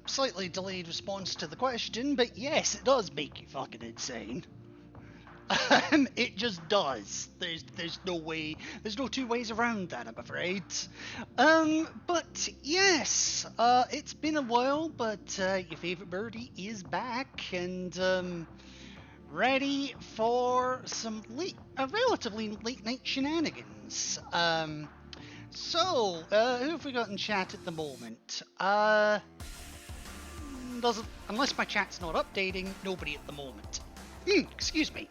Slightly delayed response to the question, but yes, it does make you fucking insane. It just does. There's no way, there's no two ways around that, I'm afraid. But yes, it's been a while, but your favourite birdie is back and ready for some relatively late night shenanigans. So, who have we got in chat at the moment? Unless my chat's not updating, nobody at the moment. Excuse me.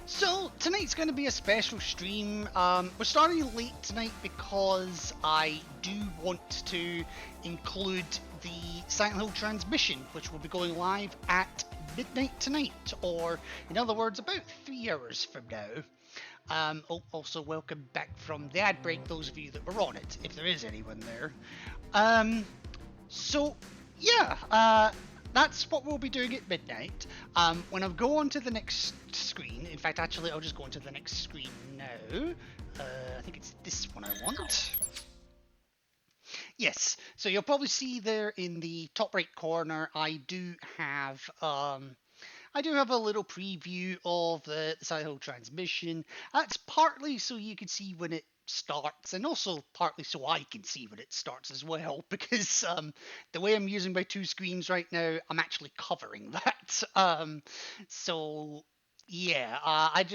So, tonight's going to be a special stream. We're starting late tonight because I do want to include the Silent Hill transmission, which will be going live at midnight tonight, or in other words, about 3 hours from now. Also, welcome back from the ad break, those of you that were on it, if there is anyone there. So, yeah, that's what we'll be doing at midnight. When I go on to the next screen, in fact, actually, I'll just go onto the next screen now. I think it's this one I want. Yes, so you'll probably see there in the top right corner, I do have a little preview of the Silent Hill transmission. That's partly so you can see when it starts, and also partly so I can see when it starts as well, because the way I'm using my two screens right now, I'm actually covering that. So yeah,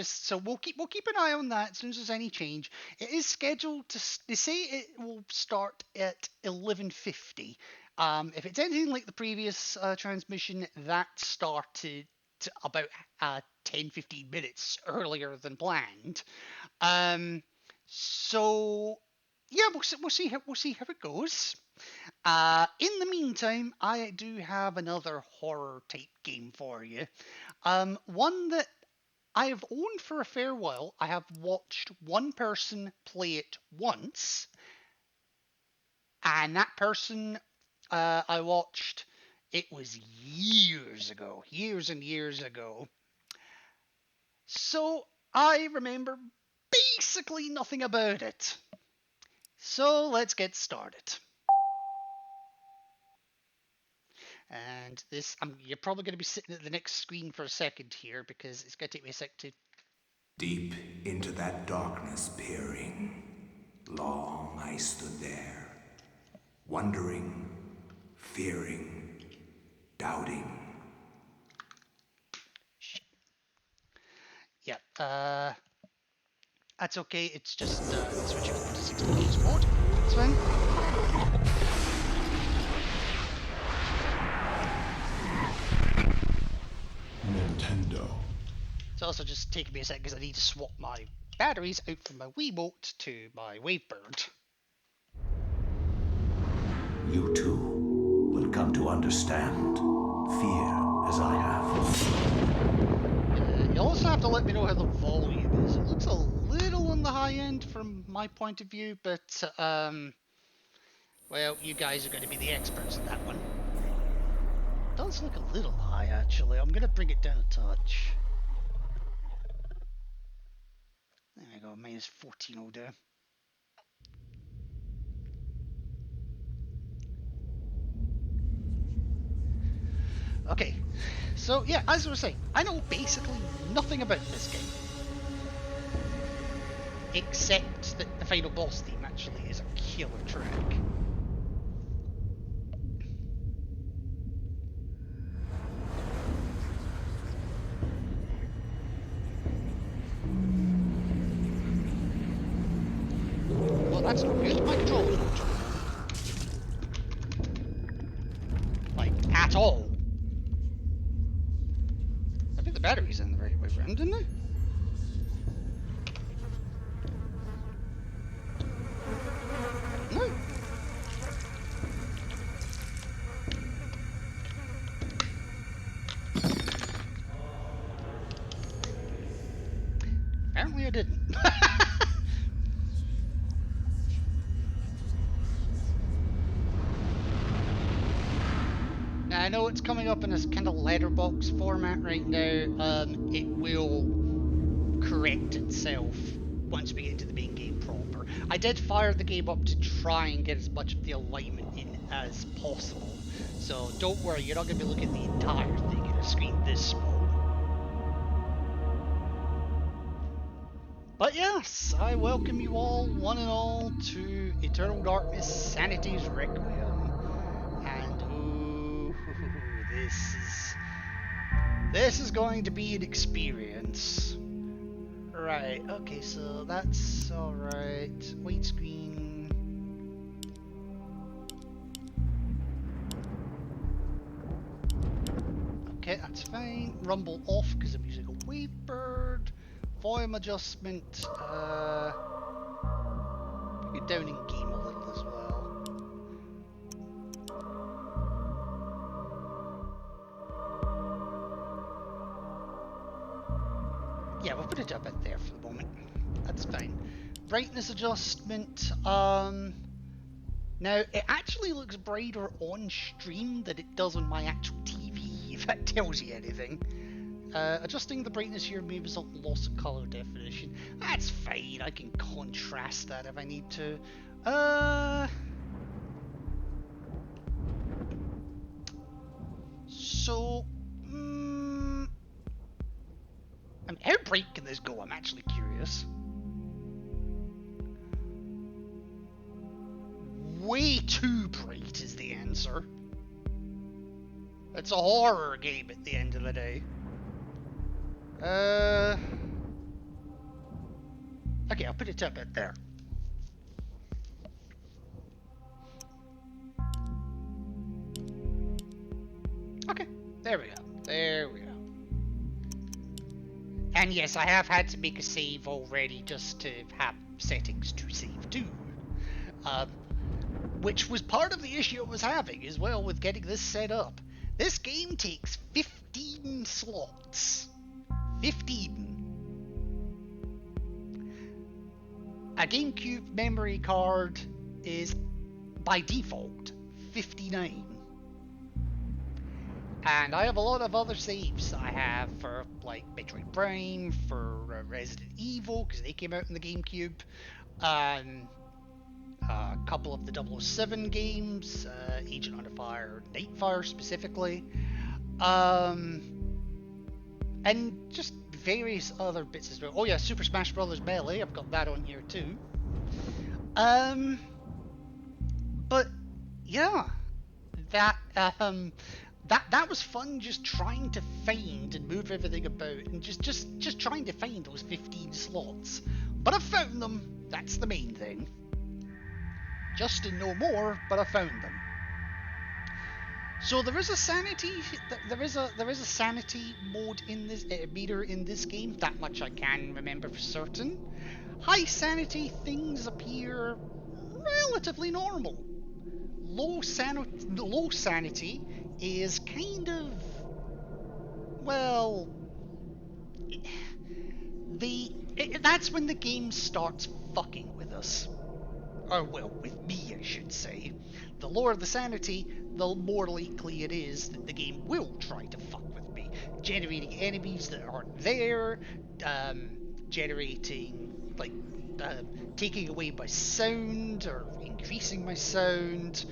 so we'll keep an eye on that as soon as there's any change. It is scheduled to. They say it will start at 11:50. If it's anything like the previous transmission, that started about 10-15 minutes earlier than planned. So yeah, we'll see how it goes. In the meantime, I do have another horror type game for you. One that I have owned for a fair while. I have watched one person play it once, and that person I watched, it was years and years ago. So I remember basically nothing about it. So let's get started. And this, you're probably going to be sitting at the next screen for a second here, because it's going to take me a sec to... Deep into that darkness peering, long I stood there, wondering, fearing, doubting. Yeah, that's okay, it's just switching over to 16 games mode. That's fine. Nintendo. It's also just taking me a second because I need to swap my batteries out from my Wiimote to my Wavebird. You too will come to understand fear as I have. You'll also have to let me know how the volume is. It looks a little on the high end from my point of view, but well, you guys are going to be the experts in that one. It does look a little high, actually. I'm going to bring it down a touch. There we go, minus 14 will do. Okay, so yeah, as I was saying, I know basically nothing about this game. Except that the final boss theme actually is a killer track. Well, that's not good. My controller's not turning on. Like, at all. I think the battery's in the right way around, didn't it? No. Apparently I didn't. Now, I know it's coming up in this kind of letterbox format right now. It will correct itself once we get into the main game proper. I did fire the game up to try and get as much of the alignment in as possible. So don't worry, you're not going to be looking at the entire thing in a screen this small. But yes, I welcome you all, one and all, to Eternal Darkness Sanity's Requiem. And ooh, this is going to be an experience. Right, okay, so that's alright. Widescreen. Okay, that's fine. Rumble off because the music will wavered. Volume adjustment. Get down in game a little as well. Yeah, we'll put it a bit there for the moment. That's fine. Brightness adjustment. Now it actually looks brighter on stream than it does on my actual TV, if that tells you anything. Adjusting the brightness here may result in loss of color definition. That's fine, I can contrast that if I need to. So, I mean, how bright can this go? I'm actually curious. Way too bright is the answer. It's a horror game at the end of the day. Okay, I'll put it up at there. Okay, there we go. There we go. And yes, I have had to make a save already just to have settings to save to. Which was part of the issue I was having as well with getting this set up. This game takes 15 slots. 15. A GameCube memory card is, by default, 59. And I have a lot of other saves I have for, like, Metroid Prime, for Resident Evil, because they came out in the GameCube. A couple of the 007 games, Agent Under Fire, Nightfire specifically. And just various other bits as well. Oh yeah, Super Smash Bros. Melee, I've got that on here too. But yeah, that was fun, just trying to find and move everything about, and just trying to find those 15 slots. But I found them. That's the main thing. Just to know more, but I found them. So there is a sanity sanity mode in this meter in this game. That much I can remember for certain. High sanity things appear relatively normal. Low sanity is kind of, well, that's when the game starts fucking with us. Or, well, with me, I should say. The lower the sanity, the more likely it is that the game will try to fuck with me. Generating enemies that aren't there, generating, like, taking away my sound, or increasing my sound,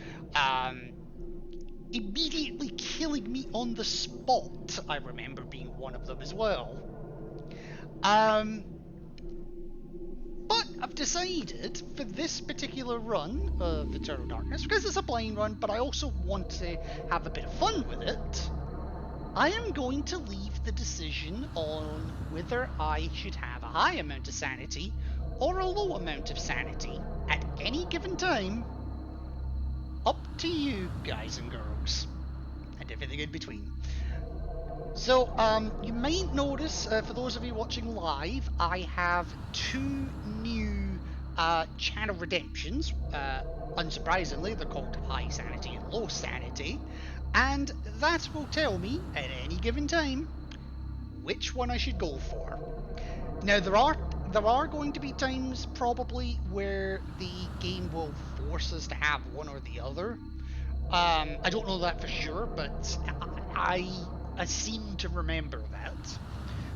immediately killing me on the spot, I remember being one of them as well. But I've decided for this particular run of Eternal Darkness, because it's a blind run, but I also want to have a bit of fun with it, I am going to leave the decision on whether I should have a high amount of sanity or a low amount of sanity at any given time, up to you guys and girls, and everything in between. So, you might notice, for those of you watching live, I have two new channel redemptions. Unsurprisingly, they're called High Sanity and Low Sanity, and that will tell me, at any given time, which one I should go for. Now, there are going to be times, probably, where the game will force us to have one or the other. I don't know that for sure, but I seem to remember that.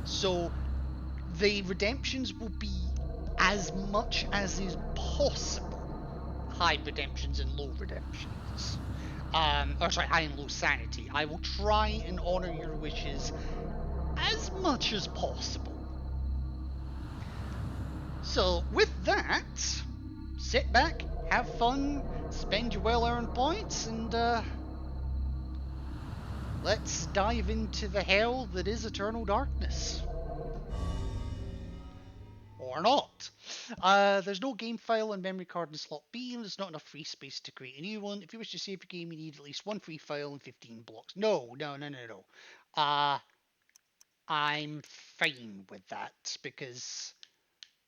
So the redemptions will be as much as is possible high redemptions and low redemptions. or sorry, high and low sanity. I will try and honor your wishes as much as possible. So, with that, sit back, have fun, spend your well-earned points, and let's dive into the hell that is Eternal Darkness. Or not. There's no game file and memory card in slot B, and there's not enough free space to create a new one. If you wish to save your game, you need at least one free file and 15 blocks. No. I'm fine with that, because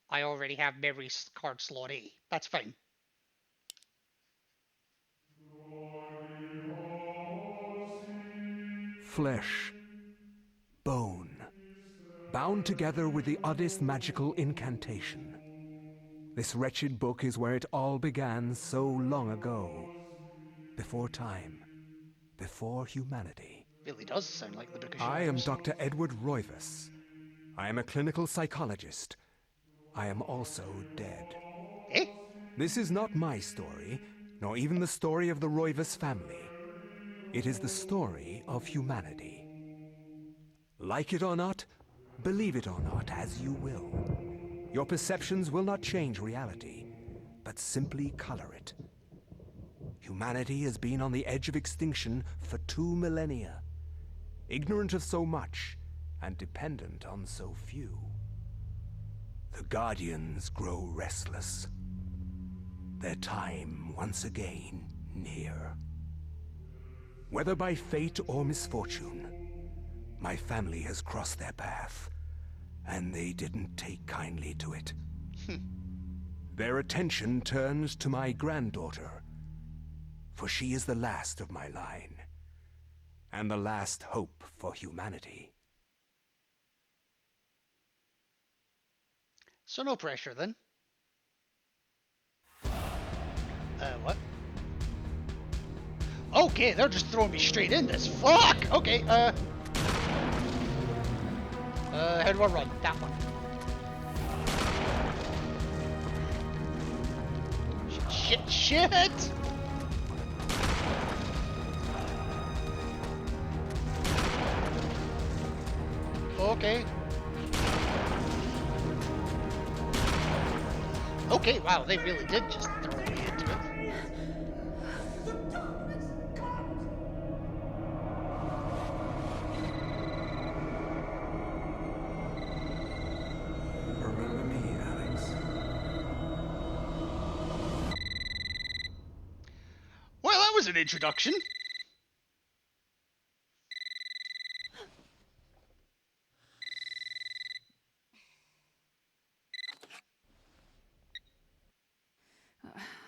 I already have memory card slot A. That's fine. Flesh, bone, bound together with the oddest magical incantation. This wretched book is where it all began so long ago. Before time, before humanity. Really does sound like the Book of I am Shadows. Dr. Edward Roivas. I am a clinical psychologist. I am also dead. Eh? This is not my story, nor even the story of the Roivas family. It is the story of humanity. Like it or not, believe it or not, as you will. Your perceptions will not change reality, but simply color it. Humanity has been on the edge of extinction for 2 millennia, ignorant of so much and dependent on so few. The Guardians grow restless, their time once again near. Whether by fate or misfortune, my family has crossed their path, and they didn't take kindly to it. Their attention turns to my granddaughter, for she is the last of my line, and the last hope for humanity. So no pressure then. What? Okay, they're just throwing me straight in this. Fuck! Okay, how do I run? That one. Shit! Okay. Okay, wow, they really did just throw me into it. Remember me, Alex. Well, that was an introduction.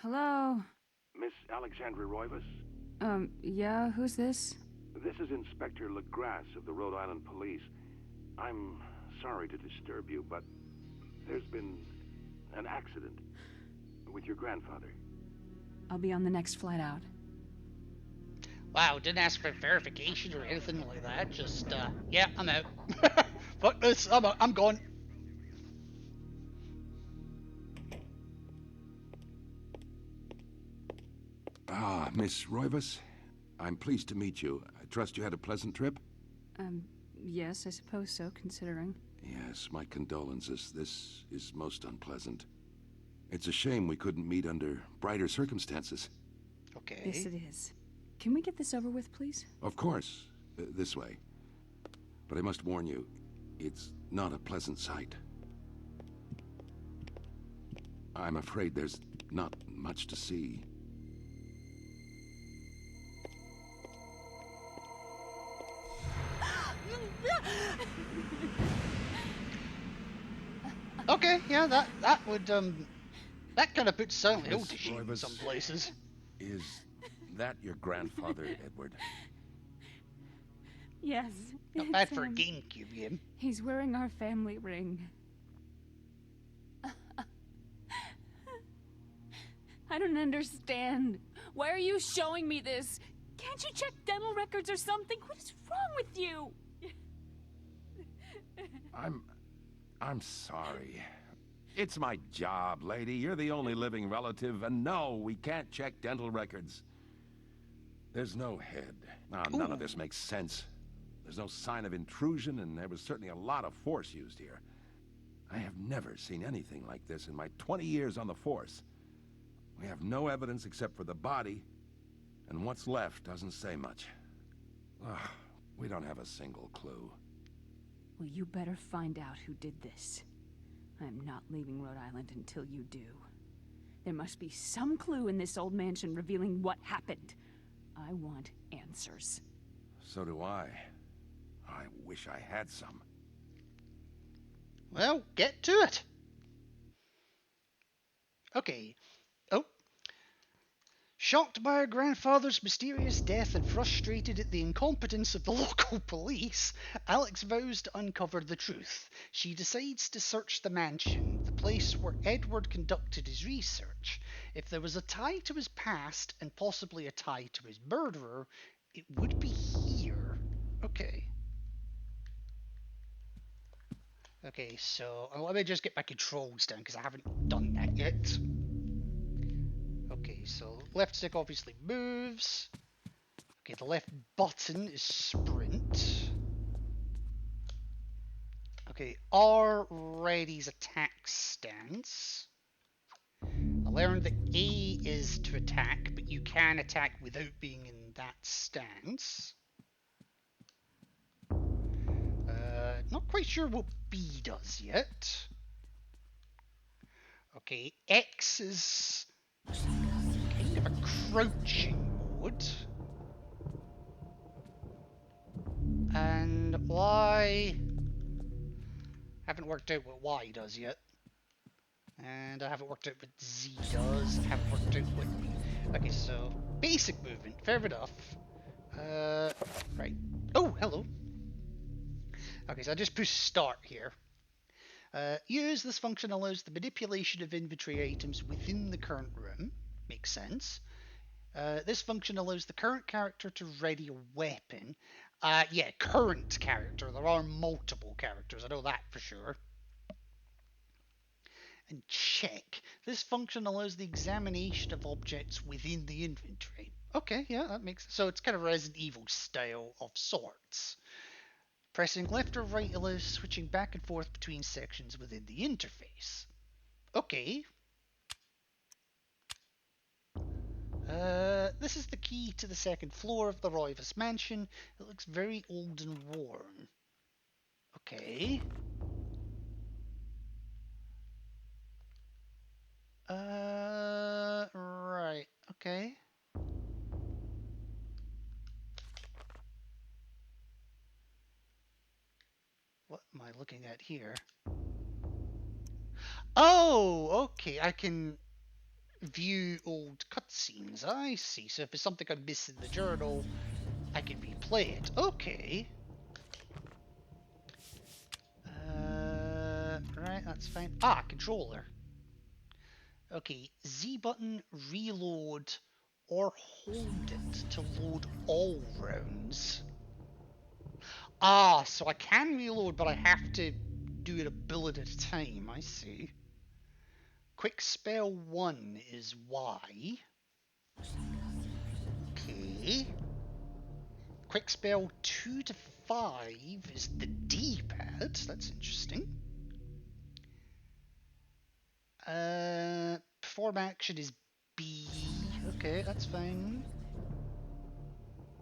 Hello? Miss Alexandra Roivas? Yeah, who's this? This is Inspector LeGrasse of the Rhode Island Police. I'm sorry to disturb you, but there's been an accident with your grandfather. I'll be on the next flight out. Wow, didn't ask for verification or anything like that. Just, yeah, I'm out. Fuck this, I'm out. I'm gone. Ah, Miss Roivas, I'm pleased to meet you. I trust you had a pleasant trip? Yes, I suppose so, considering. Yes, my condolences. This is most unpleasant. It's a shame we couldn't meet under brighter circumstances. Okay. Yes, it is. Can we get this over with, please? Of course, this way. But I must warn you, it's not a pleasant sight. I'm afraid there's not much to see. Okay, yeah, that would, that kind of puts Silent Hill to Miss shame in Roivas. some places. Is that your grandfather, Edward? Yes. Not bad for a GameCube game. He's wearing our family ring. I don't understand. Why are you showing me this? Can't you check dental records or something? What is wrong with you? I'm sorry. It's my job, lady. You're the only living relative, and no, we can't check dental records. There's no head. None of this makes sense. There's no sign of intrusion, and there was certainly a lot of force used here. I have never seen anything like this in my 20 years on the force. We have no evidence except for the body, and what's left doesn't say much. Ugh, we don't have a single clue. Well, you better find out who did this. I'm not leaving Rhode Island until you do. There must be some clue in this old mansion revealing what happened. I want answers. So do I. I wish I had some. Well, get to it. Okay. Oh. Shocked by her grandfather's mysterious death and frustrated at the incompetence of the local police, Alex vows to uncover the truth. She decides to search the mansion, the place where Edward conducted his research. If there was a tie to his past, and possibly a tie to his murderer, it would be here. Okay. Okay, so let me just get my controls down because I haven't done that yet. Okay, so left stick obviously moves. Okay, the left button is sprint. Okay, R readies attack stance. I learned that A is to attack, but you can attack without being in that stance. Not quite sure what B does yet. Okay, X is kind of a crouching mode. And Y... haven't worked out what Y does yet. And I haven't worked out what Z does. I haven't worked out what... Okay, so basic movement, fair enough. Right. Oh, hello. Okay, so I just push start here. Use this function allows the manipulation of inventory items within the current room. Makes sense. This function allows the current character to ready a weapon. Yeah, current character. There are multiple characters, I know that for sure. And check. This function allows the examination of objects within the inventory. Okay, yeah, that makes sense. So it's kind of Resident Evil style of sorts. Pressing left or right allows switching back and forth between sections within the interface. Okay. This is the key to the second floor of the Roivas mansion. It looks very old and worn. Okay. Right. Okay. What am I looking at here? Oh, okay. I can view old cutscenes. I see. So if it's something I missed in the journal, I can replay it. Okay. Right, that's fine. Ah, controller. Okay, Z button, reload, or hold it to load all rounds. Ah, so I can reload, but I have to do it a bullet at a time. I see. Quick spell 1 is Y. Okay. Quick spell 2 to 5 is the D-pad. That's interesting. Perform action is B. Okay, that's fine.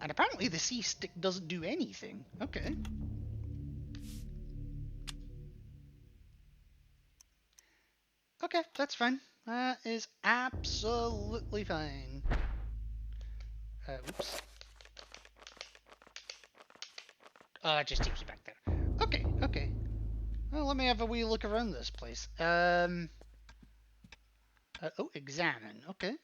And apparently the C stick doesn't do anything. Okay. Okay, that's fine. That is absolutely fine. Oops. Oh, that just takes you back there. Okay, okay. Well, let me have a wee look around this place. Oh, examine. Okay.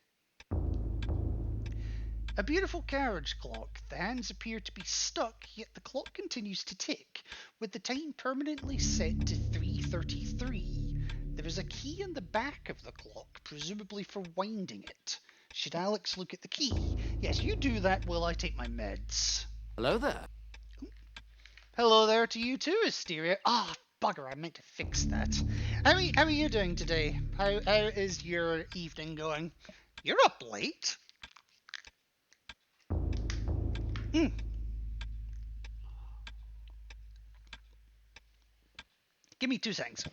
A beautiful carriage clock. The hands appear to be stuck, yet the clock continues to tick, with the time permanently set to 3:33. There is a key in the back of the clock, presumably for winding it. Should Alex look at the key? Yes, you do that while I take my meds. Hello there. Hello there to you too, Asteria. Ah, bugger, I meant to fix that. How are you doing today? How is your evening going? You're up late. Mm. Give me 2 seconds.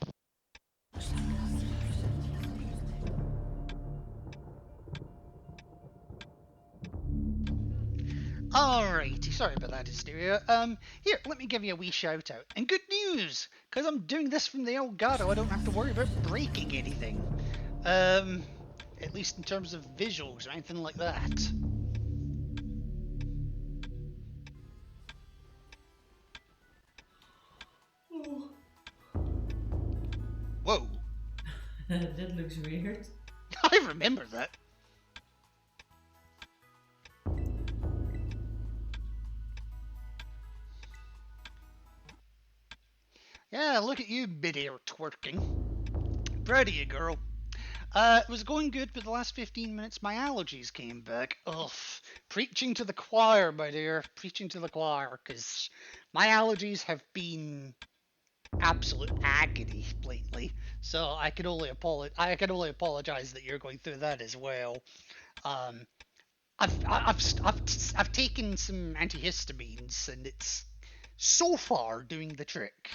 Alrighty, sorry about that hysteria. Here, let me give you a wee shout out. And good news! Because I'm doing this from the Elgato, I don't have to worry about breaking anything. At least in terms of visuals or anything like that. Whoa. That looks weird. I remember that. Yeah, look at you mid-air twerking. Proud of you, girl. It was going good, but the last 15 minutes my allergies came back. Ugh. Preaching to the choir, my dear. Preaching to the choir, because my allergies have been absolute agony lately. So I can only apologize that you're going through that as well. I've taken some antihistamines, and it's so far doing the trick.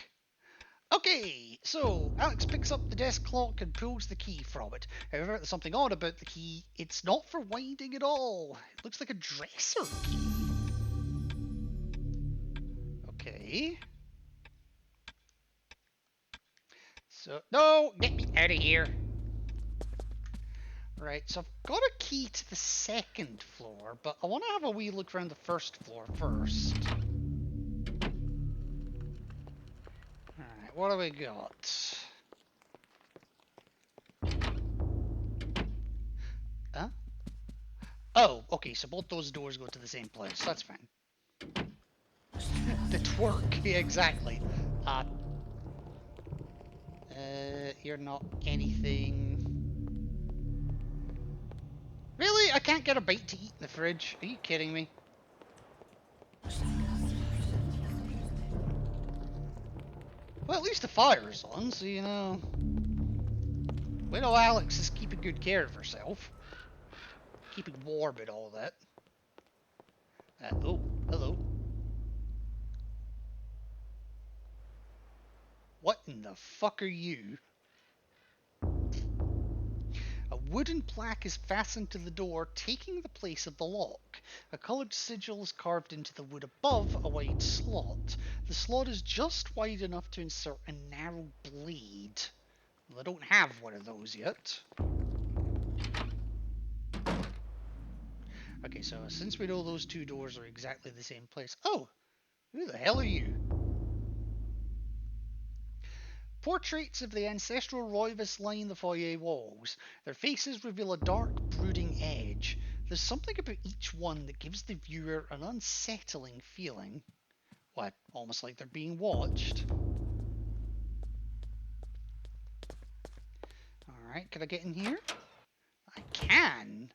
Okay, so Alex picks up the desk clock and pulls the key from it. However, there's something odd about the key. It's not for winding at all. It looks like a dresser key. Okay. So, no, get me out of here. Right, so I've got a key to the 2nd floor, but I want to have a wee look around the 1st floor first. Alright, what do we got? Huh? Oh, okay, so both those doors go to the same place. That's fine. The twerk, yeah, exactly. You're not anything. Really? I can't get a bite to eat in the fridge? Are you kidding me? Well, at least the fire's on, so you know. We know Alex is keeping good care of herself. Keeping warm and all that. Oh, hello. What in the fuck are you? A wooden plaque is fastened to the door, taking the place of the lock. A coloured sigil is carved into the wood above a wide slot. The slot is just wide enough to insert a narrow blade. Well, I don't have one of those yet. Okay, so since we know those 2 doors are exactly the same place... Oh! Who the hell are you? Portraits of the ancestral Roivas line the foyer walls. Their faces reveal a dark, brooding edge. There's something about each one that gives the viewer an unsettling feeling. What, almost like they're being watched? Alright, can I get in here? I can!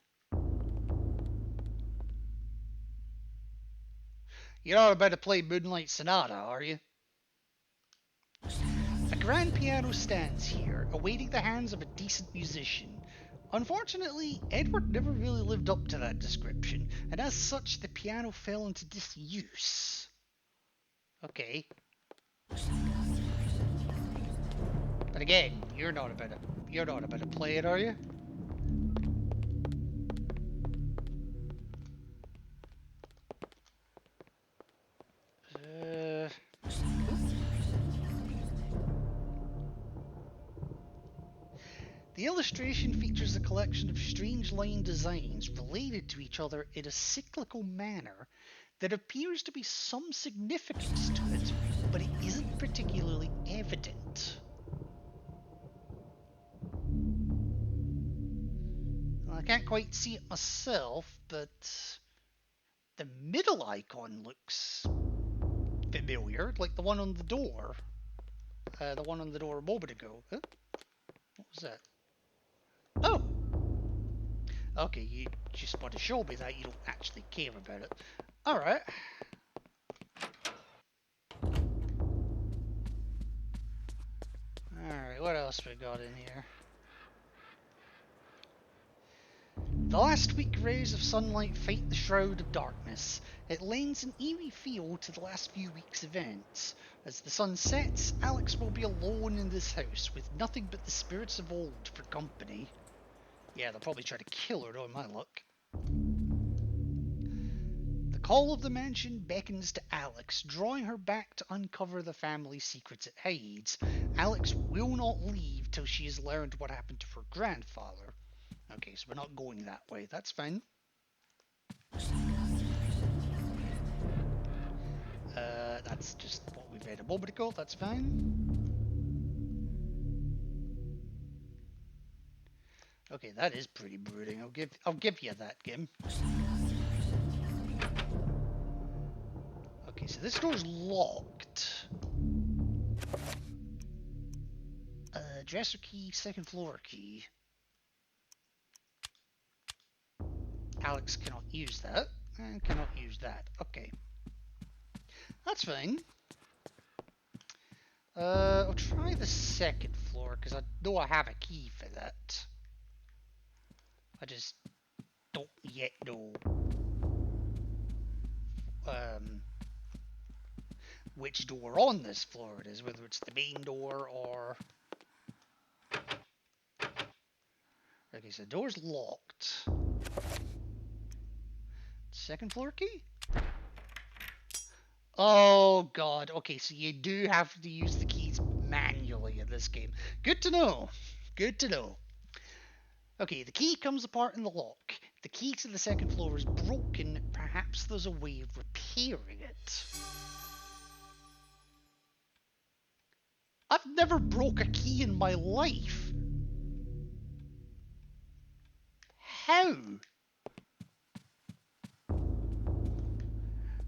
You're not about to play Moonlight Sonata, are you? A grand piano stands here, awaiting the hands of a decent musician. Unfortunately, Edward never really lived up to that description, and as such, the piano fell into disuse. Okay. But again, you're not about to play it, are you? The illustration features a collection of strange line designs related to each other in a cyclical manner that appears to be some significance to it, but it isn't particularly evident. Well, I can't quite see it myself, but the middle icon looks familiar, like the one on the door. The one on the door a moment ago. Huh? What was that? Oh! Okay, you just want to show me that, you don't actually care about it. Alright. Alright, what else we got in here? The last weak rays of sunlight fight the shroud of darkness. It lends an eerie feel to the last few weeks' events. As the sun sets, Alex will be alone in this house with nothing but the spirits of old for company. Yeah, they'll probably try to kill her, on my luck. The call of the mansion beckons to Alex, drawing her back to uncover the family secrets it hides. Alex will not leave till she has learned what happened to her grandfather. Okay, so we're not going that way. That's fine. That's just what we read a moment ago. That's fine. Okay, that is pretty brooding. I'll give you that, game. Okay, so this door's locked. Dresser key, second floor key. Alex cannot use that, and cannot use that. Okay. That's fine. I'll try the second floor, because I know I have a key for that. I just don't yet know which door on this floor it is, whether it's the main door or... Okay, so the door's locked. Second floor key? Oh god, okay, so you do have to use the keys manually in this game. Good to know. Good to know. Okay, the key comes apart in the lock. The key to the second floor is broken. Perhaps there's a way of repairing it. I've never broke a key in my life. How?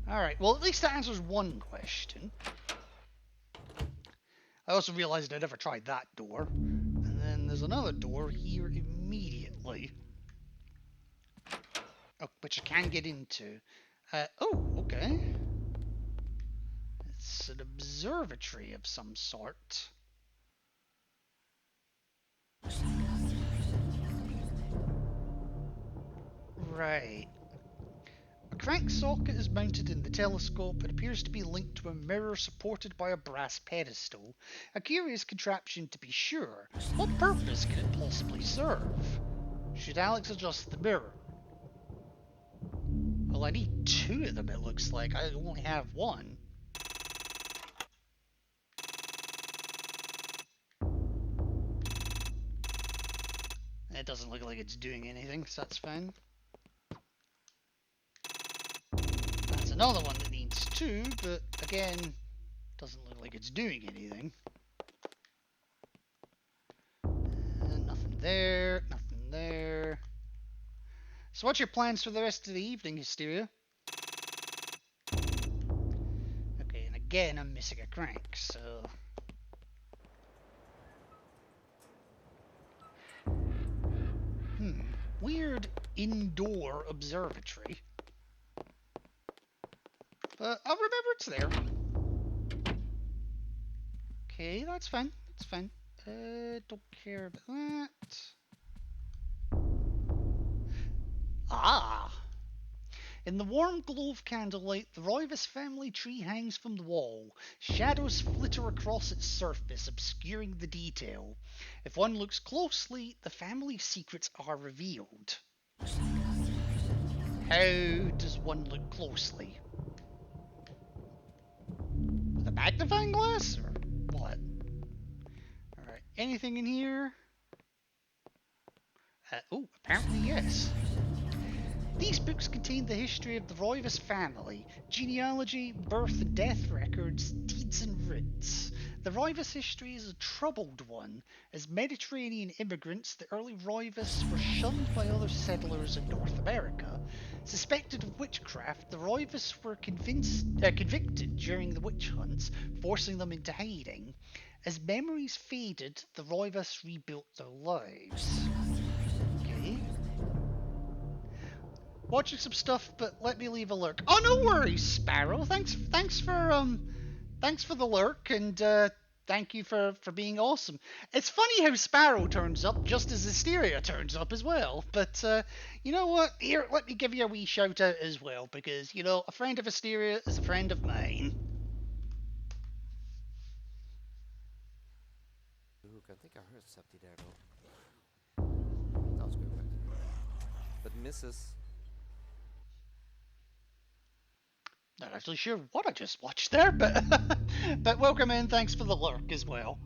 Alright, well at least that answers one question. I also realised I never tried that door. And then there's another door here immediately. Oh, which I can get into. Oh, okay. It's an observatory of some sort. Right. A crank socket is mounted in the telescope and appears to be linked to a mirror supported by a brass pedestal. A curious contraption to be sure. What purpose can it possibly serve? Should Alex adjust the mirror? Well, I need two of them, it looks like. I only have one. It doesn't look like it's doing anything, so that's fine. That's another one that needs two, but again, doesn't look like it's doing anything. Nothing there, nothing there. So what's your plans for the rest of the evening, Hysteria? Okay, and again I'm missing a crank, so... Weird indoor observatory. But I'll remember it's there. Okay, that's fine. That's fine. Don't care about that. Ah! In the warm glow of candlelight, the Roivas family tree hangs from the wall. Shadows flitter across its surface, obscuring the detail. If one looks closely, the family secrets are revealed. How does one look closely? With a magnifying glass, or what? Alright, anything in here? Oh, apparently yes. These books contain the history of the Roivas family, genealogy, birth and death records, deeds and writs. The Roivas history is a troubled one. As Mediterranean immigrants, the early Roivas were shunned by other settlers in North America. Suspected of witchcraft, the Roivas were convicted during the witch hunts, forcing them into hiding. As memories faded, the Roivas rebuilt their lives. Okay. Watching some stuff, but let me leave a lurk. Oh, no worries, Sparrow. Thanks for the lurk, and thank you for being awesome. It's funny how Sparrow turns up just as Hysteria turns up as well. But you know what? Here, let me give you a wee shout out as well, because you know a friend of Hysteria is a friend of mine. Look, I think I heard something there though. That was perfect. But misses. Not actually sure what I just watched there, but but welcome in. Thanks for the lurk as well.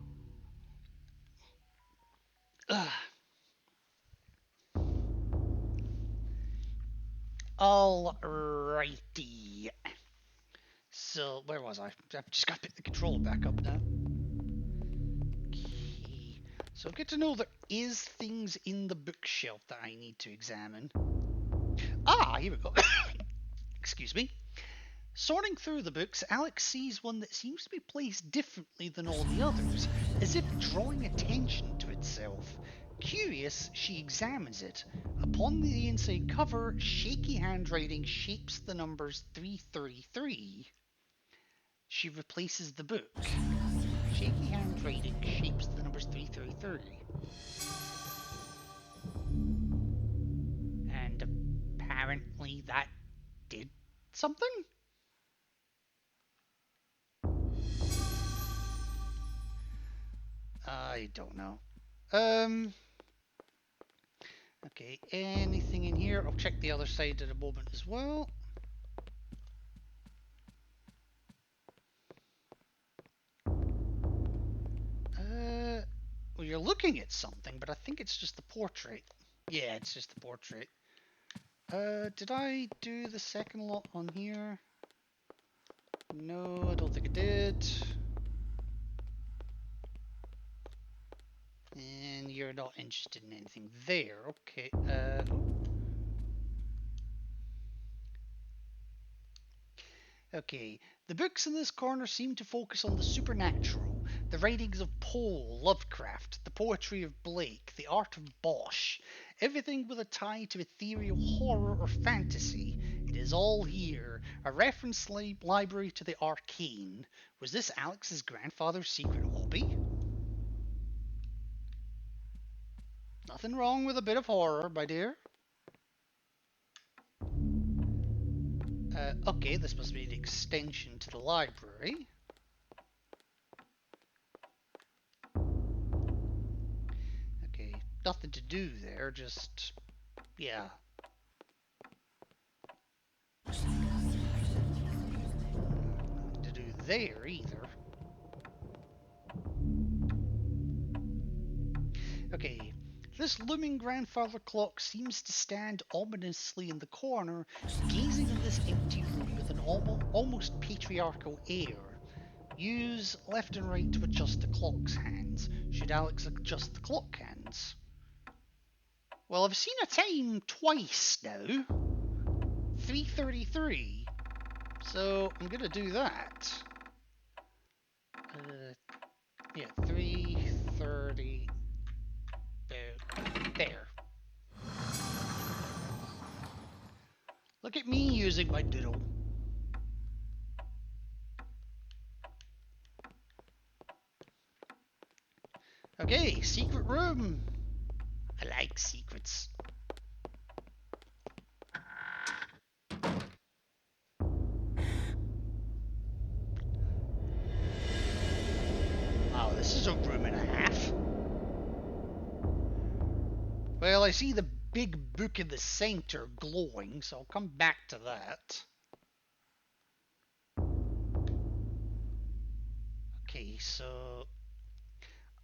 Alrighty. So where was I? I've just got to pick the controller back up now. Okay. So good to know there is things in the bookshelf that I need to examine. Ah, here we go. Excuse me. Sorting through the books, Alex sees one that seems to be placed differently than all the others, as if drawing attention to itself. Curious, she examines it. Upon the inside cover, shaky handwriting shapes the numbers 333. She replaces the book. Shaky handwriting shapes the numbers 333. And apparently that did something? I don't know. Okay, anything in here? I'll check the other side at a moment as well. Well, you're looking at something, but I think it's just the portrait. Yeah, it's just the portrait. Did I do the second lot on here? No, I don't think I did. And you're not interested in anything there. Okay, Okay, the books in this corner seem to focus on the supernatural, the writings of Poe, Lovecraft, the poetry of Blake, the art of Bosch, everything with a tie to ethereal horror or fantasy. It is all here, a reference library to the arcane. Was this Alex's grandfather's secret hobby? Nothing wrong with a bit of horror, my dear. Okay, this must be an extension to the library. Okay, nothing to do there, just... yeah. Nothing to do there either. Okay, this looming grandfather clock seems to stand ominously in the corner, gazing in this empty room with an almost patriarchal air. Use left and right to adjust the clock's hands. Should Alex adjust the clock hands? Well, I've seen a time twice now. 3:33. So I'm gonna do that. Yeah, 3:30. There. Look at me using my doodle. Okay, secret room. I like secrets. Wow, this is a room and a half. Well, I see the big book in the center glowing, so I'll come back to that. Okay, so...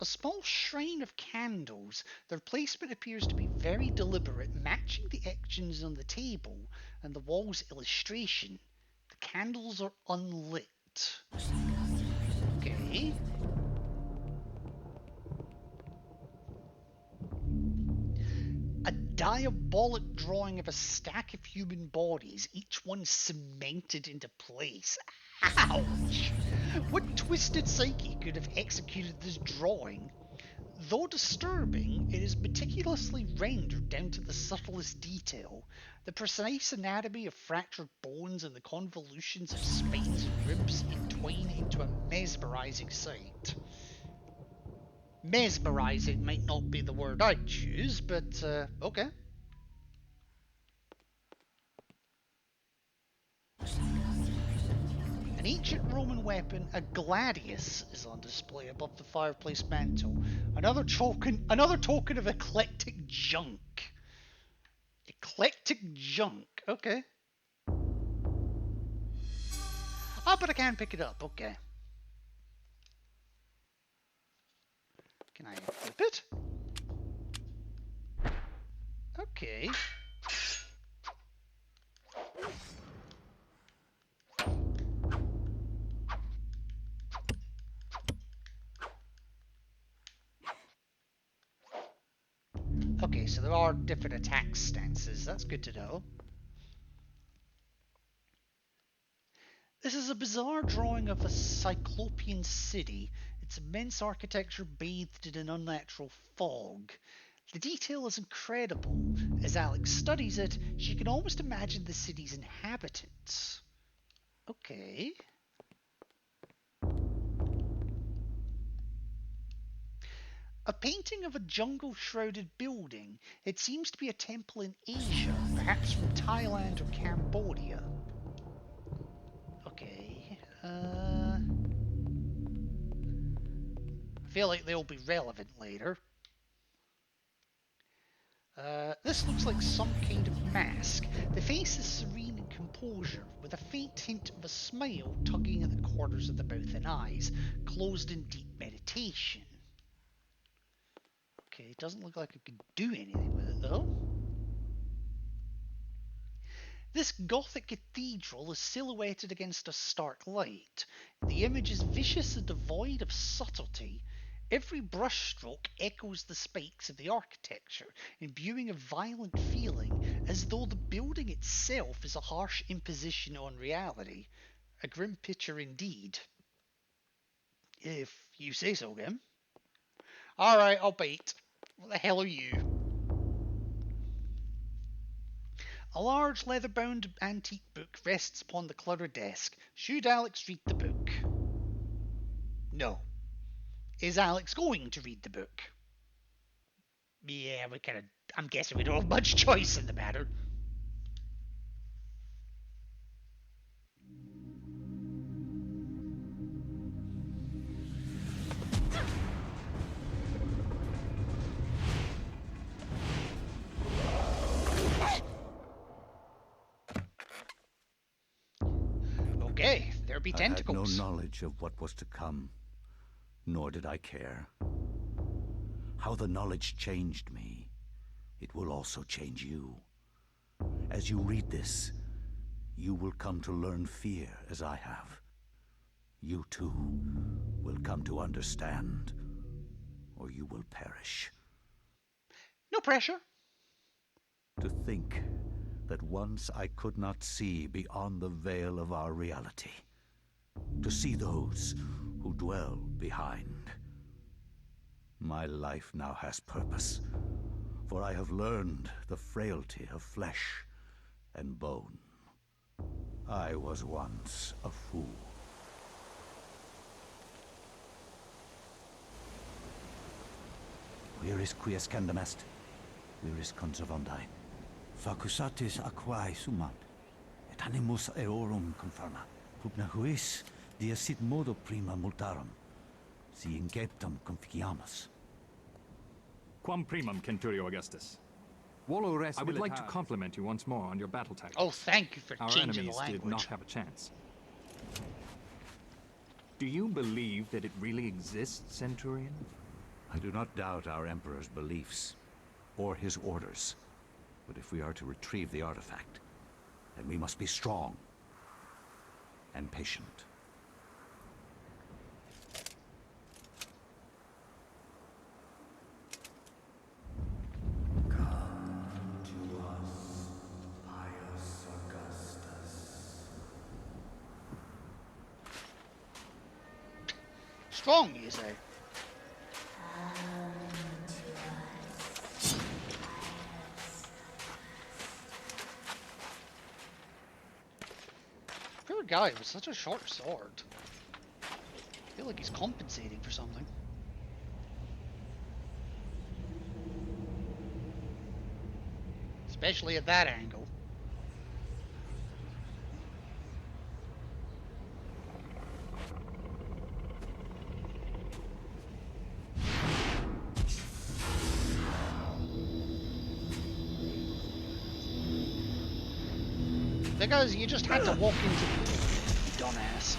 a small shrine of candles. Their placement appears to be very deliberate, matching the etchings on the table and the wall's illustration. The candles are unlit. Okay. A diabolic drawing of a stack of human bodies, each one cemented into place. Ouch! What twisted psyche could have executed this drawing? Though disturbing, it is meticulously rendered down to the subtlest detail. The precise anatomy of fractured bones and the convolutions of spines and ribs entwine into a mesmerizing sight. Mesmerizing might not be the word I'd choose, but okay. An ancient Roman weapon, a gladius, is on display above the fireplace mantel. Another token of eclectic junk. Eclectic junk, okay. Ah, but I can pick it up, okay. Can I equip it? Okay. Okay, so there are different attack stances. That's good to know. This is a bizarre drawing of a cyclopean city, its immense architecture bathed in an unnatural fog. The detail is incredible. As Alex studies it, she can almost imagine the city's inhabitants. Okay. A painting of a jungle-shrouded building. It seems to be a temple in Asia, perhaps from Thailand or Cambodia. Okay. I feel like they'll be relevant later. This looks like some kind of mask. The face is serene and composure, with a faint hint of a smile tugging at the corners of the mouth and eyes, closed in deep meditation. Okay, it doesn't look like I could do anything with it, though. This Gothic cathedral is silhouetted against a stark light. The image is vicious and devoid of subtlety. Every brushstroke echoes the spikes of the architecture, imbuing a violent feeling, as though the building itself is a harsh imposition on reality. A grim picture indeed. If you say so, Gim. Alright, I'll bait. What the hell are you? A large leather-bound antique book rests upon the cluttered desk. Should Alex read the book? No. Is Alex going to read the book? Yeah, I'm guessing we don't have much choice in the matter. Okay, there be tentacles. I had no knowledge of what was to come, nor did I care. How the knowledge changed me, it will also change you. As you read this, you will come to learn fear as I have. You too will come to understand, or you will perish. No pressure. To think that once I could not see beyond the veil of our reality. To see those who dwell behind. My life now has purpose, for I have learned the frailty of flesh and bone. I was once a fool. Where is Quies Candamest? Where is Conservondine? Facusatis aquae sumat, et animus eorum conferma. Pugna huis, dia sit modo prima multarum, si inceptum conficiamus. Quam primum, Centurio Augustus. I would like to compliment you once more on your battle tactics. Oh, thank you for Our changing the enemies language. did not have a chance. Do you believe that it really exists, Centurion? I do not doubt our Emperor's beliefs, or his orders. But if we are to retrieve the artifact, then we must be strong and patient. Come to us, Pius Augustus. Strong, you say? Poor guy with such a short sword. I feel like he's compensating for something. especially at that angle. Because you just had to walk into the door, you dumbass.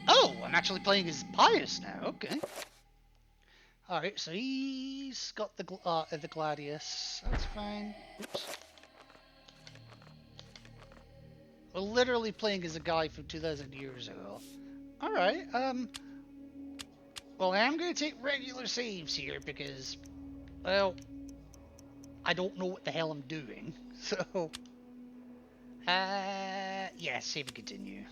Oh, I'm actually playing as Pius now. Okay. All right, so he's got the Gladius. That's fine. Oops. We're literally playing as a guy from 2,000 years ago. All right. Well, I am going to take regular saves here because, well, I don't know what the hell I'm doing. So, yeah, save and continue.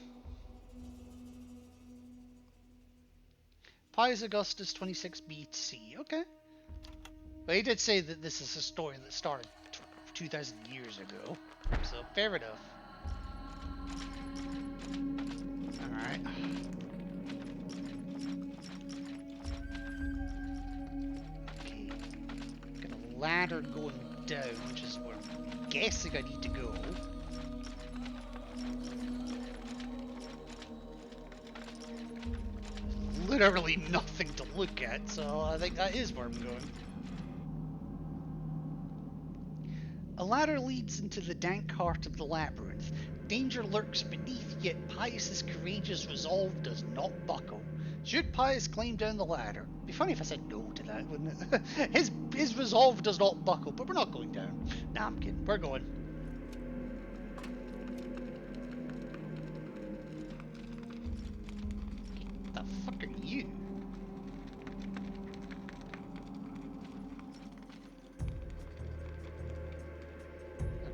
Pius Augustus 26 BC. Okay. But he did say that this is a story that started 2,000 years ago. So, fair enough. Alright. Okay. Got a ladder going down, which is where I'm guessing I need to go. Literally nothing to look at, so I think that is where I'm going. A ladder leads into the dank heart of the labyrinth. Danger lurks beneath, yet Pius's courageous resolve does not buckle. Should Pius climb down the ladder? It'd be funny if I said no to that, wouldn't it? His resolve does not buckle, but we're not going down. Nah, I'm kidding. We're going. The fuck are you?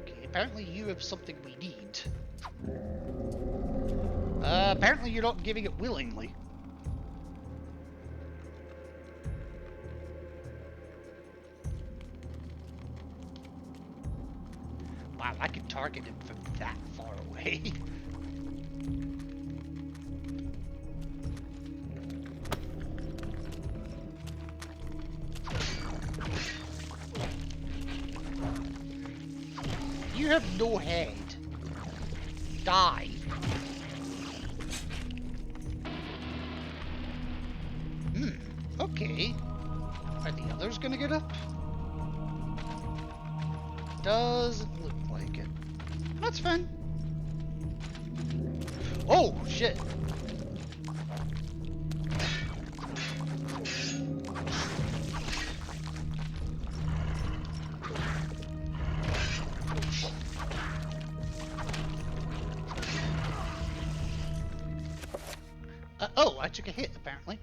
Okay, apparently you have something we need. Apparently you're not giving it willingly. Wow, I can target him from that far away. You have no head. Die. Okay. Are the others gonna get up? Doesn't look like it. That's fine. Oh, shit. Oh, I took a hit, apparently.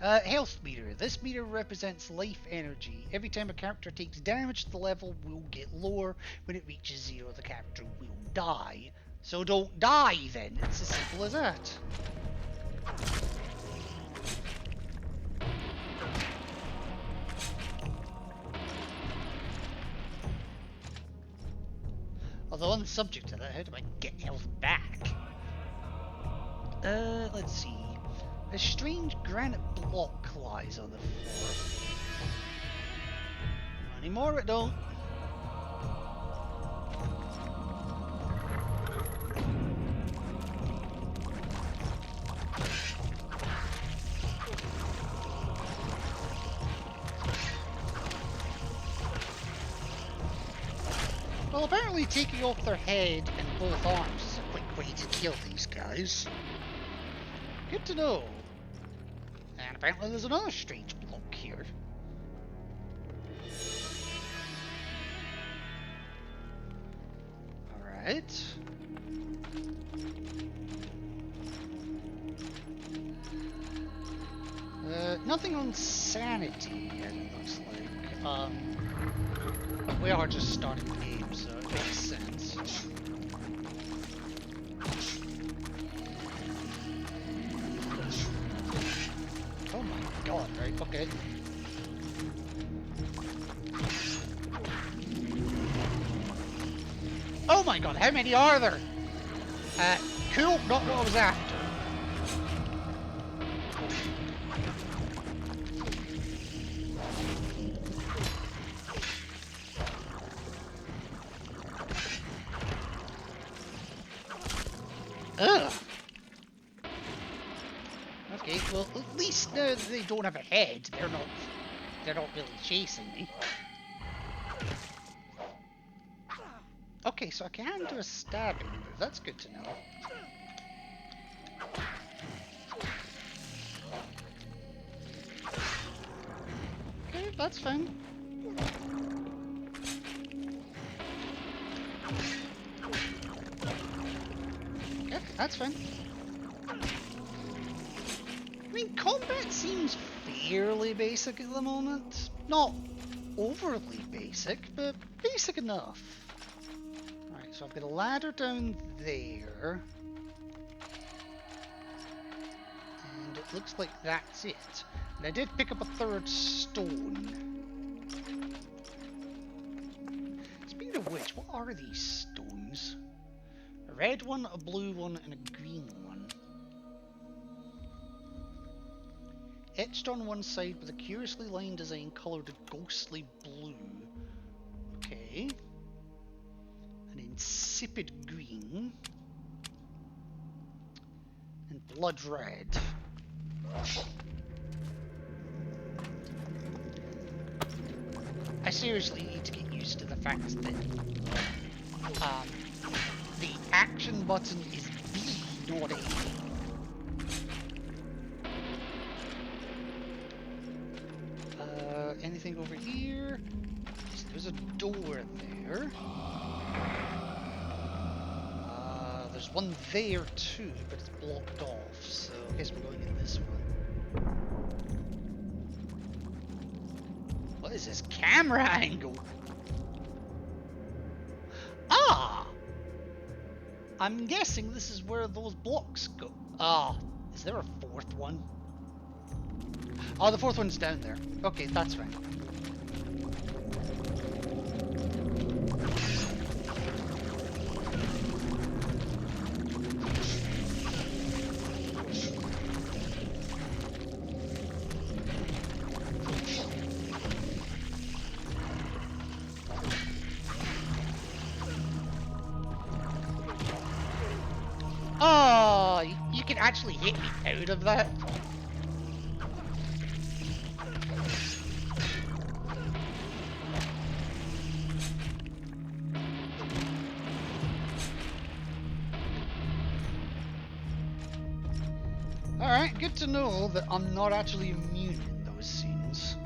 Health meter. This meter represents life energy. Every time a character takes damage, the level will get lower. When it reaches 0, the character will die. So don't die then. It's as simple as that. Although on the subject of that, how do I get health back? Let's see. A strange granite block lies on the floor. Not anymore, it don't. Well, apparently taking off their head and both arms is a quick way to kill these guys. Good to know. And apparently there's another strange block here. Alright. Nothing on sanity yet, it looks like. We are just starting the game, so it makes sense. Oh my god, right, okay. Oh my god, how many are there? Cool, not what I was after. Ugh. Okay, well, at least now that they don't have a head, they're not really chasing me. Okay, so I can do a stabbing move. That's good to know. Okay, that's fine. Okay, that's fine. I mean, combat seems fairly basic at the moment. Not overly basic, but basic enough. Alright, so I've got a ladder down there. And it looks like that's it. And I did pick up a third stone. Speaking of which, what are these stones? A red one, a blue one, and a green one. Etched on one side with a curiously lined design coloured a ghostly blue. Okay. An insipid green. And blood red. I seriously need to get used to the fact that the action button is B, not A. Anything over here? There's a door there. There's one there too, but it's blocked off, so I guess we're going in this one. What is this camera angle? Ah! I'm guessing this is where those blocks go. Ah, is there a fourth one? Oh, the fourth one's down there. Okay, that's fine. Oh, you can actually hit me out of that? Alright, good to know that I'm not actually immune in those scenes.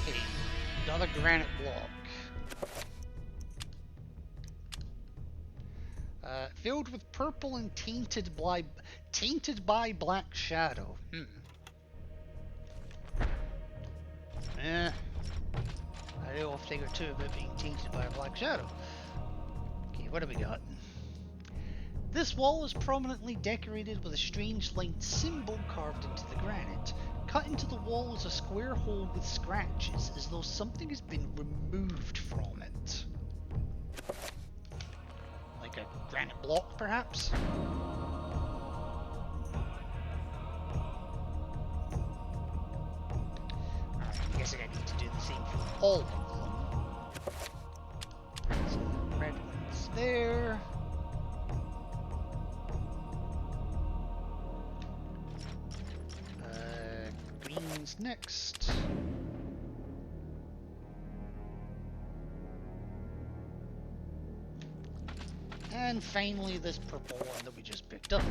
Okay, another granite block. Filled with purple and tainted by black shadow. I know a thing or two about being tainted by a black shadow. Okay, what do we got? This wall is prominently decorated with a strange light symbol carved into the granite. Cut into the wall is a square hole with scratches, as though something has been removed from it. Like a granite block, perhaps? Alright, I guess I need to do the same for all of them. So, red one's there. Green's next. And finally this purple one that we just picked up.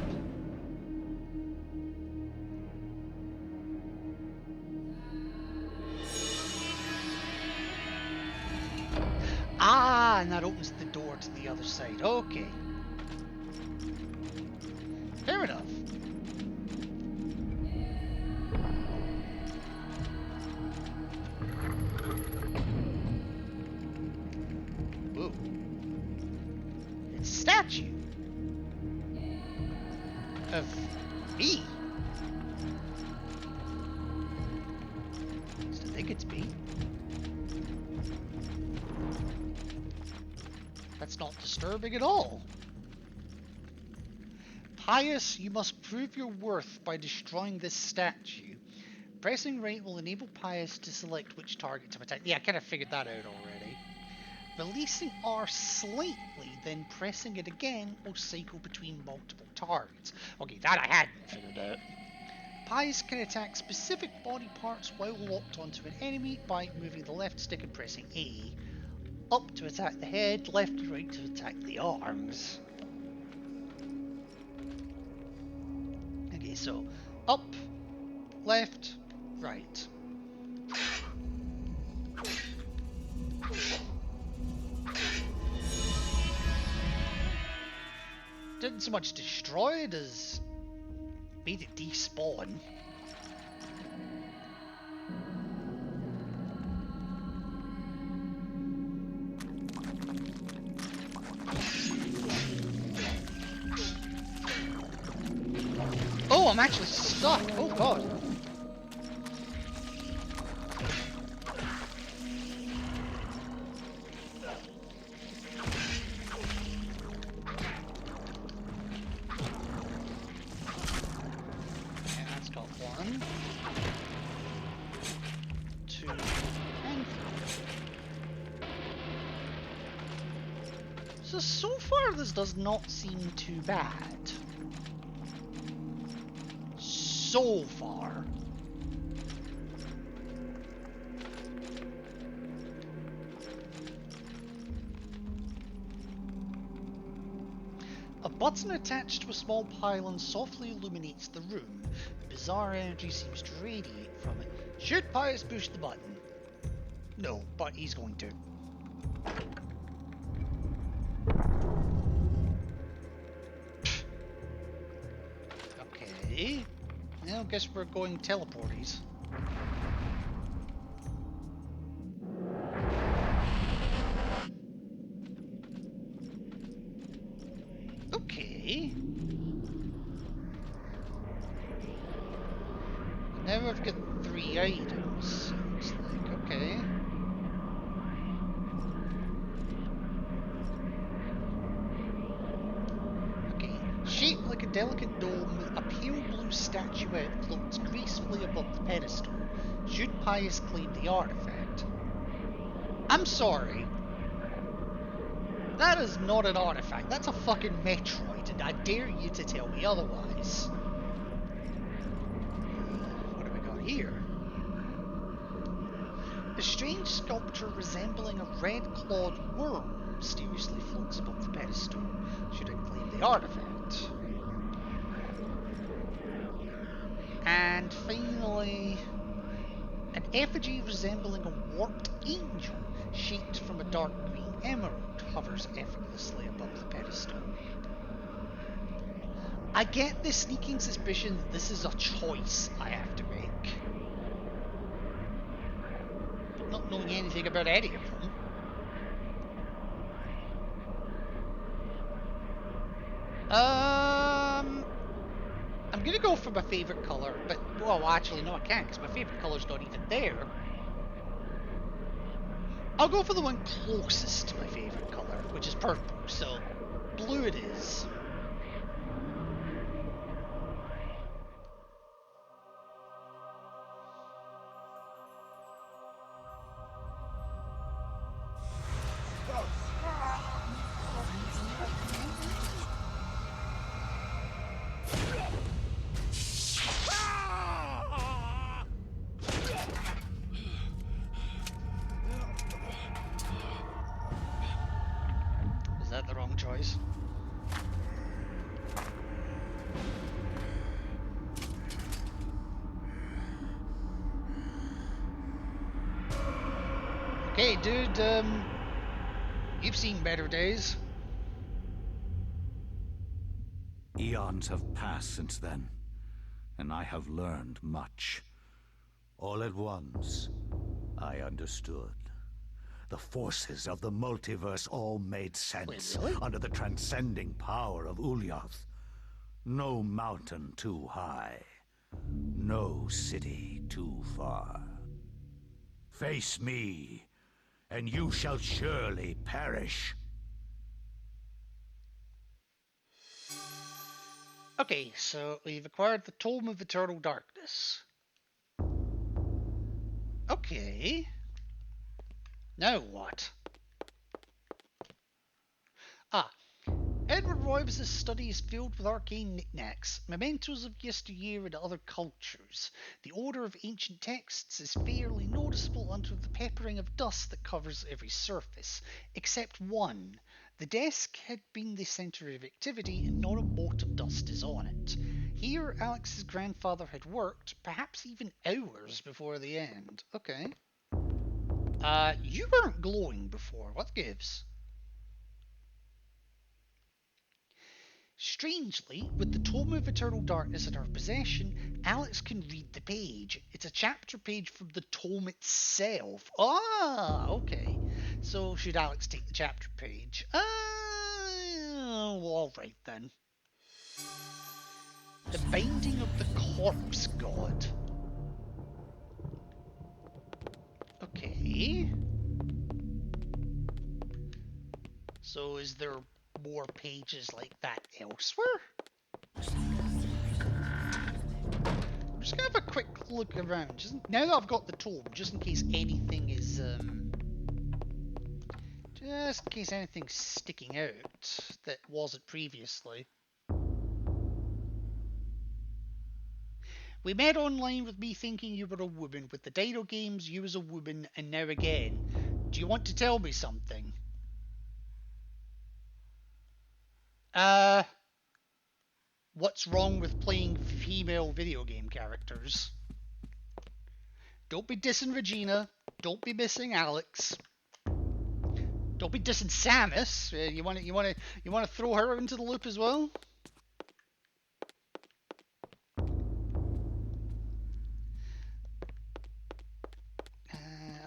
Ah, and that opens the door to the other side. Okay. Fair enough. Whoa. It's a statue of me. I think it's me. That's not disturbing at all. Pious, you must prove your worth by destroying this statue. Pressing right will enable Pious to select which target to attack. Yeah, I kind of figured that out already. Releasing R slightly, then pressing it again will cycle between multiple targets. Okay, that I hadn't figured out. Pious can attack specific body parts while locked onto an enemy by moving the left stick and pressing A. Up to attack the head, left to right to attack the arms. Okay, so up, left, right. Didn't so much destroy it as made it despawn. Oh, I'm actually stuck. Oh god. So far this does not seem too bad. So far. A button attached to a small pylon softly illuminates the room. Bizarre energy seems to radiate from it. Should Pious push the button? No, but he's going to. Okay. Now I guess we're going teleporties. Okay. Now I've got 3 items. Looks like, okay. Shaped like a delicate dome, a pale blue statuette floats gracefully above the pedestal. Should Pious claim the artifact? I'm sorry. That is not an artifact. That's a fucking Metroid, and I dare you to tell me otherwise. What have we got here? A strange sculpture resembling a red-clawed worm mysteriously floats above the pedestal. Should I claim the artifact? And finally, an effigy resembling a warped angel shaped from a dark green emerald hovers effortlessly above the pedestal. I get the sneaking suspicion that this is a choice I have to make. But not knowing anything about any of them. I'm gonna go for my favorite color, but, well, actually, no, I can't, because my favorite color's not even there. I'll go for the one closest to my favorite color, which is purple, so blue it is. Choice. Okay, dude, you've seen better days. Eons have passed since then, and I have learned much. All at once, I understood. The forces of the multiverse all made sense. Wait, really? Under the transcending power of Ulyaoth. No mountain too high, no city too far. Face me, and you shall surely perish. Okay, so we've acquired the Tome of Eternal Darkness. Okay. Now what? Ah, Edward Roivas' study is filled with arcane knickknacks, mementos of yesteryear and other cultures. The odor of ancient texts is fairly noticeable under the peppering of dust that covers every surface, except one. The desk had been the centre of activity, and not a mote of dust is on it. Here, Alex's grandfather had worked, perhaps even hours before the end. Okay. You weren't glowing before. What gives? Strangely, with the Tome of Eternal Darkness in her possession, Alex can read the page. It's a chapter page from the tome itself. Ah, okay. So should Alex take the chapter page? Well, alright then. The Binding of the Corpse God. Okay. So is there more pages like that elsewhere? I'm just gonna have a quick look around. Just now that I've got the tome, just in case anything is just in case anything's sticking out that wasn't previously. We met online with me thinking you were a woman. With the Dino games, you as a woman, and now again. Do you want to tell me something? What's wrong with playing female video game characters? Don't be dissing Regina. Don't be missing Alex. Don't be dissing Samus. You want to throw her into the loop as well?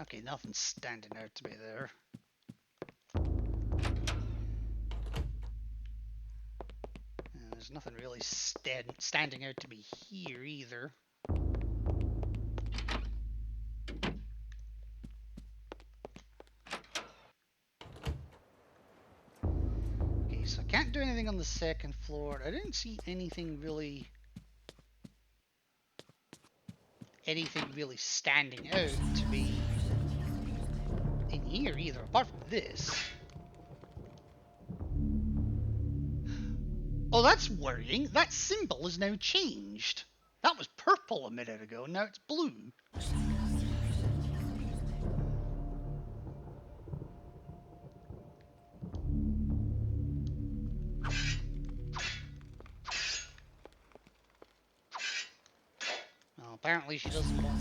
Okay, nothing's standing out to me there. There's nothing really standing out to me here either. Okay, so I can't do anything on the second floor. I didn't see anything really standing out to me in here either, apart from this. Oh, that's worrying. That symbol is now changed. That was purple a minute ago, now it's blue. Well, apparently she doesn't want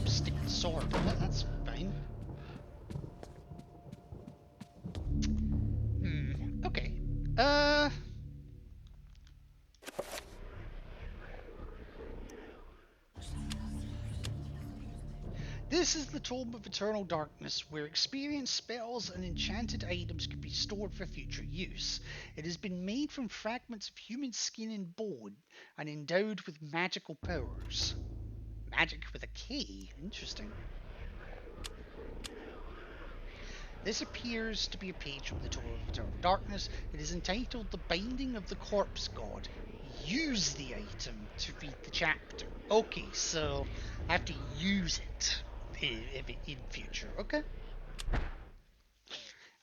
to stick the sword in it. That's fine. Okay. This is the Tome of Eternal Darkness, where experienced spells and enchanted items can be stored for future use. It has been made from fragments of human skin and bone, and endowed with magical powers. Magic with a K. Interesting. This appears to be a page from the Tome of Eternal Darkness. It is entitled The Binding of the Corpse God. Use the item to read the chapter. Okay, so I have to use it in future. Okay.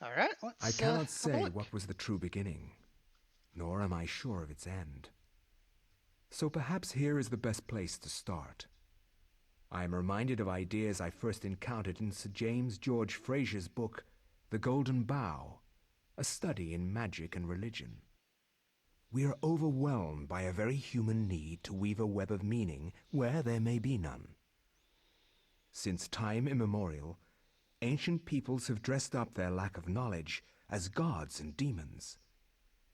Alright, let's I cannot have a say look. what was the true beginning, nor am I sure of its end. So perhaps here is the best place to start. I am reminded of ideas I first encountered in Sir James George Fraser's book, The Golden Bough, a study in magic and religion. We are overwhelmed by a very human need to weave a web of meaning where there may be none. Since time immemorial, ancient peoples have dressed up their lack of knowledge as gods and demons.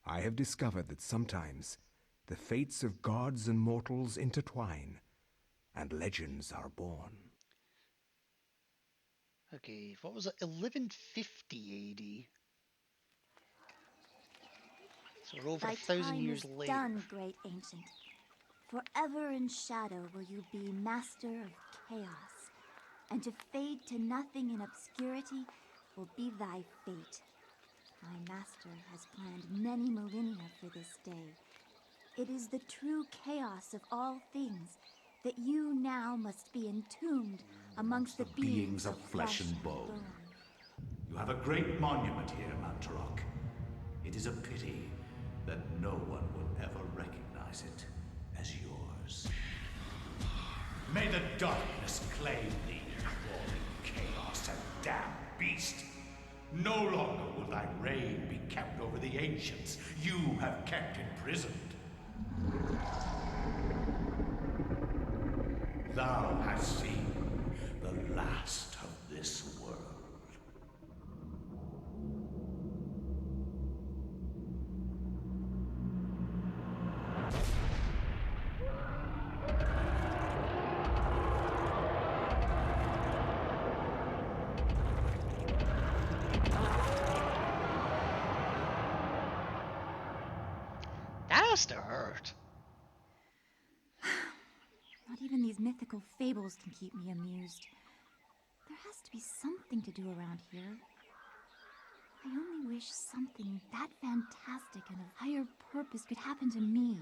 I have discovered that sometimes the fates of gods and mortals intertwine, and legends are born. Okay, what was it? 1150 AD. So we're over 1,000 years later. Thy time is done, great ancient. Forever in shadow will you be master of chaos, and to fade to nothing in obscurity will be thy fate. My master has planned many millennia for this day, It is the true chaos of all things that you now must be entombed amongst the beings of flesh and bone. You have a great monument here, Mantarok. It is a pity that no one will ever recognize it as yours. May the darkness claim thee, crawling chaos and damned beast. No longer will thy reign be kept over the ancients you have kept imprisoned. Thou hast seen the last of this world. That has to hurt. Not even these mythical fables can keep me amused. There has to be something to do around here. I only wish something that fantastic and of higher purpose could happen to me.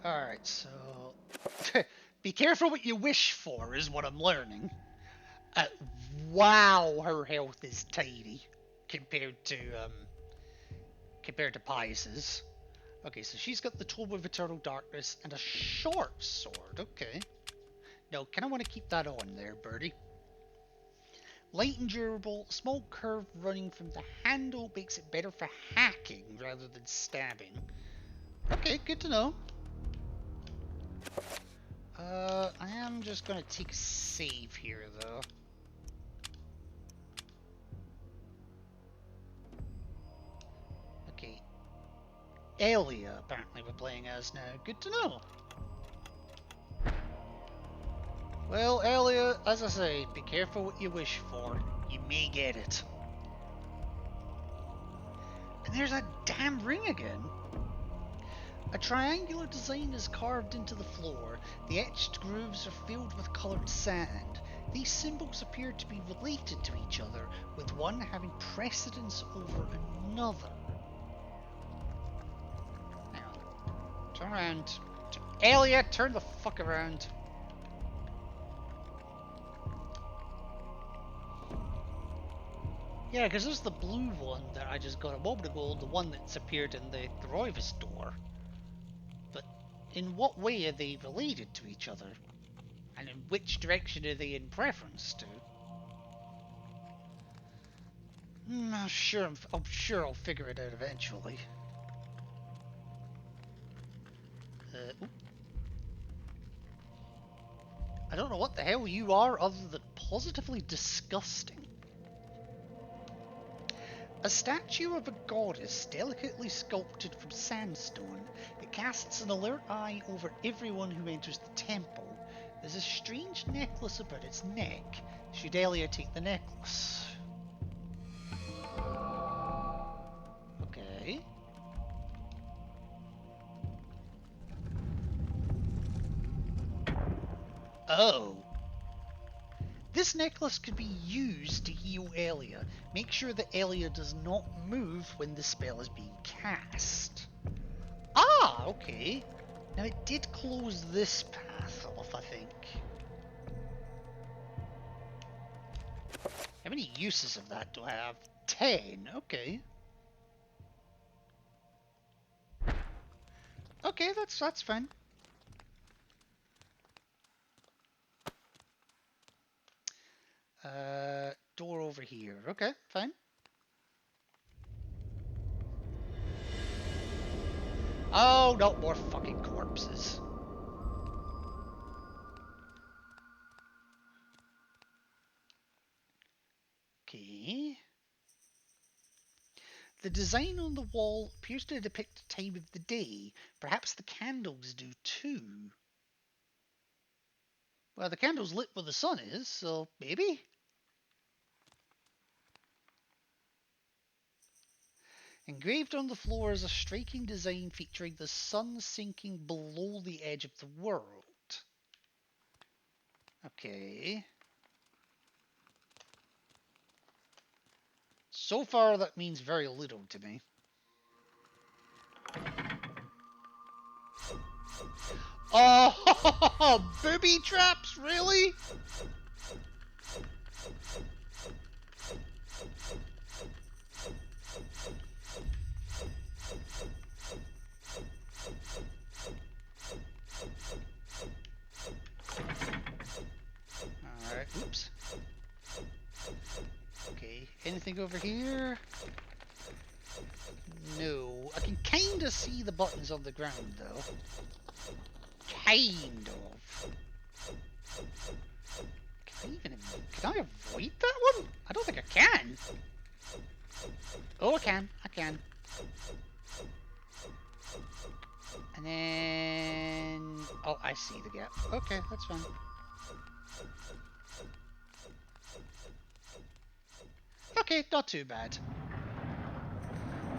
Alright, so... be careful what you wish for, is what I'm learning. Wow, her health is tiny compared to Pius's. Okay, so she's got the Tome of Eternal Darkness and a short sword. Okay. No, kind of want to keep that on there, birdie. Light and durable, small curve running from the handle makes it better for hacking rather than stabbing. Okay, good to know. I am just going to take a save here, though. Okay. Elia, apparently we're playing as now. Good to know. Well, Elia, as I say, be careful what you wish for. You may get it. And there's that damn ring again. A triangular design is carved into the floor. The etched grooves are filled with coloured sand. These symbols appear to be related to each other, with one having precedence over another. Hang on. Turn around. Elia, turn the fuck around. Yeah, because there's the blue one that I just got a moment ago, the one that's appeared in the Roivus door. But in what way are they related to each other? And in which direction are they in preference to? I'm sure I'll figure it out eventually. I don't know what the hell you are other than positively disgusting. A statue of a goddess delicately sculpted from sandstone. It casts an alert eye over everyone who enters the temple. There's a strange necklace about its neck. Should Elia take the necklace? Okay. Oh. This necklace could be used to heal Elia. Make sure that Elia does not move when the spell is being cast. Ah, okay. Now it did close this path off, I think. How many uses of that do I have? 10, okay. Okay, that's fine. Door over here. Okay, fine. Oh, no more fucking corpses. Okay. The design on the wall appears to depict the time of the day. Perhaps the candles do too. Well, the candle's lit where the sun is, so maybe? Engraved on the floor is a striking design featuring the sun sinking below the edge of the world. Okay. So far, that means very little to me. Oh, booby traps, really? Alright, oops. Okay, anything over here? No. I can kinda see the buttons on the ground, though. Kind of. Can I avoid that one? I don't think I can. Oh, I can. I can. And then... Oh, I see the gap. Okay, that's fine. Okay, not too bad.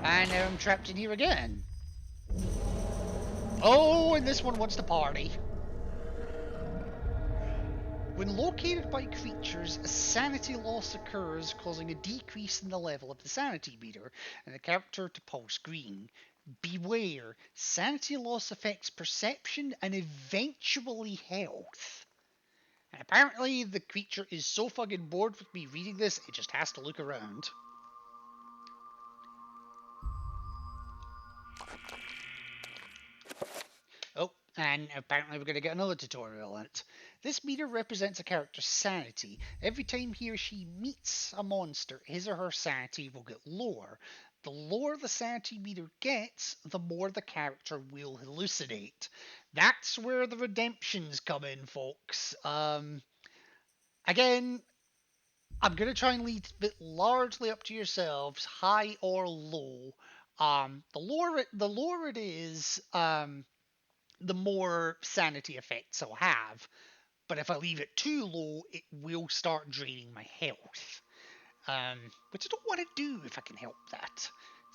And now I'm trapped in here again. Oh, and this one wants to party. When located by creatures, a sanity loss occurs, causing a decrease in the level of the sanity meter, and the character to pulse green. Beware, sanity loss affects perception and eventually health. And apparently the creature is so fucking bored with me reading this, it just has to look around. Oh, and apparently we're going to get another tutorial on it. This meter represents a character's sanity. Every time he or she meets a monster, his or her sanity will get lower. The lower the sanity meter gets, the more the character will hallucinate. That's where the redemptions come in, folks. Again, I'm going to try and leave it largely up to yourselves, high or low. The lower it is, the more sanity effects I'll have. But if I leave it too low, it will start draining my health. Which I don't want to do if I can help that.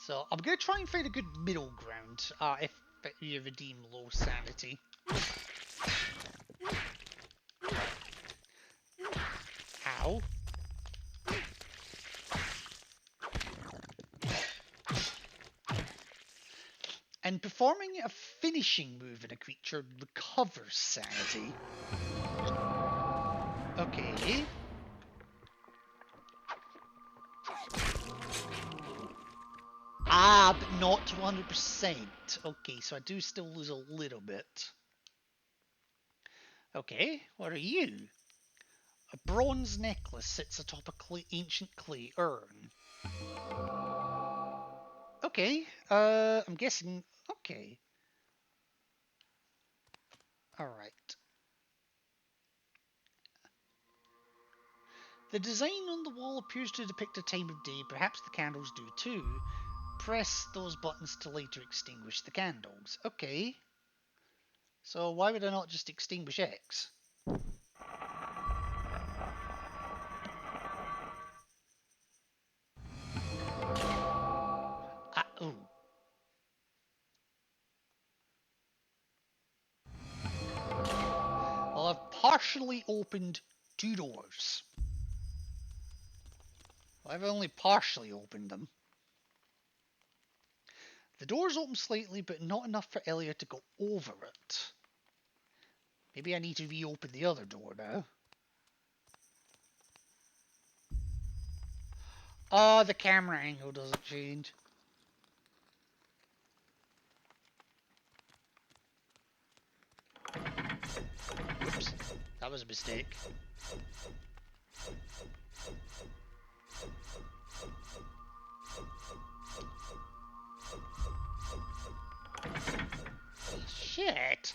So I'm going to try and find a good middle ground if you redeem low sanity. Ow. And performing a finishing move in a creature recovers sanity. Okay. Ah, but not 100%. Okay, so I do still lose a little bit. Okay, what are you? A bronze necklace sits atop a ancient clay urn. Okay, I'm guessing... Okay. Alright. The design on the wall appears to depict a time of day, perhaps the candles do too. Press those buttons to later extinguish the candles. Okay. So why would I not just extinguish X? Oh. Well, I've partially opened 2 doors. Well, I've only partially opened them. The doors open slightly, but not enough for Elliot to go over it. Maybe I need to reopen the other door now. Oh, the camera angle doesn't change. Oops, that was a mistake. Shit.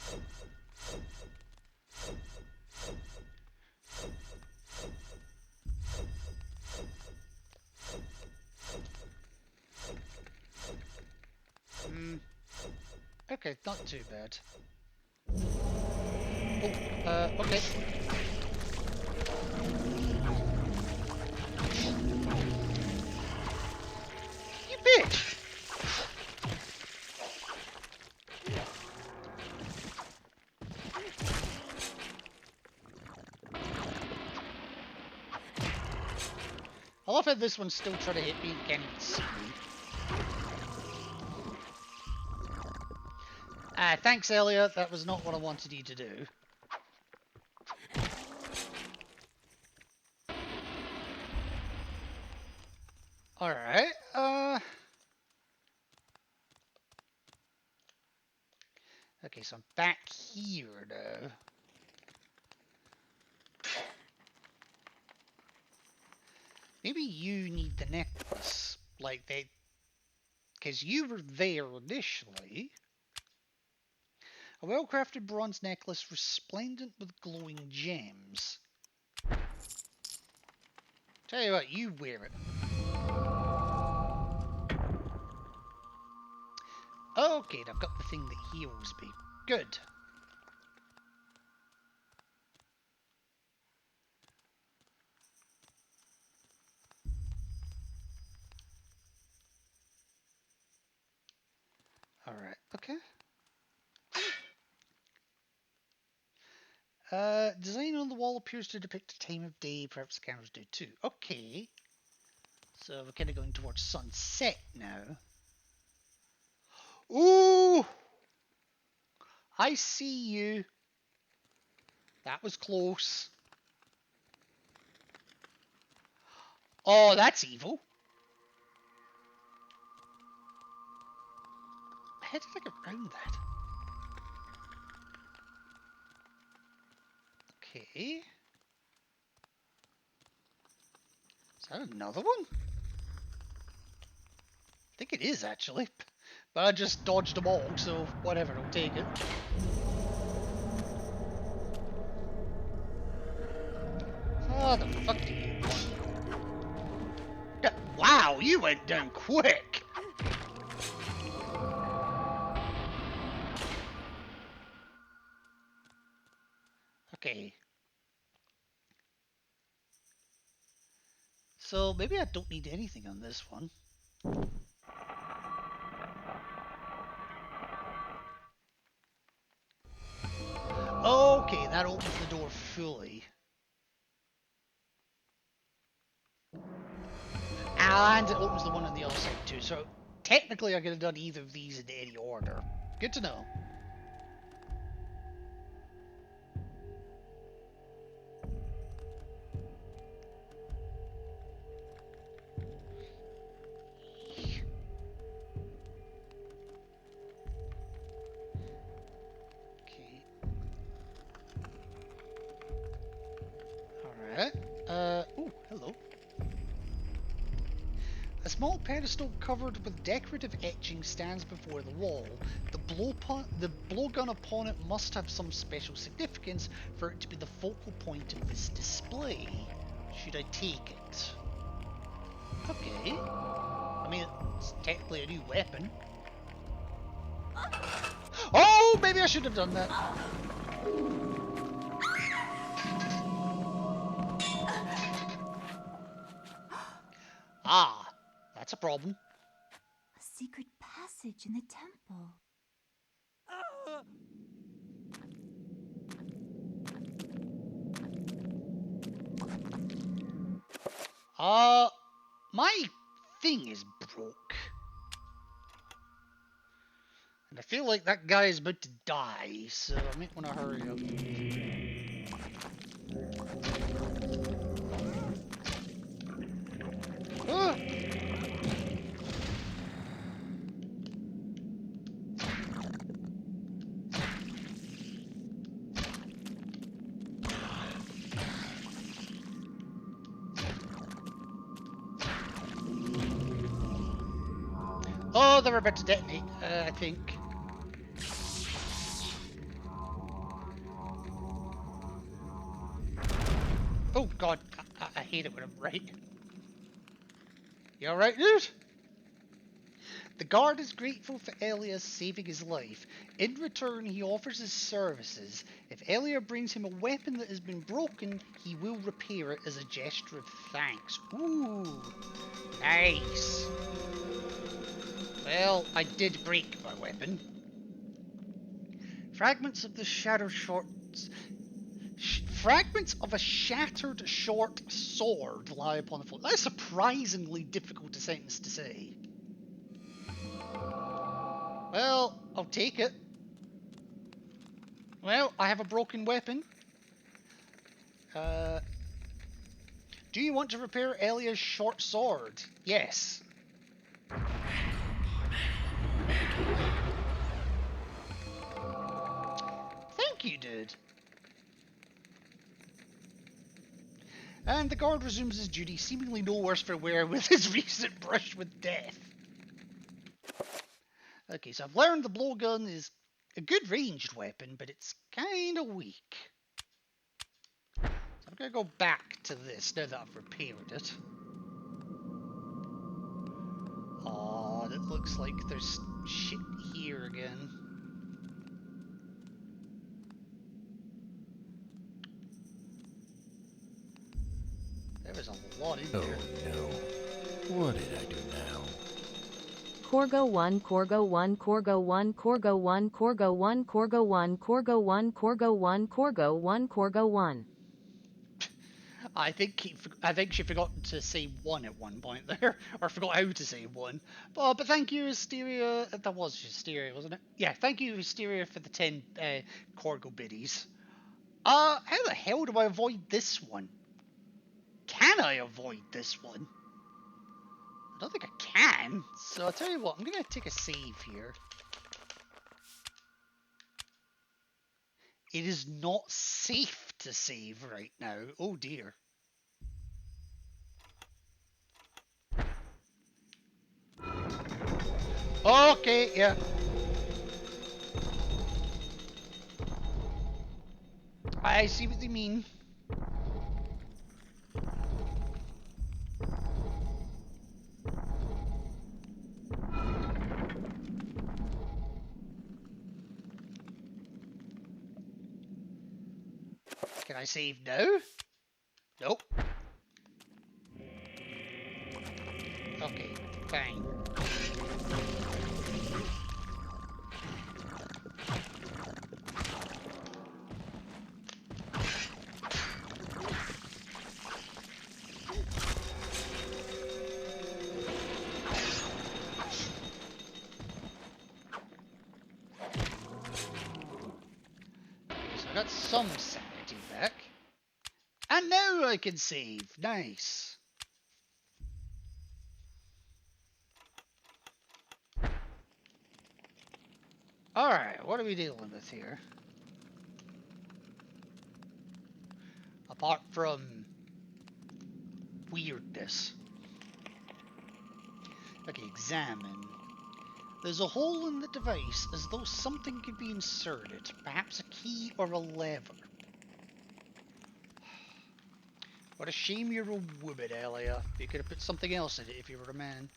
Okay, not too bad. Oh, okay. You bitch! I love how this one's still trying to hit me and can't even see me. Thanks, Elliot. That was not what I wanted you to do. Alright, okay, so I'm back here now. Maybe you need the necklace, like they... Because you were there initially. A well-crafted bronze necklace resplendent with glowing gems. Tell you what, you wear it. Okay, I've got the thing that heals me. Good. Alright, okay. Design on the wall appears to depict a time of day, perhaps scanners do too. Okay. So we're kind of going towards sunset now. Ooh! I see you. That was close. Oh, that's evil. How did I get around that? Okay. Is that another one? I think it is, actually. But I just dodged them all, so whatever, I'll take it. Oh, the fuck do you want? Wow, you went down quick! Okay. So maybe I don't need anything on this one. Okay, that opens the door fully. And it opens the one on the other side too, so technically I could have done either of these in any order. Good to know. Okay. Alright. Oh, hello. A small pedestal covered with decorative etching stands before the wall. The blowgun upon it must have some special significance for it to be the focal point of this display. Should I take it? Okay. I mean, it's technically a new weapon. Oh, maybe I should have done that. Ah, that's a problem. A secret passage in the temple. My thing is broke. And I feel like that guy is about to die, so I might want to hurry up. Ah! Oh, they're about to detonate, I think. Oh god, I hate it when I'm right. You alright, dude? The guard is grateful for Elias saving his life. In return, he offers his services. If Elia brings him a weapon that has been broken, he will repair it as a gesture of thanks. Ooh, nice. Well, I did break my weapon. Fragments of a shattered short sword lie upon the floor. That is surprisingly difficult a sentence to say. Well, I'll take it. Well, I have a broken weapon. Do you want to repair Elia's short sword? Yes. Thank you, dude. And the guard resumes his duty, seemingly no worse for wear with his recent brush with death. Okay, so I've learned the blowgun is a good ranged weapon, but it's kind of weak. So I'm going to go back to this now that I've repaired it. Oh, it looks like there's shit here again. There was a lot in there. Oh no. What did I do now? Corgo 1, Corgo 1, Corgo 1, Corgo 1, Corgo 1, Corgo 1, Corgo 1, Corgo 1, Corgo 1, Corgo 1. I think she forgot to say 1 at one point there, or forgot how to say 1. But thank you, Hysteria. That was Hysteria, wasn't it? Yeah, thank you, Hysteria, for the 10 Corgo biddies. How the hell do I avoid this one? Can I avoid this one? I don't think I can. So I'll tell you what, I'm going to take a save here. It is not safe to save right now. Oh dear. Okay, yeah. I see what they mean. Can I save now? Nope. Okay, fine. So I got some sanity back. And now I can save. Nice. Alright, what are we dealing with here? Apart from weirdness. Okay, examine. There's a hole in the device as though something could be inserted. Perhaps a key or a lever. What a shame you're a woman, Elia. You could have put something else in it if you were a man.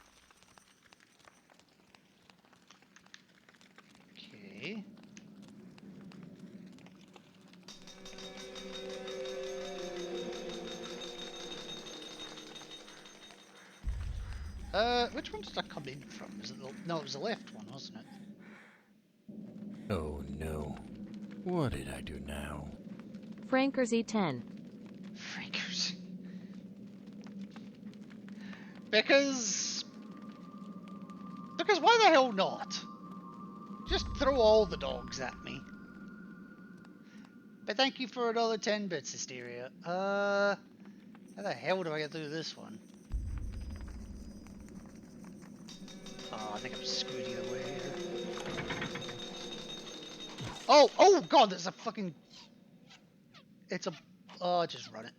Okay. Which one did I come in from? Is it the... No, it was the left one, wasn't it? Oh no. What did I do now? Frankersy 10. Frankers. Because why the hell not? Just throw all the dogs at me. But thank you for another 10 bits, Hysteria. How the hell do I get through this one? Oh, I think I'm screwed either way here. Oh god, there's a fucking... It's a... Oh, just run it.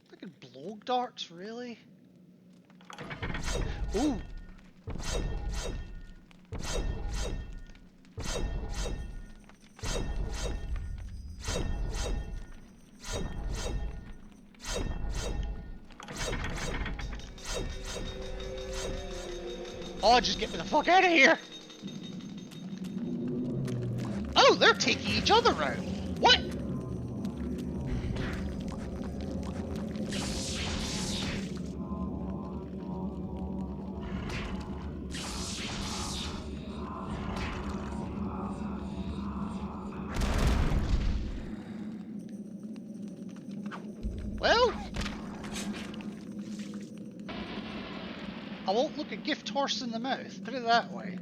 Fucking blow darts, really? Ooh! Oh, just get me the fuck out of here! Oh, they're taking each other out. What? I won't look a gift horse in the mouth, put it that way.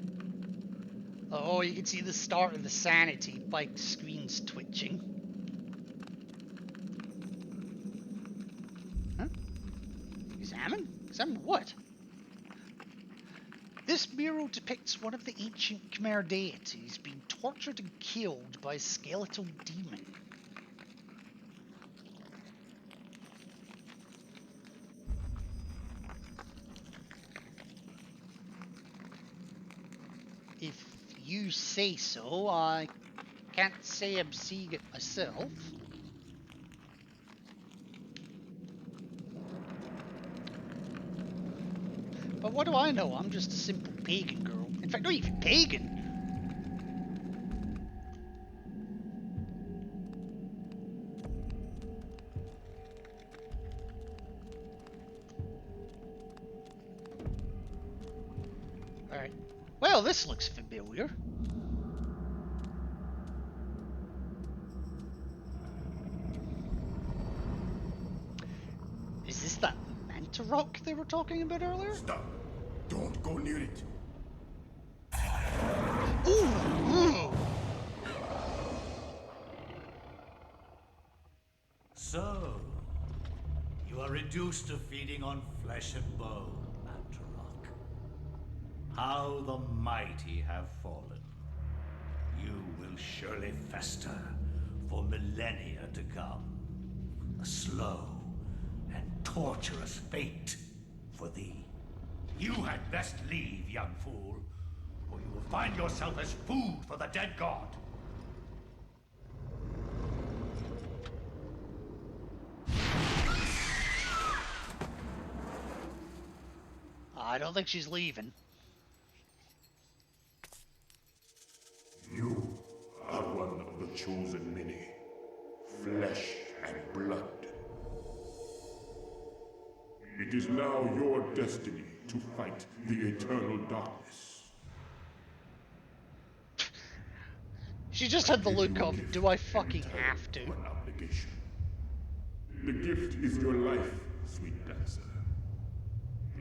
Oh, you can see the start of the sanity by screens twitching. Huh? Examine? Examine what? This mural depicts one of the ancient Khmer deities being tortured and killed by a skeletal demon. If you say so, I can't say I'm seeing it myself. But what do I know? I'm just a simple pagan girl. In fact, not even pagan. Alright. Well, this looks familiar. Is this that Manta Rock they were talking about earlier? Stop. Don't go near it. Ooh! So, you are reduced to feeding on flesh and bone, Mantarok. How the mighty have fallen. You will surely fester for millennia to come. A slow and torturous fate for thee. You had best leave, young fool, or you will find yourself as food for the dead god. I don't think she's leaving. You are one of the chosen many. Flesh and blood. It is now your destiny to fight the eternal darkness. She just had the look of, do I fucking have to? An obligation. The gift is your life, sweet dancer.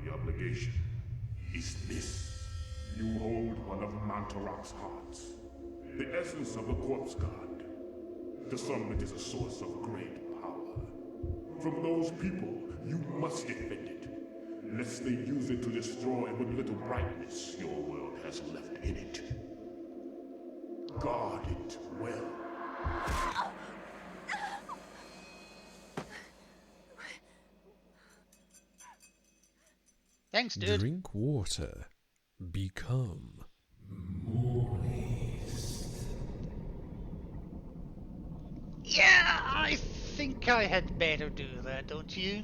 The obligation is this. You hold one of Mantarok's hearts. The essence of the corpse god. The summit is a source of great power. From those people, you must defend it, lest they use it to destroy what little brightness your world has left in it. Guard it well. Thanks, dude. Drink water. Become moist. Yeah, I think I had better do that, don't you?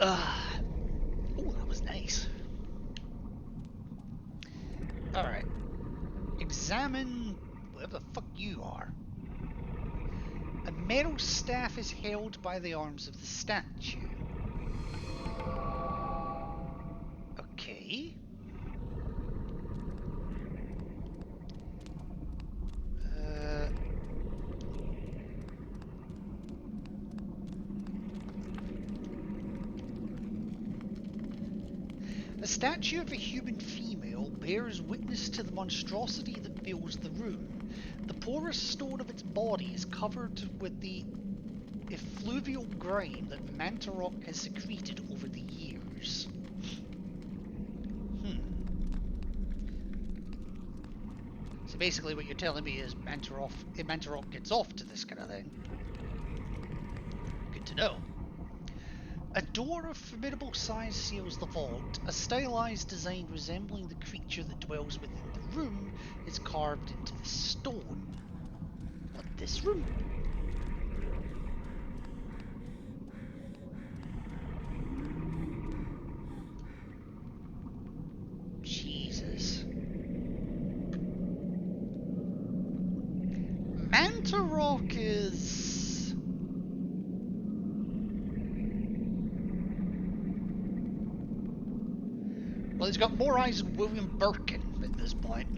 Oh, that was nice. Alright. Examine whatever the fuck you are. A metal staff is held by the arms of the statue. Okay. A statue of a human female bears witness to the monstrosity that fills the room. The porous stone of its body is covered with the effluvial grime that Mantarok has secreted over the years. So basically what you're telling me is Mantarok gets off to this kind of thing. Good to know. A door of formidable size seals the vault. A stylized design resembling the creature that dwells within the room is carved into the stone. What, this room? Jesus. Mantarok is... well, he's got more eyes than William Birkin at this point.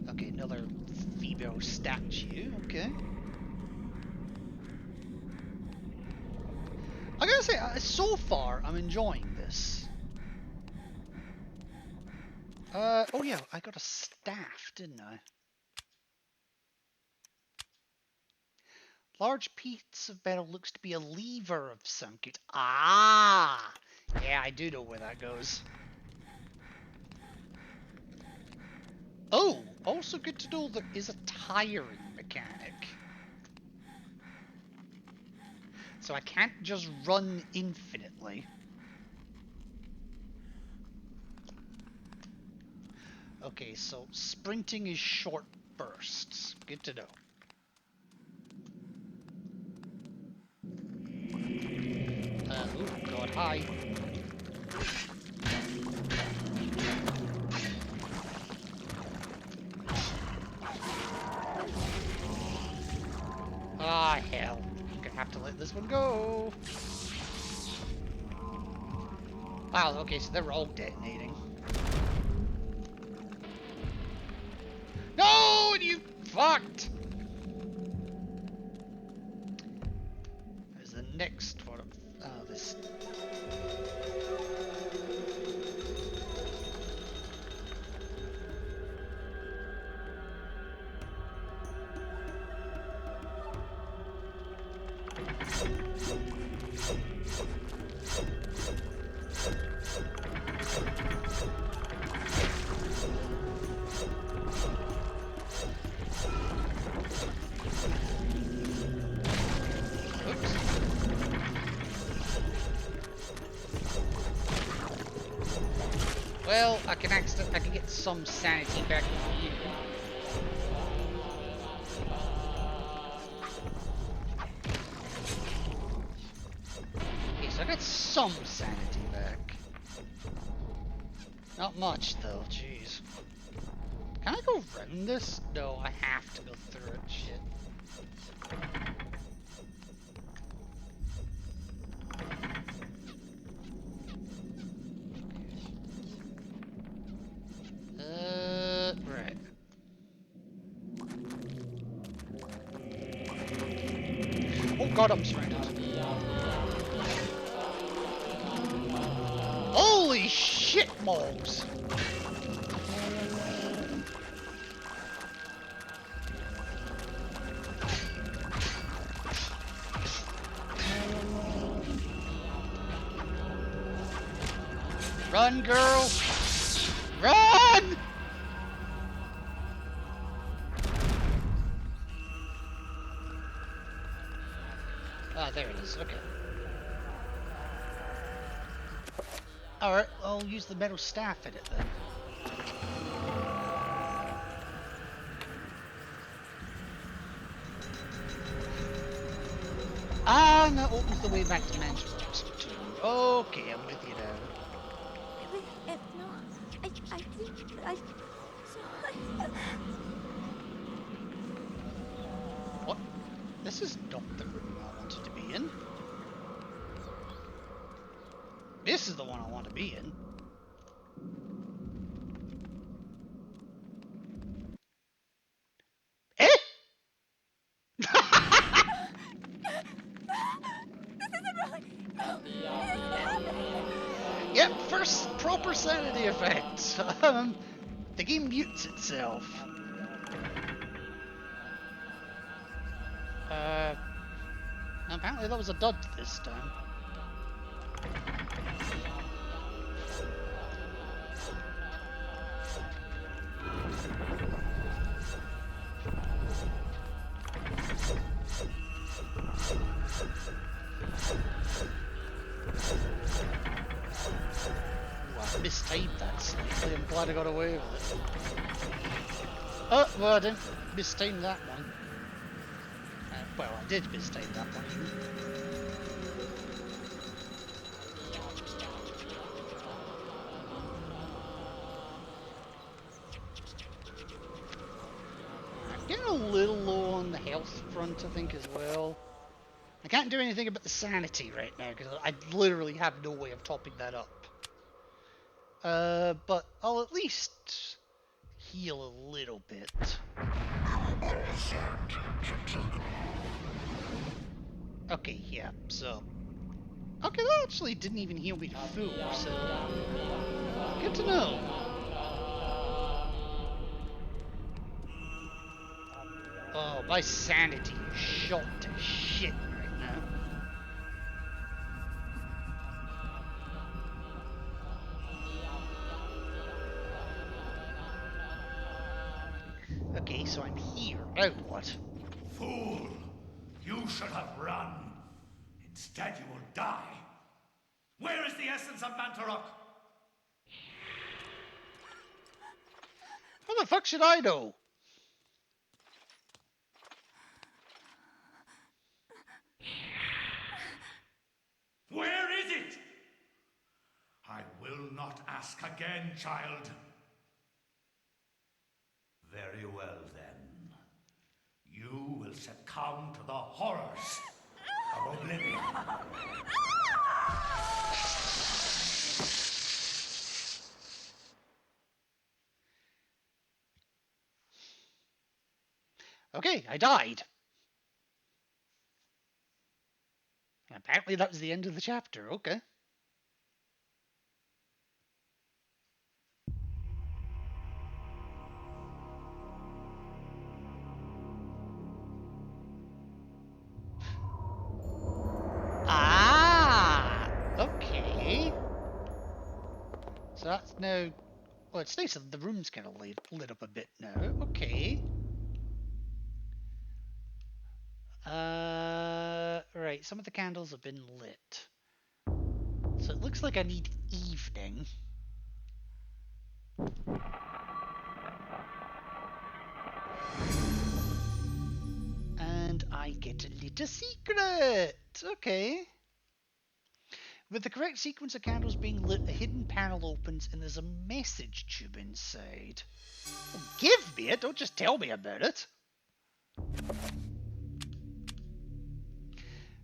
Okay, another female Creepy old statue, okay. I gotta say, so far, I'm enjoying this. Oh yeah, I got a staff, didn't I? Large piece of metal looks to be a lever of some kind. Ah! Yeah, I do know where that goes. Oh! Also good to know there is a tiring mechanic. So I can't just run infinitely. Okay, so sprinting is short bursts. Good to know. Oh god, hi. Ah, hell. I'm gonna have to let this one go. Wow, okay, so they're all detonating. No, you fucked! There's the next one. Oh, this. Well, I can get some sanity back with you. Okay, so I got some sanity back. Not much though, jeez. Can I go around this? No, I have to go through it, shit. Right. Oh god, I'm surrounded. Holy shit, balls! Run, girl! Run! Ah, there it is. Okay. Alright, I'll use the metal staff in it then. Ah, and that opens the way back to Mansion Rocks 2. Okay, I'm with you now. No, I think I... What? This is not the room I wanted to be in. This is the one I want to be in. Eh? Yep, first proper sanity effect. The game mutes itself. Apparently that was a dud this time. Ooh, I mistimed that slightly. I'm glad I got away with it. Oh, well, I didn't mistime that one. Well, I did mistake that one. Getting a little low on the health front, I think, as well. I can't do anything about the sanity right now, because I literally have no way of topping that up. But I'll at least heal a little bit. Okay, yeah, so... Okay, that actually didn't even heal me to full, so... Good to know. Oh, my sanity is shot to shit right now. Okay, so I'm here. Now what? Fool! You should have run. Instead, you will die. Where is the essence of Mantarok? How the fuck should I know? Where is it? I will not ask again, child. Very well, then. You will succumb to the horrors of oblivion. Okay, I died. Apparently that was the end of the chapter, okay. Ah! Okay. So that's now... Well, it's nice that the room's kind of lit up a bit now. Okay. Right, some of the candles have been lit. So it looks like I need evening. And I get a little secret! Okay. With the correct sequence of candles being lit, a hidden panel opens and there's a message tube inside. Well, give me it, don't just tell me about it.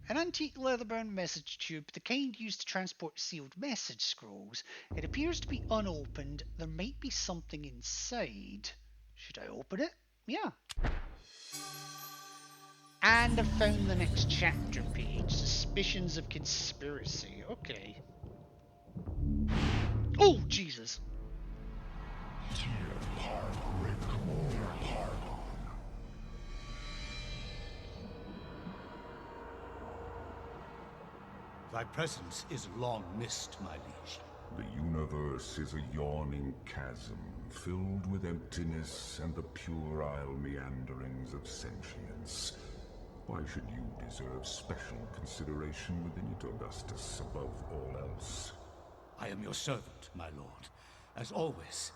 An antique leather-bound message tube, the kind used to transport sealed message scrolls. It appears to be unopened. There might be something inside. Should I open it? Yeah. And I found the next chapter page. Suspicions of conspiracy. Okay. Oh, Jesus. Thy presence is long missed, my liege. The universe is a yawning chasm, filled with emptiness and the puerile meanderings of sentience. Why should you deserve special consideration within it, Augustus, above all else? I am your servant, my lord. As always,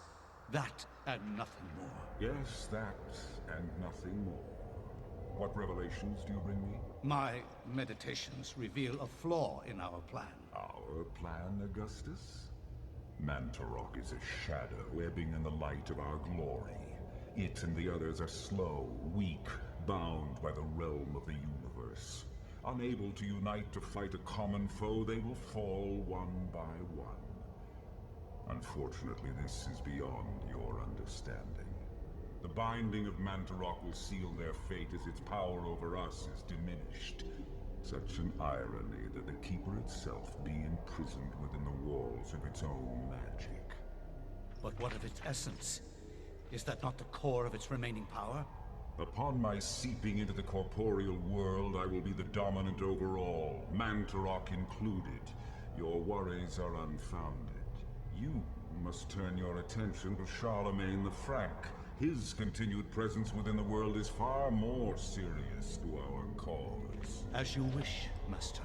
that and nothing more. Yes, that and nothing more. What revelations do you bring me? My meditations reveal a flaw in our plan. Our plan, Augustus? Mantarok is a shadow ebbing in the light of our glory. It and the others are slow, weak, bound by the realm of the universe. Unable to unite to fight a common foe, they will fall one by one. Unfortunately, this is beyond your understanding. The binding of Mantarok will seal their fate as its power over us is diminished. Such an irony that the Keeper itself be imprisoned within the walls of its own magic. But what of its essence? Is that not the core of its remaining power? Upon my seeping into the corporeal world, I will be the dominant over all, Mantarok included. Your worries are unfounded. You must turn your attention to Charlemagne the Frank. His continued presence within the world is far more serious to our cause. As you wish, Master.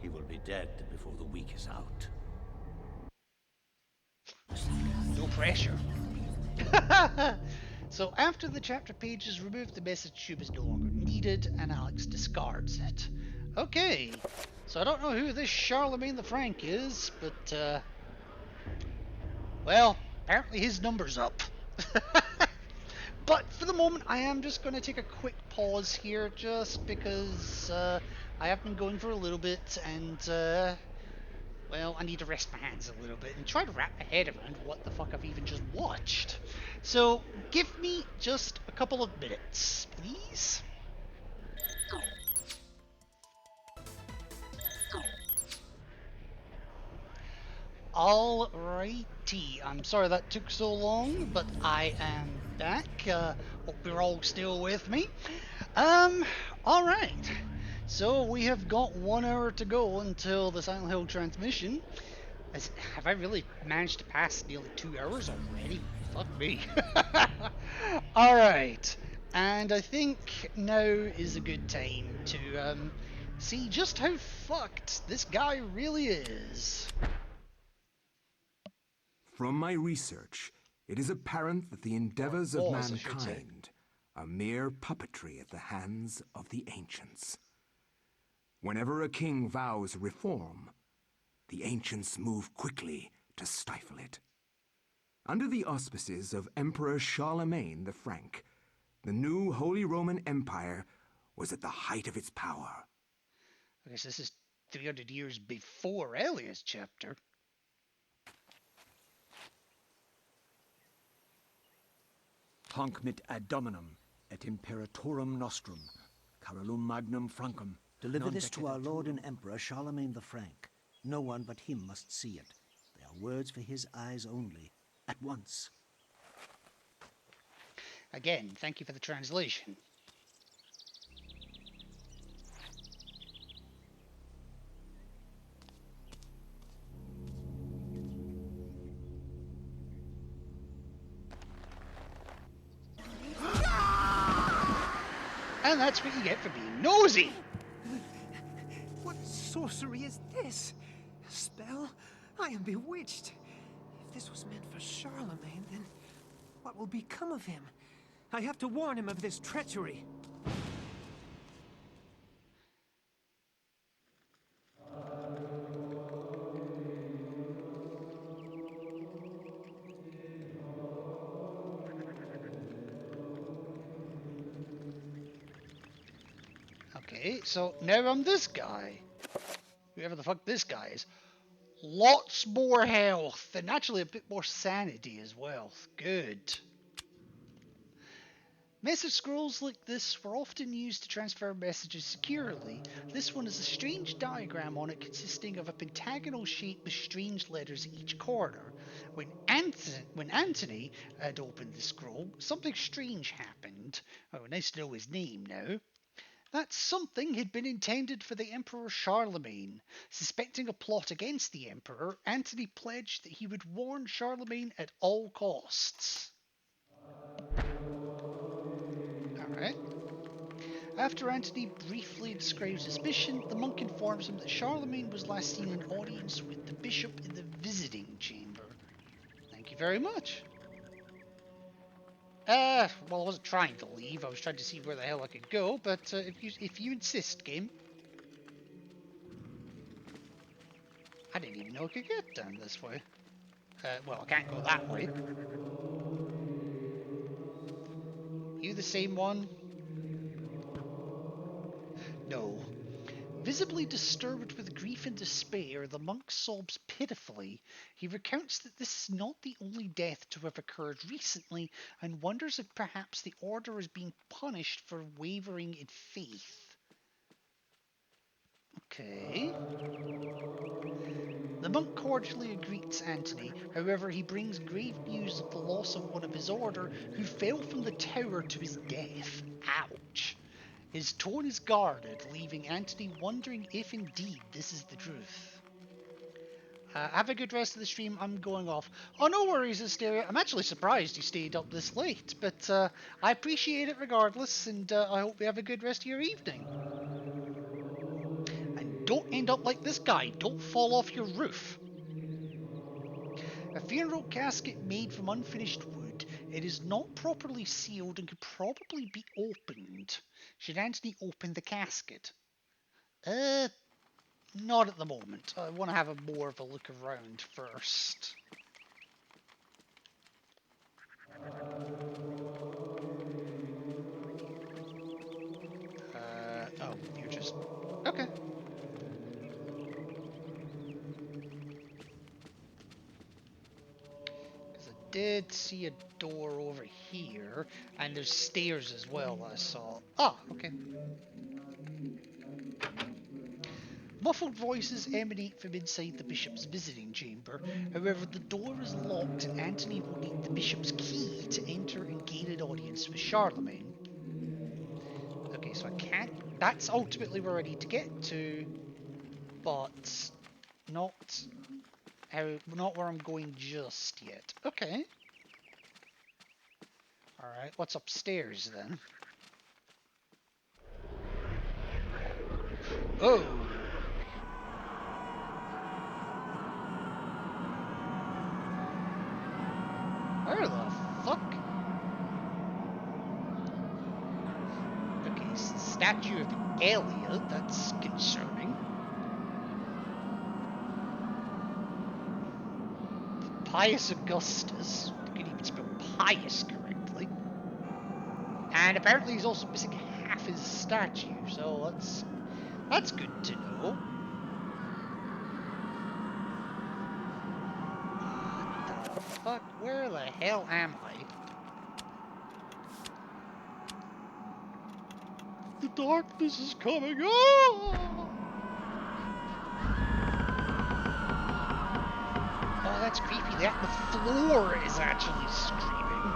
He will be dead before the week is out. No pressure. So after the chapter page is removed, the message tube is no longer needed, and Alex discards it. Okay, so I don't know who this Charlemagne the Frank is, but, well, apparently his number's up. But for the moment, I am just going to take a quick pause here, just because I have been going for a little bit, and Well, I need to rest my hands a little bit and try to wrap my head around what the fuck I've even just watched. So, give me just a couple of minutes, please. Alrighty, I'm sorry that took so long, but I am back. Hope you're all still with me. Alright. So we have got 1 hour to go until the Silent Hill transmission. Have I really managed to pass nearly 2 hours already? Fuck me. Alright. And I think now is a good time to see just how fucked this guy really is. From my research, it is apparent that the endeavors of mankind are mere puppetry at the hands of the ancients. Whenever a king vows reform, the ancients move quickly to stifle it. Under the auspices of Emperor Charlemagne the Frank, the new Holy Roman Empire was at the height of its power. I guess this is 300 years before Elia's chapter. Hanc mit ad dominum et imperatorum nostrum, Carolum magnum Francum. Deliver this to our Lord and Emperor Charlemagne the Frank. No one but him must see it. They are words for his eyes only. At once. Again, thank you for the translation. And that's what you get for being nosy. What sorcery is this? A spell? I am bewitched. If this was meant for Charlemagne, then what will become of him? I have to warn him of this treachery. Okay, so now I'm this guy. Whoever the fuck this guy is. Lots more health, and actually a bit more sanity as well. Good. Message scrolls like this were often used to transfer messages securely. This one is a strange diagram on it consisting of a pentagonal shape with strange letters at each corner. When Antony had opened the scroll, something strange happened. Oh, nice to know his name now. That something had been intended for the Emperor Charlemagne. Suspecting a plot against the Emperor, Antony pledged that he would warn Charlemagne at all costs. Alright. After Antony briefly describes his mission, the monk informs him that Charlemagne was last seen in audience with the bishop in the visiting chamber. Thank you very much. Well, I wasn't trying to leave. I was trying to see where the hell I could go, but if you insist, game. I didn't even know I could get down this way. Well, I can't go that way. You the same one? No. Visibly disturbed with grief and despair, the monk sobs pitifully. He recounts that this is not the only death to have occurred recently, and wonders if perhaps the order is being punished for wavering in faith. Okay. The monk cordially greets Antony, however he brings grave news of the loss of one of his order, who fell from the tower to his death. Ouch. His tone is guarded, leaving Antony wondering if indeed this is the truth. Have a good rest of the stream. I'm going off. Oh, no worries, Hysteria. I'm actually surprised you stayed up this late, but I appreciate it regardless, and I hope you have a good rest of your evening. And don't end up like this guy. Don't fall off your roof. A funeral casket made from unfinished wood. It is not properly sealed and could probably be opened. Should Antony open the casket? Not at the moment. I want to have more of a look around first. Oh, you're just... Okay. did see a door over here, and there's stairs as well, I saw. Ah, okay. Muffled voices emanate from inside the bishop's visiting chamber. However, the door is locked and Antony will need the bishop's key to enter and gain an audience with Charlemagne. Okay, so I can't... That's ultimately where I need to get to, but not where I'm going just yet. Okay. Alright, what's upstairs then? Oh! Where the fuck? Okay, statue of Elliot, that's concerning. Pius Augustus, you can even spell pious correctly. And apparently he's also missing half his statue, so that's good to know. What the fuck? Where the hell am I? The darkness is coming. Oh! Oh, that's creepy. The floor is actually screaming.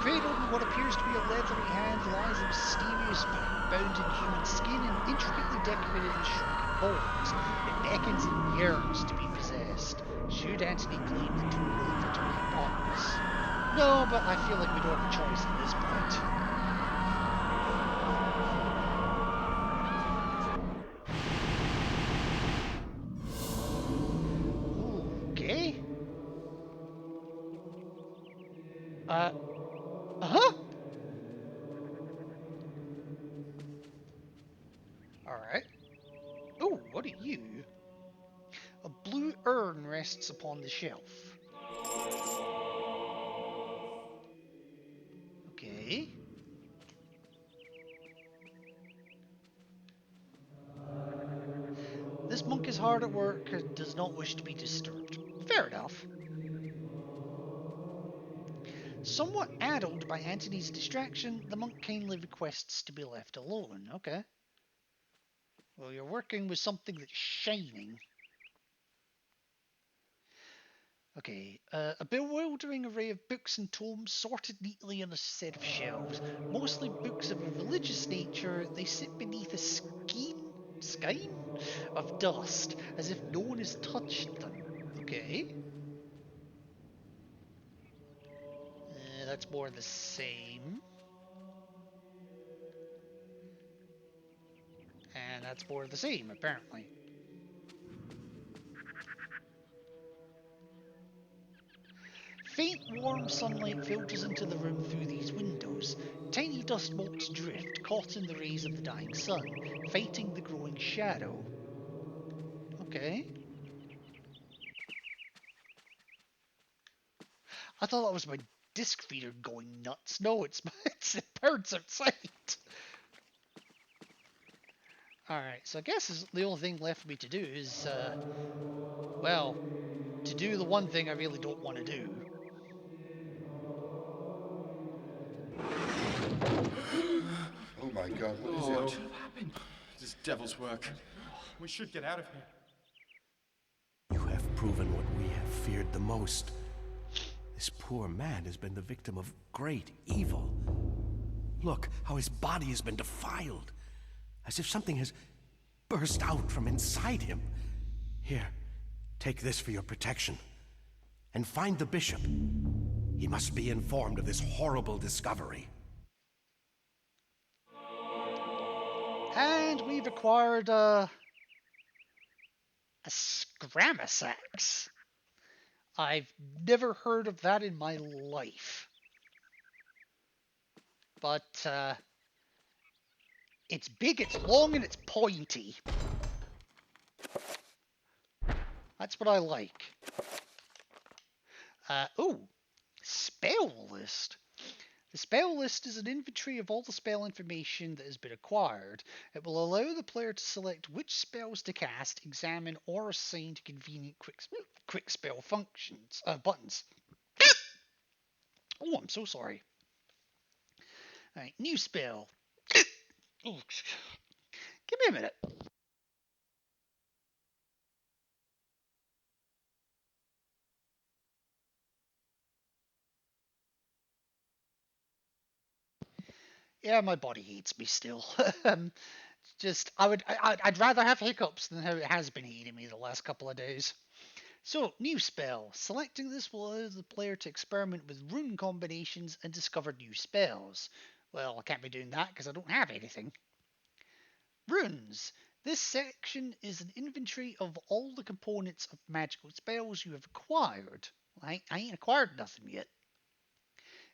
Cradled in what appears to be a leathery hand lies a mysterious bound in human skin and intricately decorated in shrunken bones. It beckons and yearns to be possessed. Should Antony claim the total victory upon us? No, but I feel like we don't have a choice at this point. Okay. Uh-huh. Alright. Oh, what are you? A blue urn rests upon the shelf. Okay. This monk is hard at work and does not wish to be disturbed. Fair enough. Somewhat addled by Antony's distraction, the monk kindly requests to be left alone. Okay. Well, you're working with something that's shining. Okay, a bewildering array of books and tomes sorted neatly on a set of shelves. Mostly books of a religious nature, they sit beneath a skein of dust, as if no one has touched them. Okay. That's more the same. And that's more the same, apparently. Faint, warm sunlight filters into the room through these windows. Tiny dust motes drift, caught in the rays of the dying sun, fighting the growing shadow. Okay. I thought that was my disc reader going nuts. No, it's the birds outside. Alright, so I guess the only thing left for me to do is, well, to do the one thing I really don't want to do. Oh my god, what is What it? happened? This devil's work. We should get out of here. You have proven what we have feared the most. This poor man has been the victim of great evil. Look how his body has been defiled, as if something has burst out from inside him. Here, take this for your protection. And find the bishop. He must be informed of this horrible discovery. And we've acquired a Scramasax. I've never heard of that in my life. But, it's big, it's long, and it's pointy. That's what I like. Oh, spell list. The spell list is an inventory of all the spell information that has been acquired. It will allow the player to select which spells to cast, examine, or assign to convenient quick spell functions buttons. Oh, I'm so sorry. Alright, new spell. Oh, give me a minute. Yeah, my body hates me still. I'd rather have hiccups than how it has been hating me the last couple of days. So, new spell. Selecting this will allow the player to experiment with rune combinations and discover new spells. Well, I can't be doing that because I don't have anything. Runes. This section is an inventory of all the components of magical spells you have acquired. Well, I ain't acquired nothing yet.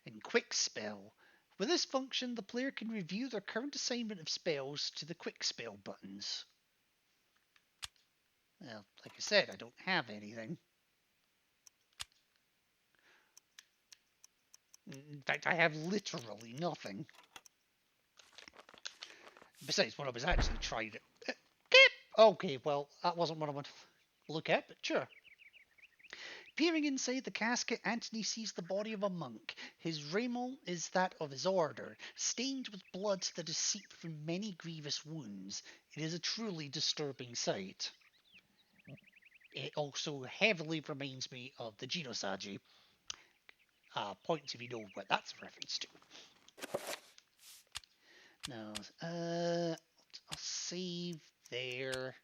And quick spell. With this function, the player can review their current assignment of spells to the quick spell buttons. Well, like I said, I don't have anything. In fact, I have literally nothing. Besides, when I was actually trying it... Okay, well, that wasn't what I wanted to look at, but sure. Peering inside the casket, Antony sees the body of a monk. His raiment is that of his order, stained with blood that is seeped from many grievous wounds. It is a truly disturbing sight. It also heavily reminds me of the Genosagi. Points if you know what that's a reference to. Now, I'll save there.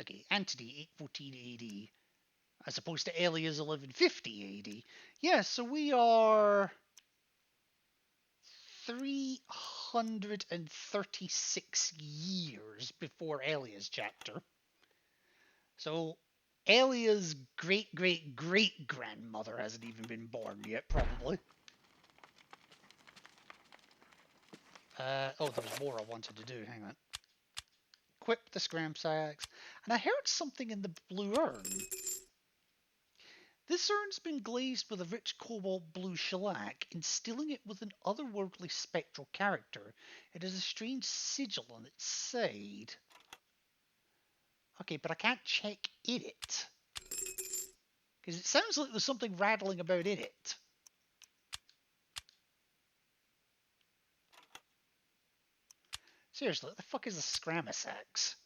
Okay, Antony, 814 AD, as opposed to Elias, 1150 AD. Yeah, so we are 336 years before Elias' chapter. So, Elias' great-great-great-grandmother hasn't even been born yet, probably. There was more I wanted to do, hang on. Equip the Scramps Axe. And I heard something in the blue urn. This urn's been glazed with a rich cobalt blue shellac, instilling it with an otherworldly spectral character. It has a strange sigil on its side. Okay, but I can't check in it. Because it sounds like there's something rattling about in it. Seriously, what the fuck is a Scrammus Axe?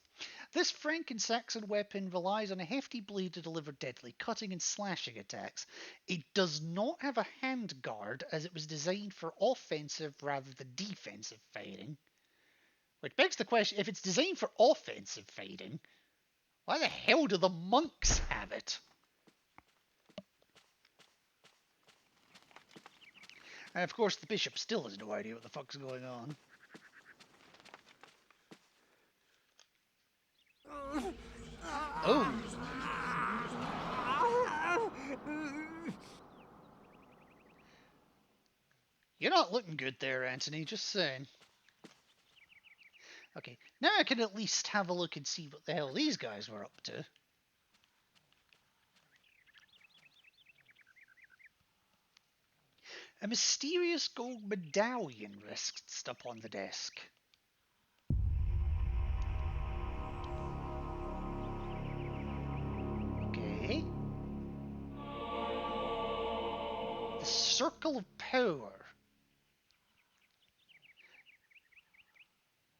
This Franken-Saxon weapon relies on a hefty blade to deliver deadly cutting and slashing attacks. It does not have a handguard, as it was designed for offensive rather than defensive fighting. Which begs the question, if it's designed for offensive fighting, why the hell do the monks have it? And of course the bishop still has no idea what the fuck's going on. Oh! You're not looking good there, Antony, just saying. Okay, now I can at least have a look and see what the hell these guys were up to. A mysterious gold medallion rests upon the desk. Okay. The Circle of Power.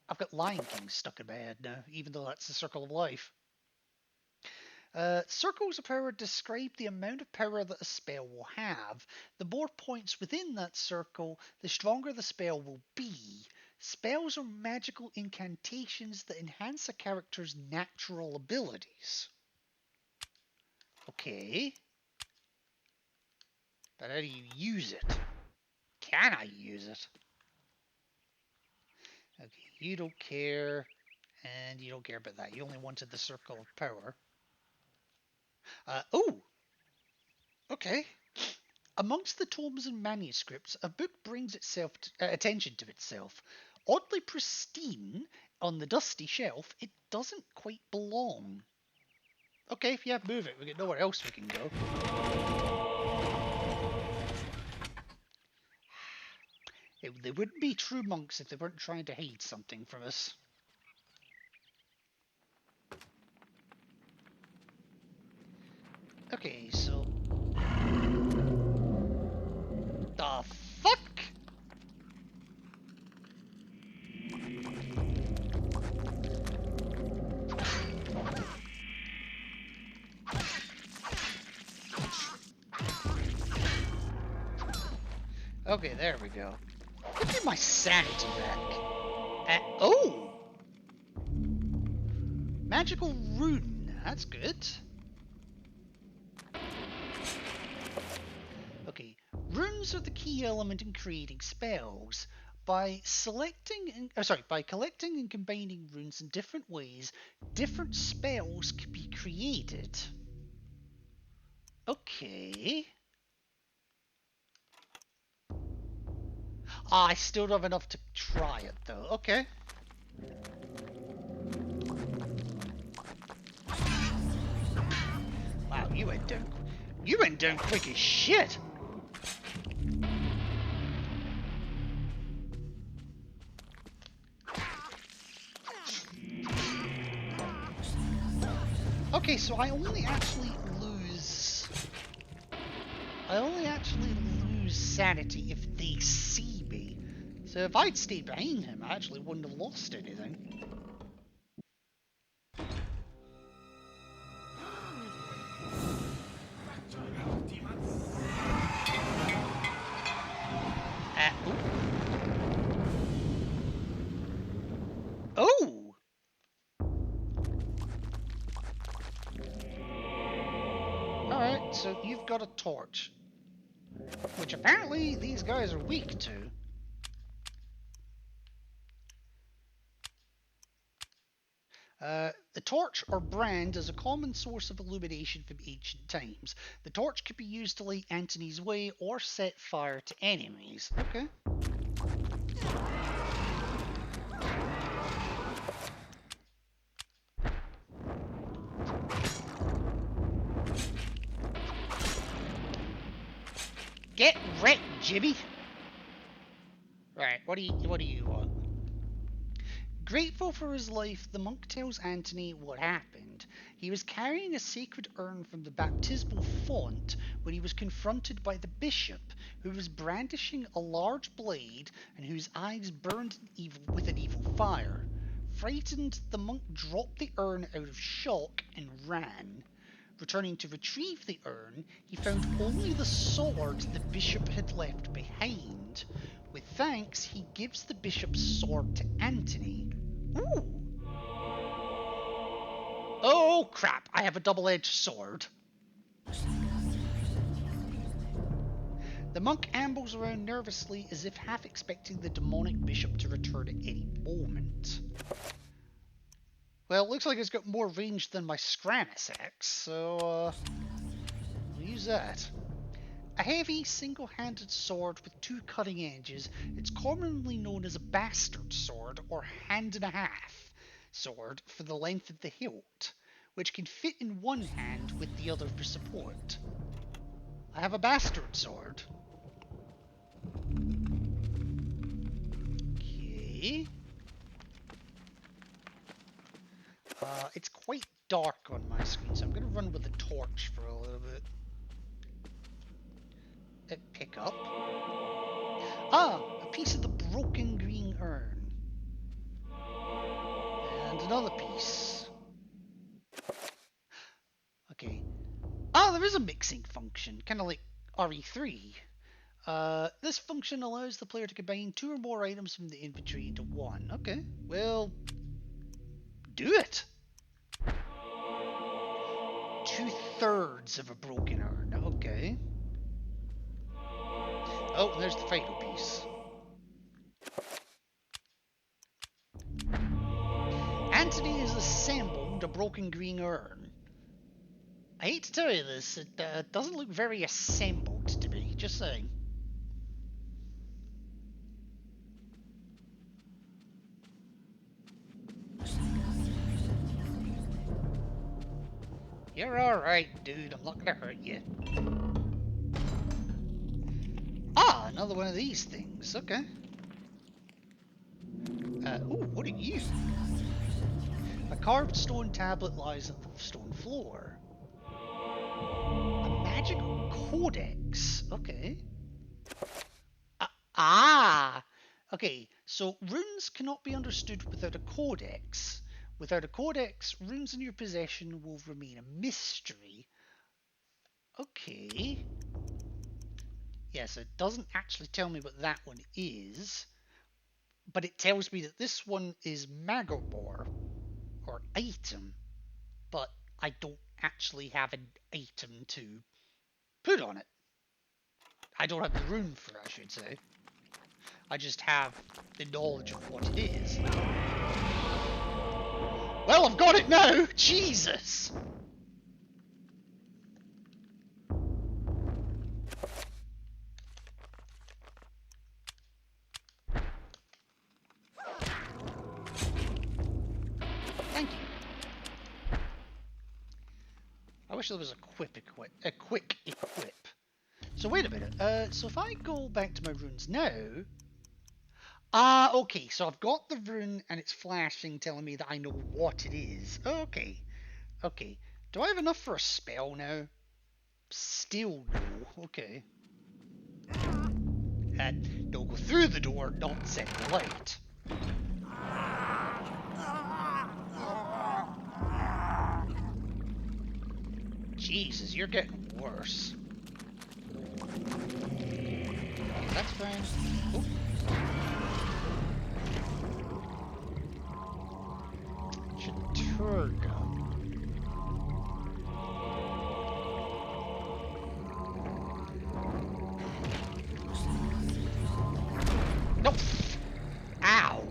I've got Lion King stuck in my head now, even though that's the Circle of Life. Circles of power describe the amount of power that a spell will have. The more points within that circle, the stronger the spell will be. Spells are magical incantations that enhance a character's natural abilities. Okay. But how do you use it? Can I use it? Okay, you don't care, and you don't care about that. You only wanted the Circle of Power. Oh! Okay. Amongst the tomes and manuscripts, a book brings attention to itself. Oddly pristine on the dusty shelf, it doesn't quite belong. Okay, if you have move it, we got nowhere else we can go. They wouldn't be true monks if they weren't trying to hide something from us. Okay, so... The fuck? Okay, there we go. Look at my sanity back. Oh! Magical rune. That's good. Okay, runes are the key element in creating spells. By by collecting and combining runes in different ways, different spells can be created. Okay. I still don't have enough to try it though. Okay. Wow, you went down quick as shit. Okay, so I only actually lose sanity if they see me. So if I'd stayed behind him, I actually wouldn't have lost anything. Oh! Alright, so you've got a torch. Which apparently these guys are weak to. The torch or brand is a common source of illumination from ancient times. The torch could be used to light Antony's way or set fire to enemies. Okay. Get wrecked, Jimmy! Right, what do you want? Grateful for his life, the monk tells Antony what happened. He was carrying a sacred urn from the baptismal font when he was confronted by the bishop, who was brandishing a large blade and whose eyes burned with an evil fire. Frightened, the monk dropped the urn out of shock and ran. Returning to retrieve the urn, he found only the sword the bishop had left behind. With thanks, he gives the bishop's sword to Antony. Ooh! Oh crap, I have a double-edged sword. The monk ambles around nervously as if half expecting the demonic bishop to return at any moment. Well, it looks like it's got more range than my Scramus axe, so we'll use that. A heavy, single-handed sword with two cutting edges, it's commonly known as a bastard sword or hand-and-a-half sword for the length of the hilt, which can fit in one hand with the other for support. I have a bastard sword. Okay. It's quite dark on my screen, so I'm going to run with the torch for a little bit. Pick up. Ah, a piece of the broken green urn. And another piece. Okay. Ah, there is a mixing function, kind of like RE3. This function allows the player to combine two or more items from the inventory into one. Okay, well, do it. 2/3 of a broken urn. Okay. Oh, and there's the fatal piece. Antony has assembled a broken green urn. I hate to tell you this, it doesn't look very assembled to me, just saying. You're alright, dude, I'm not gonna hurt you. Ah, another one of these things, okay. Ooh, what are you? A carved stone tablet lies on the stone floor. A magical codex. Okay. Okay, so runes cannot be understood without a codex. Without a codex, runes in your possession will remain a mystery. Okay. Yes, it doesn't actually tell me what that one is, but it tells me that this one is Magobor, or item, but I don't actually have an item to put on it. I don't have the rune for it, I should say. I just have the knowledge of what it is. Well, I've got it now! Jesus! Thank you. I wish there was a quick equip. So wait a minute. So if I go back to my runes now. Okay, so I've got the rune and it's flashing telling me that I know what it is. Okay. Okay. Do I have enough for a spell now? Still no. Okay. Don't go through the door, not set the light. Jesus, you're getting worse. Okay, that's fine. Oh. Chaturga. Nope. Ow.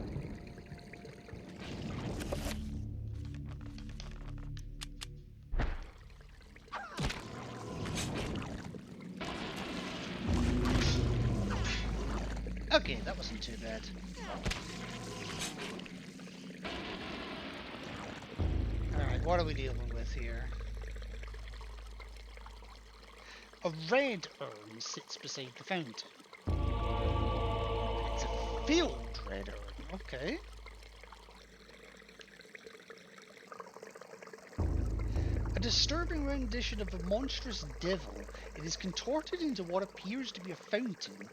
Okay, that wasn't too bad. Alright, what are we dealing with here? A red urn sits beside the fountain. It's a filled red urn, okay. A disturbing rendition of a monstrous devil, it is contorted into what appears to be a fountain.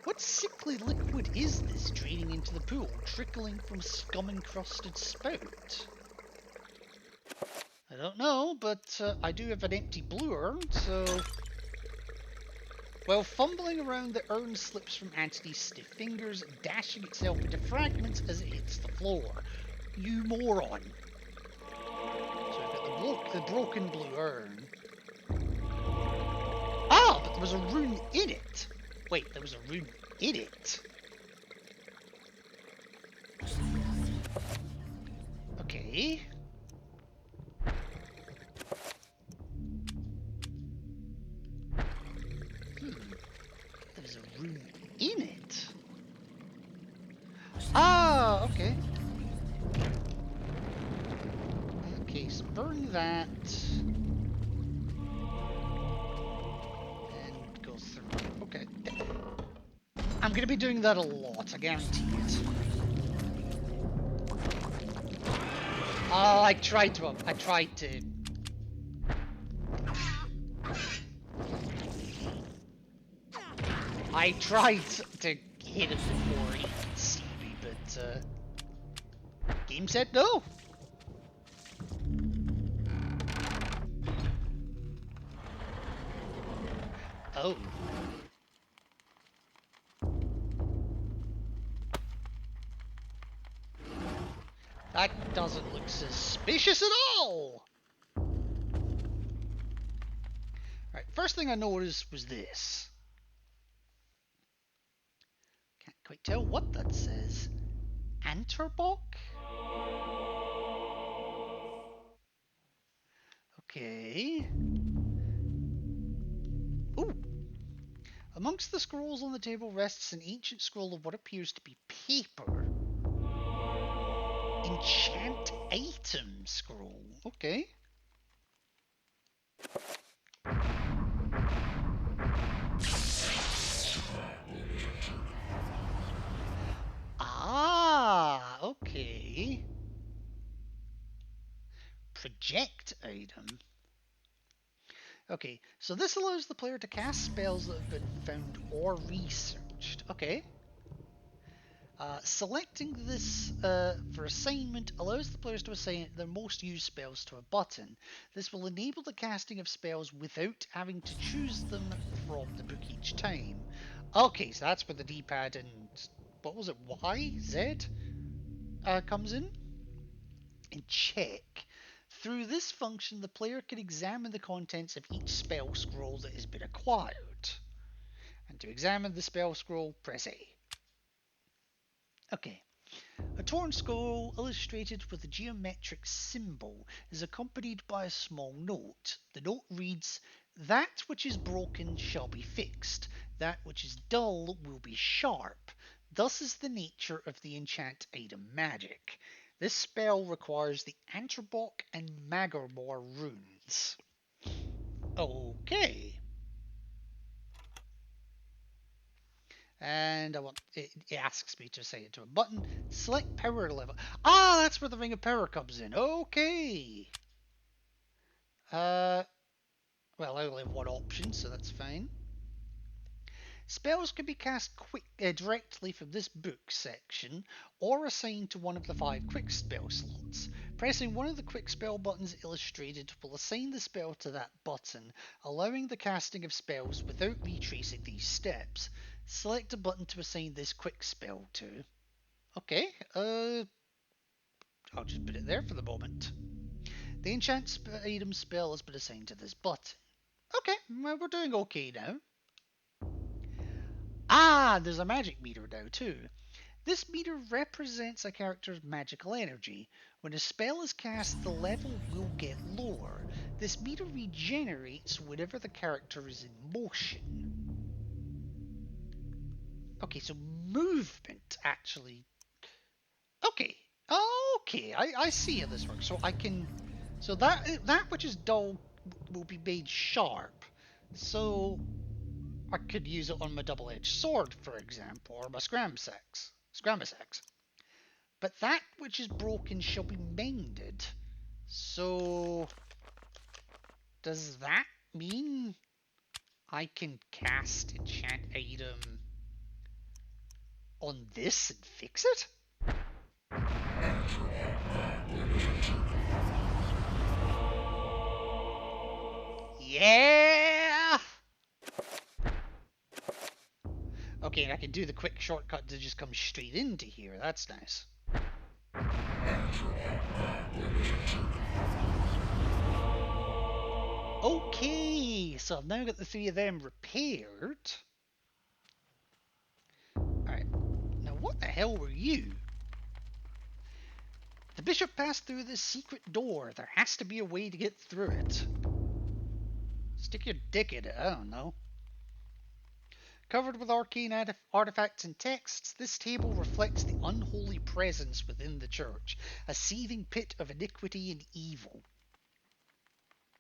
What sickly liquid is this draining into the pool, trickling from a scum-encrusted spout? I don't know, but I do have an empty blue urn, so... While fumbling around, the urn slips from Antony's stiff fingers, dashing itself into fragments as it hits the floor. You moron! So I've got the broken blue urn. Ah, but there was a rune in it! Wait, there was a rune in it. Okay. There's a rune in it. Ah, okay. Okay, so burn that. And go through. Okay. I'm gonna be doing that a lot, I guarantee it. Oh, I tried to. I tried to hit it before he could see me, but game said no. Oh. That doesn't look suspicious at all! Right, first thing I noticed was this. Can't quite tell what that says. Anterbok? Okay. Ooh! Amongst the scrolls on the table rests an ancient scroll of what appears to be paper. Enchant item scroll. Okay. Ah, Okay. Project item. Okay, so this allows the player to cast spells that have been found or researched. Okay. Selecting this for assignment allows the players to assign their most used spells to a button. This will enable the casting of spells without having to choose them from the book each time. Okay, so that's where the D-pad and, what was it, Y? Z? Comes in. And check. Through this function, the player can examine the contents of each spell scroll that has been acquired. And to examine the spell scroll, press A. Okay. A torn scroll illustrated with a geometric symbol is accompanied by a small note. The note reads, "That which is broken shall be fixed. That which is dull will be sharp. Thus is the nature of the enchant item magic. This spell requires the Antrobok and Magarmor runes." Okay. And it asks me to say it to a button. Select power level. Ah, that's where the Ring of Power comes in. Okay. Well, I only have one option, so that's fine. Spells can be cast directly from this book section, or assigned to one of the 5 quick spell slots. Pressing one of the quick spell buttons illustrated will assign the spell to that button, allowing the casting of spells without retracing these steps. Select a button to assign this quick spell to. Okay, I'll just put it there for the moment. The enchant item spell has been assigned to this button. Okay, well, we're doing okay now. Ah, there's a magic meter now too. This meter represents a character's magical energy. When a spell is cast, the level will get lower. This meter regenerates whenever the character is in motion. Okay, so movement actually. Okay, I see how this works. So I can, so that which is dull will be made sharp. So I could use it on my double-edged sword, for example, or my Scramasax. But that which is broken shall be mended. So does that mean I can cast enchant item on this and fix it? Yeah! Okay, and I can do the quick shortcut to just come straight into here. That's nice. Okay, so I've now got the 3 of them repaired. Alright, now what the hell were you? The bishop passed through this secret door. There has to be a way to get through it. Stick your dick in it, I don't know. Covered with arcane artifacts and texts, this table reflects the unholy presence within the church, a seething pit of iniquity and evil.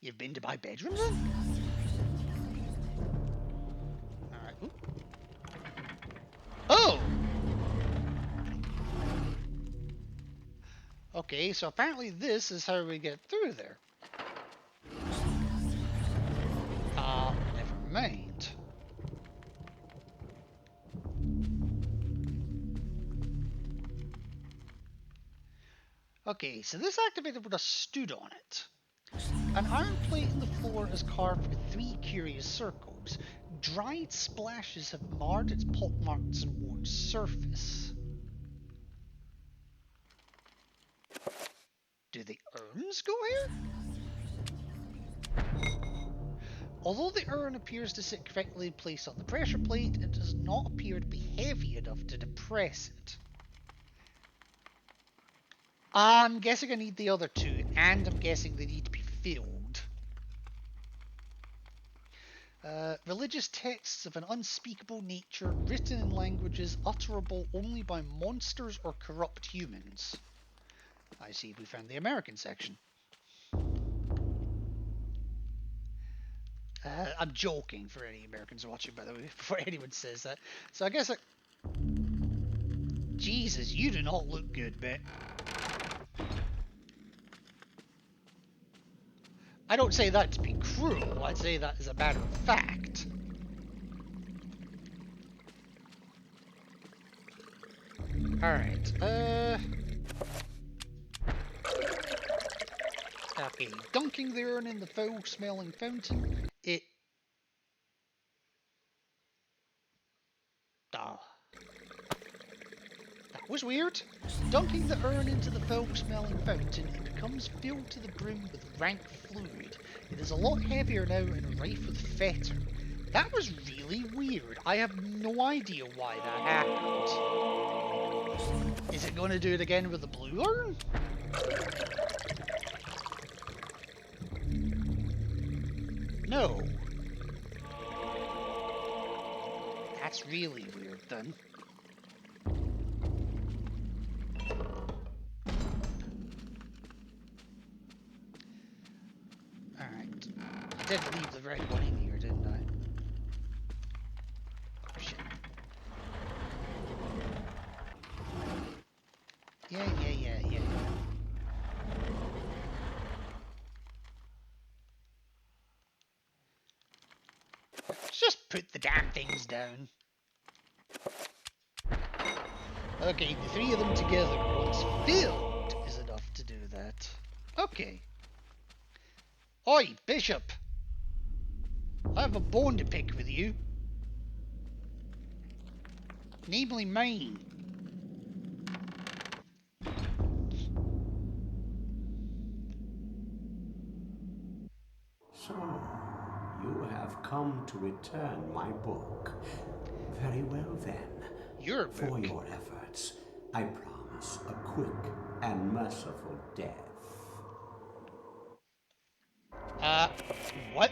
You've been to my bedroom then? Alright. Oh! Okay, so apparently this is how we get through there. Never mind. Okay, so this activated when I stood on it. An iron plate in the floor is carved with 3 curious circles. Dried splashes have marred its pockmarks and worn surface. Do the urns go here? Although the urn appears to sit correctly in place on the pressure plate, it does not appear to be heavy enough to depress it. I'm guessing I need the other 2, and I'm guessing they need to be filled. Religious texts of an unspeakable nature, written in languages utterable only by monsters or corrupt humans. I see we found the American section. I'm joking for any Americans watching, by the way, before anyone says that. So I guess Jesus, you do not look good, mate. I don't say that to be cruel, I'd say that as a matter of fact. Alright, okay, dunking the urn in the foul-smelling fountain, it... Ah. That was weird. Dunking the urn into the foul-smelling fountain, it becomes filled to the brim with rank fluid. It is a lot heavier now and rife with fetor. That was really weird. I have no idea why that happened. Is it going to do it again with the blue urn? No. That's really weird then. Alright. I did leave the red one in here, didn't I? Oh shit. Yeah. Just put the damn things down. Okay, the three of them together once filled is enough to do that. Okay. Oi, Bishop! I have a bone to pick with you. Namely mine. So, you have come to return my book. Very well then. Your book. For your efforts, I promise a quick and merciful death. What?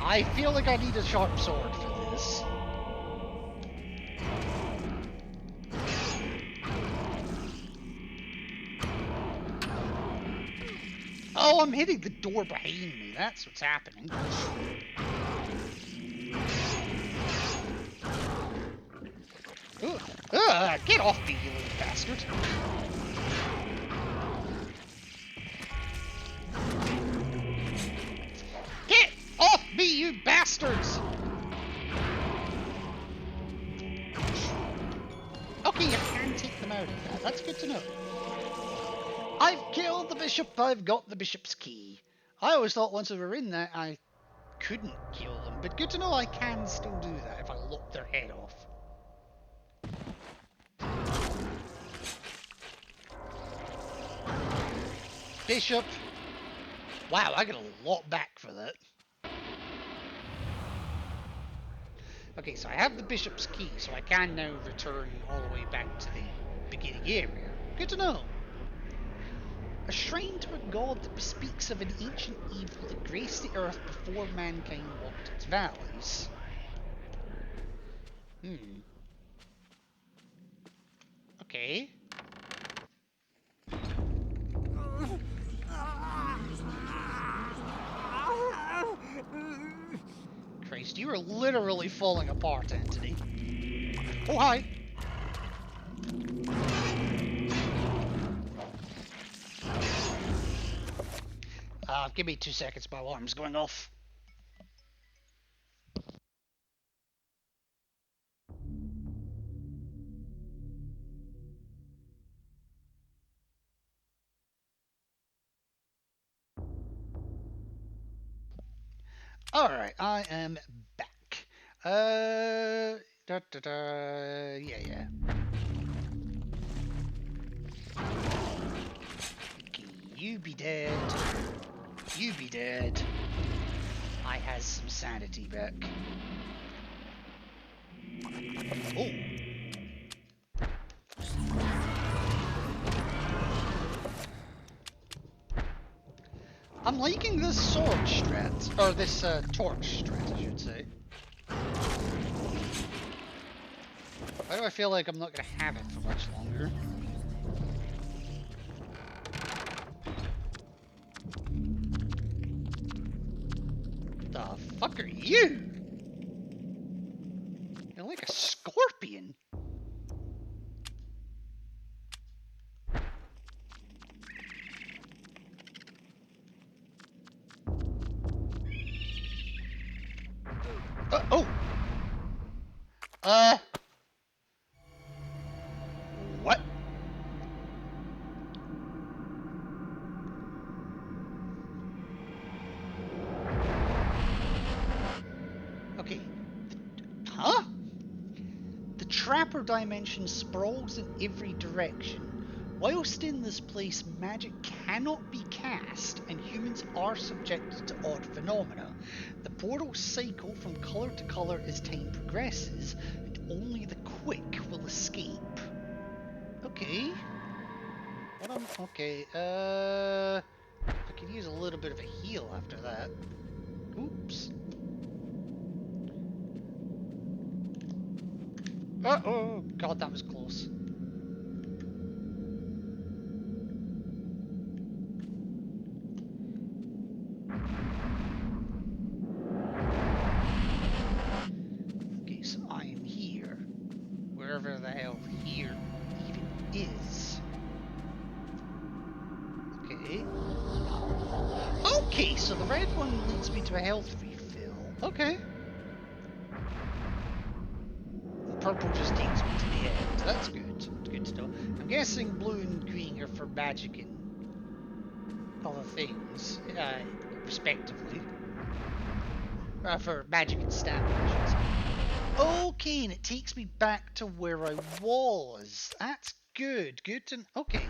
I feel like I need a sharp sword for this. Oh, I'm hitting the door behind me. That's what's happening. Get off me, you little bastard. Get off me, you bastards! Okay, you can take them out of that. That's good to know. I've killed the bishop. I've got the bishop's key. I always thought once we were in there, I couldn't kill them. But good to know I can still do that if I lop their head off. Bishop. Wow, I got a lot back for that. Okay, so I have the bishop's key, so I can now return all the way back to the beginning area. Good to know. A shrine to a god that bespeaks of an ancient evil that graced the earth before mankind walked its valleys. Okay. Christ, you are literally falling apart, Anthony. Oh, hi. Give me 2 seconds, my alarm's going off. Alright, I am back. Yeah. Okay, you be dead. You be dead. I has some sanity back. Oh. I'm liking this sword strat, or this torch strat, I should say. Why do I feel like I'm not gonna have it for much longer? The fuck are you? scorpion? Oh! What? Okay. Huh? The Trapper dimension sprawls in every direction. Whilst in this place, magic cannot be cast, and humans are subjected to odd phenomena. The portals cycle from colour to colour as time progresses, and only the quick will escape. Okay. Okay, I could use a little bit of a heal after that. Oops. Uh-oh! God, that was close. Okay, so I am here. Wherever the hell here even is. Okay. Okay, so the red one leads me to a health refill. Okay. Purple just takes me to the end. That's good. It's good to know. I'm guessing blue and green are for magic and other things, respectively. For magic and stamina. Okay, and it takes me back to where I was. That's good. Good to... Okay.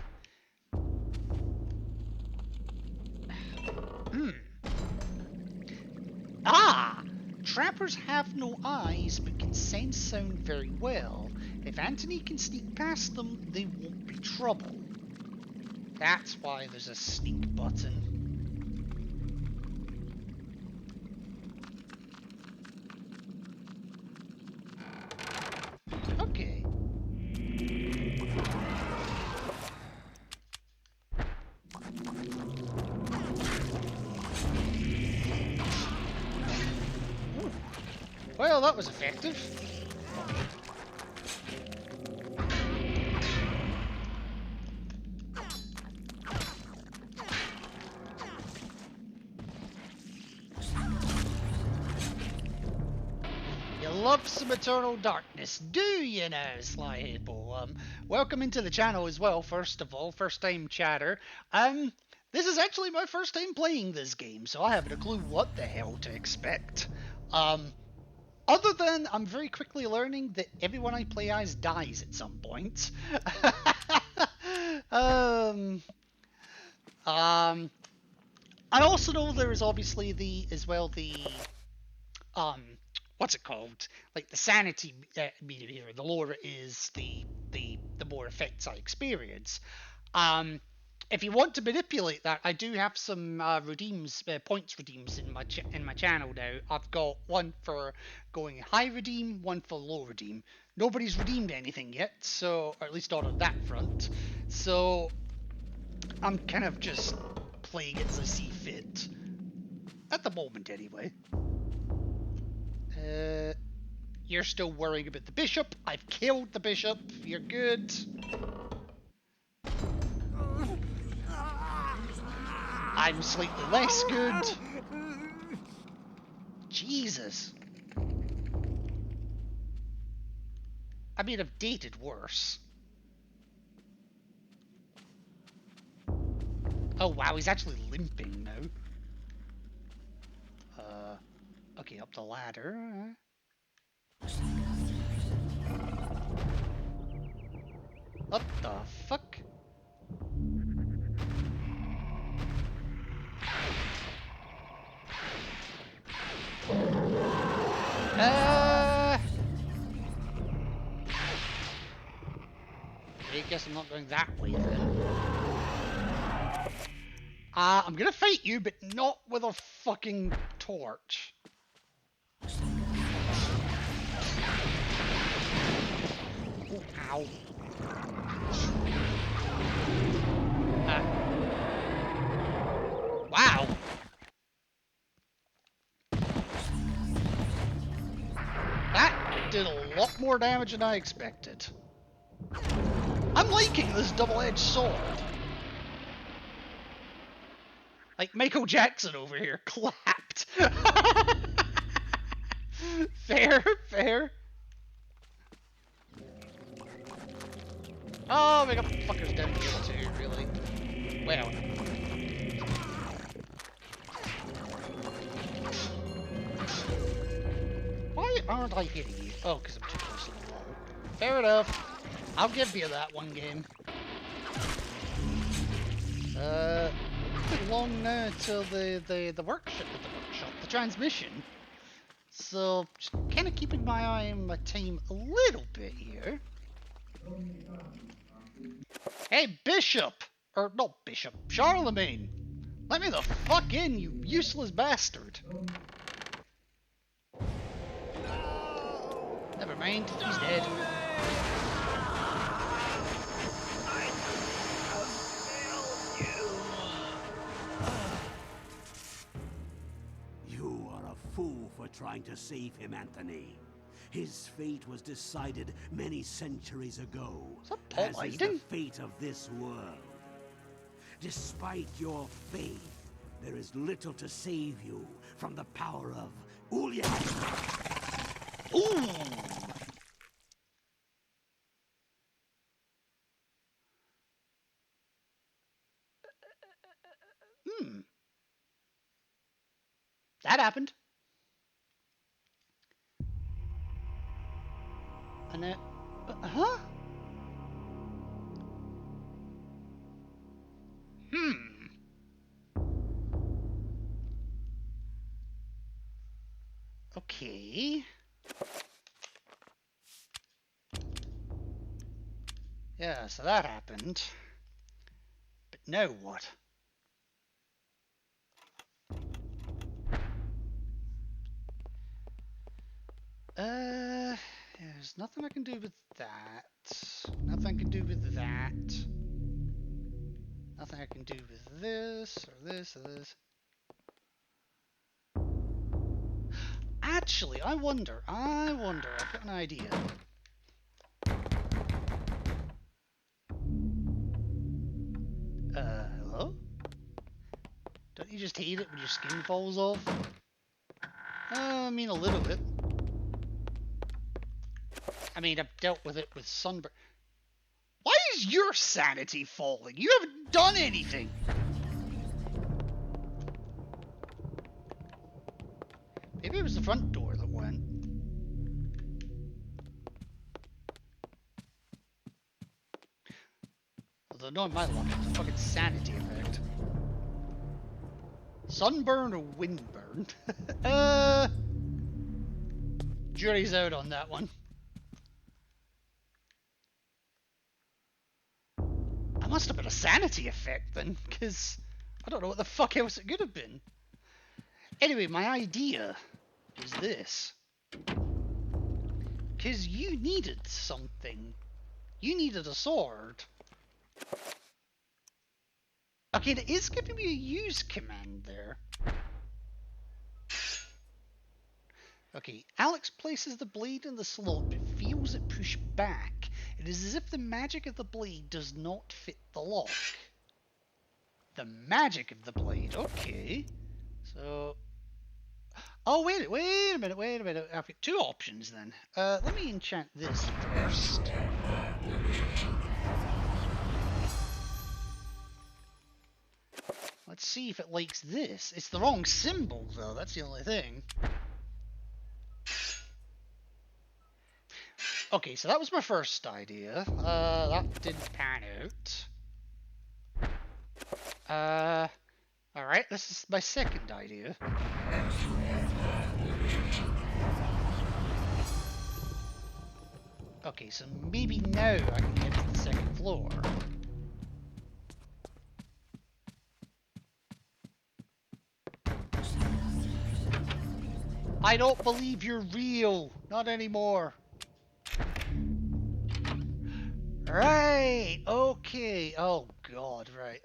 Ah! Trappers have no eyes, but can sense sound very well. If Anthony can sneak past them, they won't be trouble. That's why there's a sneak button. Okay. Ooh. Well, that was effective. Love some Eternal Darkness, do you now, Slyhead Bo? Welcome into the channel as well, first of all, first time chatter. This is actually my first time playing this game, so I haven't a clue what the hell to expect. Other than I'm very quickly learning that everyone I play as dies at some point. I also know there is obviously the what's it called? Like the sanity meter here. The lower it is, the more effects I experience. If you want to manipulate that, I do have some points redeems in my channel now. I've got one for going high redeem, one for low redeem. Nobody's redeemed anything yet, so, or at least not on that front. So I'm kind of just playing it as I see fit. At the moment, anyway. You're still worrying about the bishop. I've killed the bishop. You're good. I'm slightly less good. Jesus. I mean, I've dated worse. Oh wow, he's actually limping now. Okay, up the ladder. What the fuck? I guess I'm not going that way then. I'm gonna fight you, but not with a fucking torch. Oh, ow. Wow. That That did a lot more damage than I expected. I'm liking this double-edged sword. Like Michael Jackson over here, clapped. Fair, fair. Oh, we got fuckers down here too, really. Well. Why aren't I hitting you? Oh, because I'm too close to the wall. Fair enough. I'll give you that one game. A bit long now till the transmission. So, just kind of keeping my eye on my team a little bit here. Hey, Bishop! Or, not Bishop, Charlemagne! Let me the fuck in, you useless bastard! Never mind, he's dead. You are a fool for trying to save him, Anthony. His fate was decided many centuries ago, as is the fate of this world. Despite your faith, there is little to save you from the power of Ulyat. Ooh! That happened. And it... huh? Okay. Yeah, so that happened. But now what? There's nothing I can do with that. Nothing I can do with that. Nothing I can do with this, or this, or this. Actually, I wonder, I've got an idea. Hello? Don't you just hate it when your skin falls off? I mean, a little bit. I mean, I've dealt with it with sunburn. Why is your sanity falling? You haven't done anything! Maybe it was the front door that went. Although, knowing my luck, it's a fucking sanity effect. Sunburn or windburn? Jury's out on that one. That must have been a sanity effect then, because I don't know what the fuck else it could have been. Anyway, my idea is this. Because you needed something. You needed a sword. Okay, there is going to be a use command there. Okay, Alex places the blade in the slot but feels it push back. It is as if the magic of the blade does not fit the lock. The magic of the blade, okay. So... oh, wait a minute. I've got two options then. Let me enchant this first. Let's see if it likes this. It's the wrong symbol though, that's the only thing. Okay, so that was my first idea. That didn't pan out. Alright, this is my second idea. Okay, so maybe now I can get to the second floor. I don't believe you're real. Not anymore. Right, okay. Oh god, right.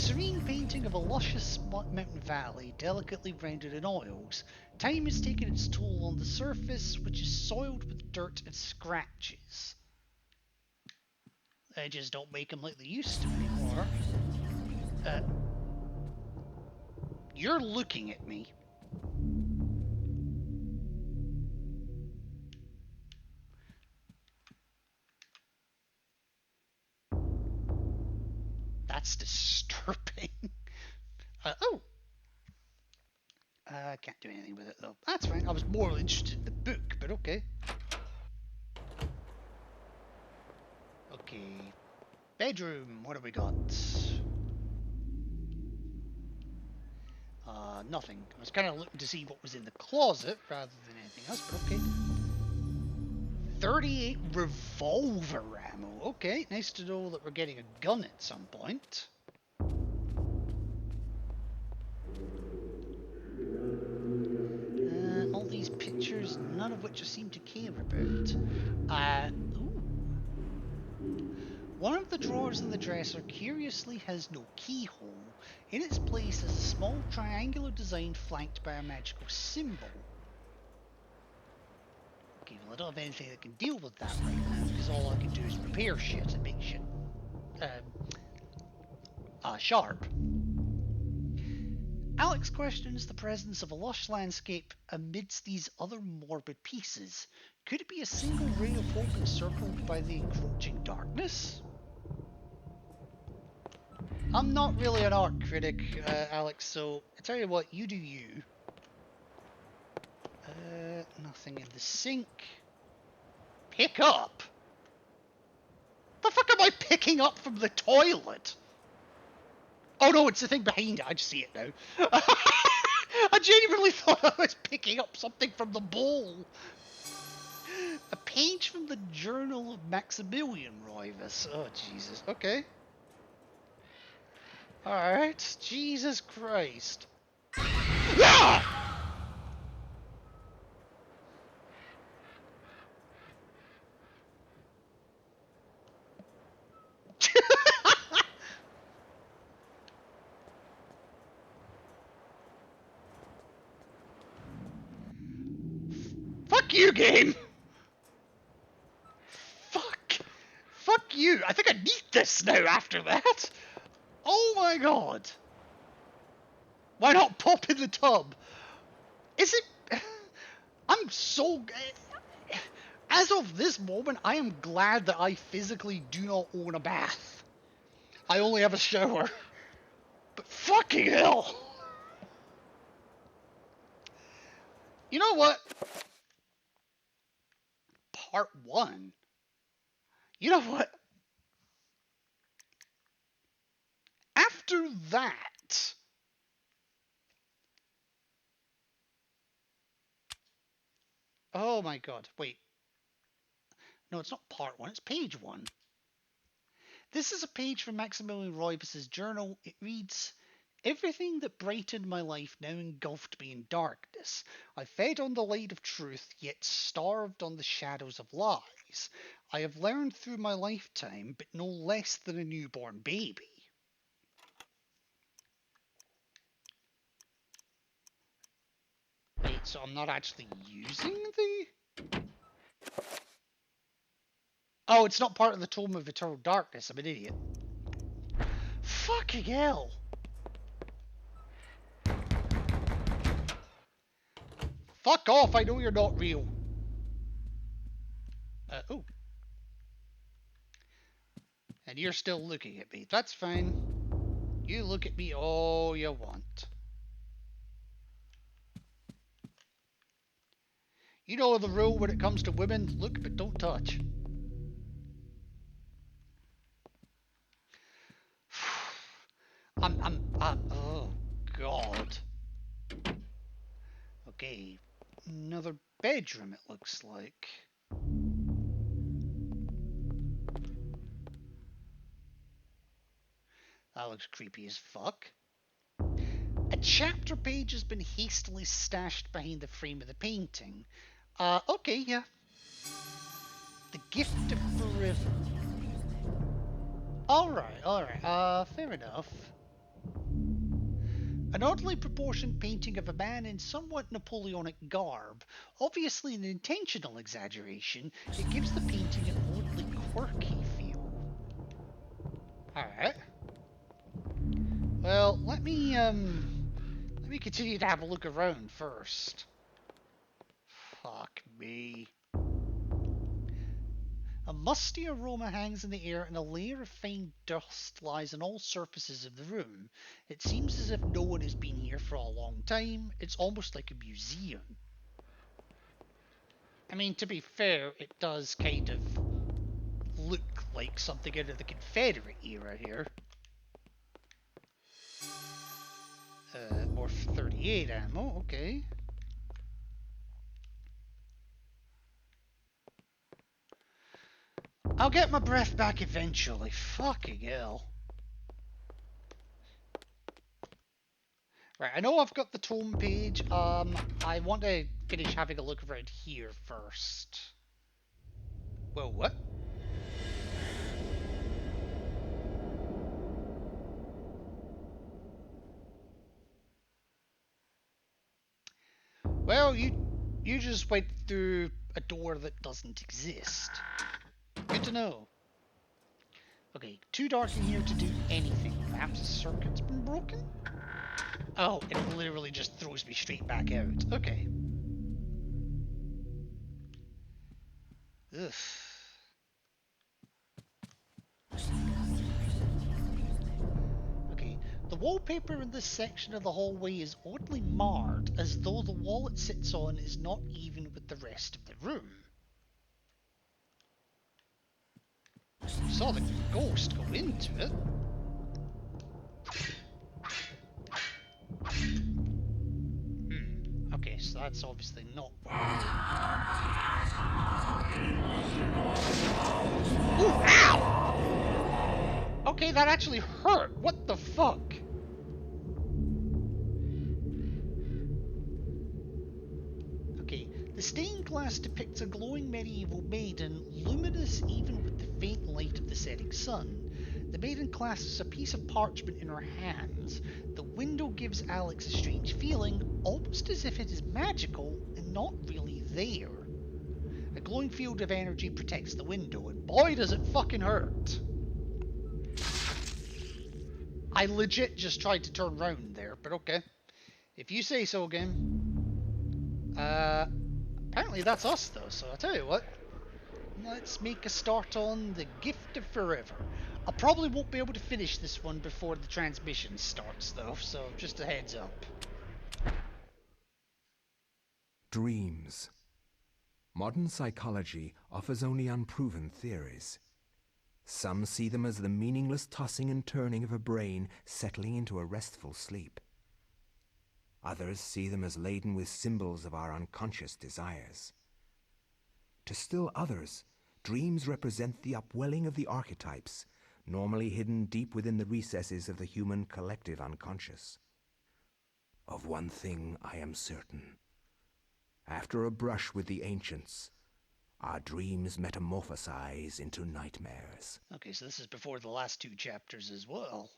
serene painting of a luscious mountain valley, delicately rendered in oils. Time has taken its toll on the surface, which is soiled with dirt and scratches. They just don't make them like they used to anymore. You're looking at me. That's disturbing. I can't do anything with it though. That's fine. I was more interested in the book, but okay. Okay. Bedroom. What have we got? Nothing. I was kind of looking to see what was in the closet rather than anything else, but okay. 38 revolver ammo. Okay, nice to know that we're getting a gun at some point. All these pictures, none of which I seem to care about. Ooh. One of the drawers in the dresser curiously has no keyhole. In its place is a small triangular design flanked by a magical symbol. Okay, well I don't have anything that can deal with that right now, because all I can do is repair shit and make shit sharp. Alex questions the presence of a lush landscape amidst these other morbid pieces. Could it be a single ray of hope encircled by the encroaching darkness? I'm not really an art critic, Alex, so I tell you what, you do you. Nothing in the sink. Pick up? The fuck am I picking up from the toilet? Oh no, it's the thing behind it. I just see it now. I genuinely thought I was picking up something from the bowl. A page from the Journal of Maximilian Roivas. Oh, Jesus. Okay. Alright. Jesus Christ. Ah! Fuck you, game! Fuck you! I think I need this now after that! Oh my god! Why not pop in the tub? Is it... I'm so... As of this moment, I am glad that I physically do not own a bath. I only have a shower. But fucking hell! You know what? Part 1. You know what? After that... Oh my god, wait. No, it's not part 1, it's page 1. This is a page from Maximilian Roivas' journal. It reads, "Everything that brightened my life now engulfed me in darkness. I fed on the light of truth, yet starved on the shadows of lies. I have learned through my lifetime, but no less than a newborn baby." Wait, so I'm not actually using the... Oh, it's not part of the Tome of Eternal Darkness. I'm an idiot. Fucking hell. Fuck off, I know you're not real. Oh. And you're still looking at me. That's fine. You look at me all you want. You know the rule when it comes to women. Look but don't touch. Oh god. Okay, another bedroom it looks like. That looks creepy as fuck. A chapter page has been hastily stashed behind the frame of the painting. Okay, yeah. The Gift of Forever. Alright, fair enough. An oddly proportioned painting of a man in somewhat Napoleonic garb. Obviously an intentional exaggeration, it gives the painting an oddly quirky feel. Alright. Well, let me continue to have a look around first. Fuck me. A musty aroma hangs in the air and a layer of fine dust lies on all surfaces of the room. It seems as if no one has been here for a long time. It's almost like a museum. I mean, to be fair, it does kind of look like something out of the Confederate era here. More 38 ammo, okay. I'll get my breath back eventually. Fucking hell. Right, I know I've got the tome page. I want to finish having a look around here first. Whoa, what? Well, you just went through a door that doesn't exist. Good to know. Okay, too dark in here to do anything. Perhaps the circuit's been broken? Oh, it literally just throws me straight back out. Okay. Ugh. Okay, the wallpaper in this section of the hallway is oddly marred, as though the wall it sits on is not even with the rest of the room. Saw the ghost go into it. Okay, so that's obviously not. Ooh, ow! Okay, that actually hurt. What the fuck? Okay, the stained glass depicts a glowing medieval maiden, luminous even with the faint light of the setting sun. The maiden clasps a piece of parchment in her hands. The window gives Alex a strange feeling, almost as if it is magical and not really there. A glowing field of energy protects the window, and boy does it fucking hurt. I legit just tried to turn round there, but okay. If you say so, game. Apparently that's us though, so I'll tell you what. Let's make a start on the Gift of Forever. I probably won't be able to finish this one before the transmission starts though, so just a heads up. Dreams. Modern psychology offers only unproven theories. Some see them as the meaningless tossing and turning of a brain settling into a restful sleep. Others see them as laden with symbols of our unconscious desires. To still others, dreams represent the upwelling of the archetypes, normally hidden deep within the recesses of the human collective unconscious. Of one thing I am certain. After a brush with the ancients, our dreams metamorphosize into nightmares. Okay, so this is before the last two chapters as well.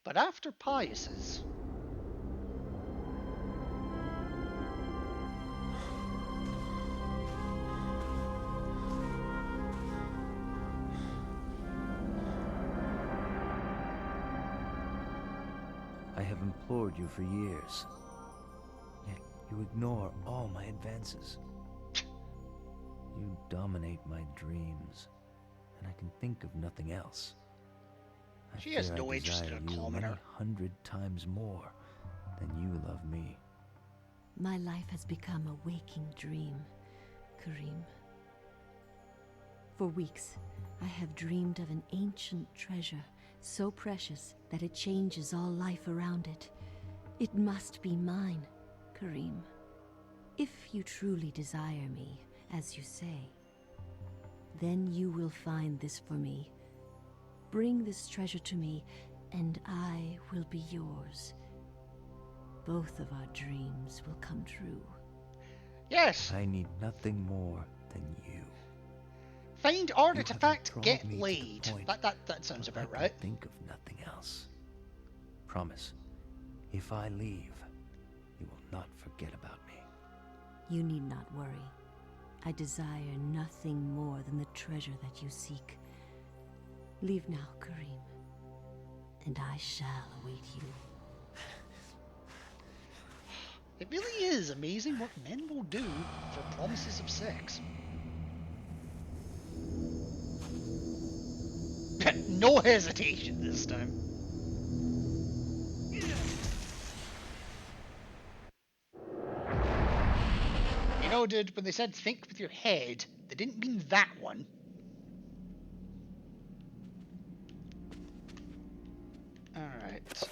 But after Pius's... I have implored you for years, yet you ignore all my advances. You dominate my dreams, and I can think of nothing else. She has no interest in a commoner. 100 times more than you love me. My life has become a waking dream, Karim. For weeks, I have dreamed of an ancient treasure, so precious that it changes all life around it. It must be mine, Karim. If you truly desire me, as you say, then you will find this for me. Bring this treasure to me, and I will be yours. Both of our dreams will come true. Yes! I need nothing more than you. Find artifact, get laid. That sounds about right. Think of nothing else. Promise, If I leave, you will not forget about me. You need not worry. I desire nothing more than the treasure that you seek. Leave now, Karim, and I shall await you. It really is amazing what men will do for promises of sex. No hesitation this time. You know, dude, when they said think with your head, they didn't mean that one. Alright.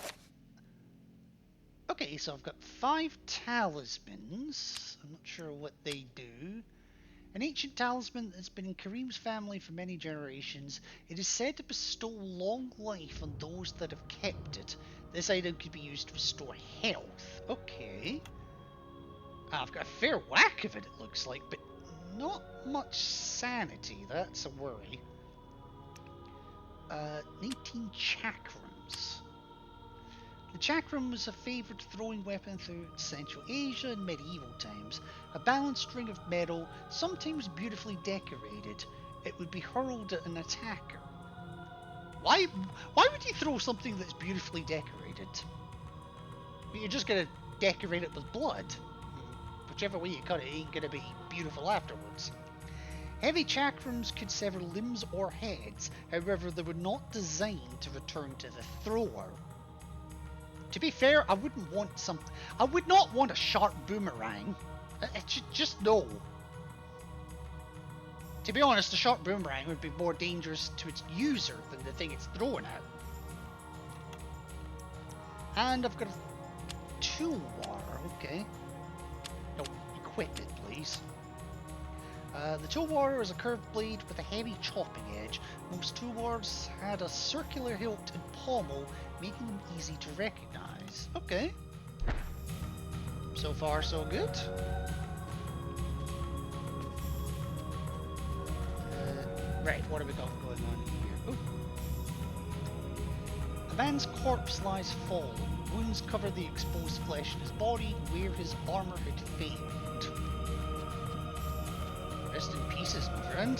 Okay, so I've got 5 talismans. I'm not sure what they do. An ancient talisman that's been in Karim's family for many generations. It is said to bestow long life on those that have kept it. This item could be used to restore health. Okay. I've got a fair whack of it, it looks like, but not much sanity. That's a worry. 19 chakrams. The chakram was a favoured throwing weapon throughout Central Asia in medieval times. A balanced ring of metal, sometimes beautifully decorated. It would be hurled at an attacker. Why would you throw something that's beautifully decorated? You're just going to decorate it with blood. Whichever way you cut it ain't going to be beautiful afterwards. Heavy chakrams could sever limbs or heads, however they were not designed to return to the thrower. To be fair, I would not want a sharp boomerang. Just no. To be honest, a sharp boomerang would be more dangerous to its user than the thing it's throwing at. And I've got a toolbar, okay. No, equip it, please. The toolbar is a curved blade with a heavy chopping edge. Most toolbars had a circular hilt and pommel, making them easy to recognize. Okay. So far, so good. Right, what have we got going on here? Ooh. A man's corpse lies fallen. Wounds cover the exposed flesh in his body where his armor had failed. Rest in pieces, my friend.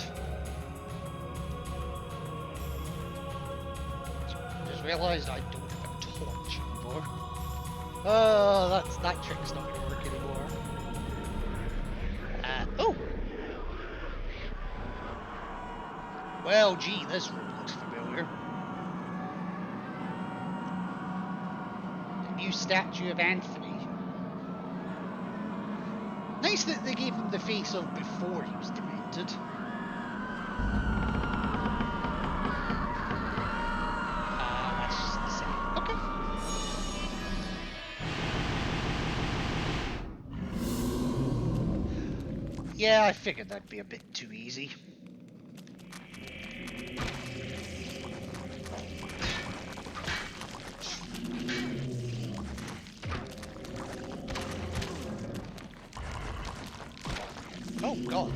Just realised I don't have a torch anymore. Oh, that trick's not going to work anymore. Oh! Well, gee, this room looks familiar. The new statue of Anthony. Nice that they gave him the face of before he was demented. That's just the same. Okay. Yeah, I figured that'd be a bit too easy. Oh god,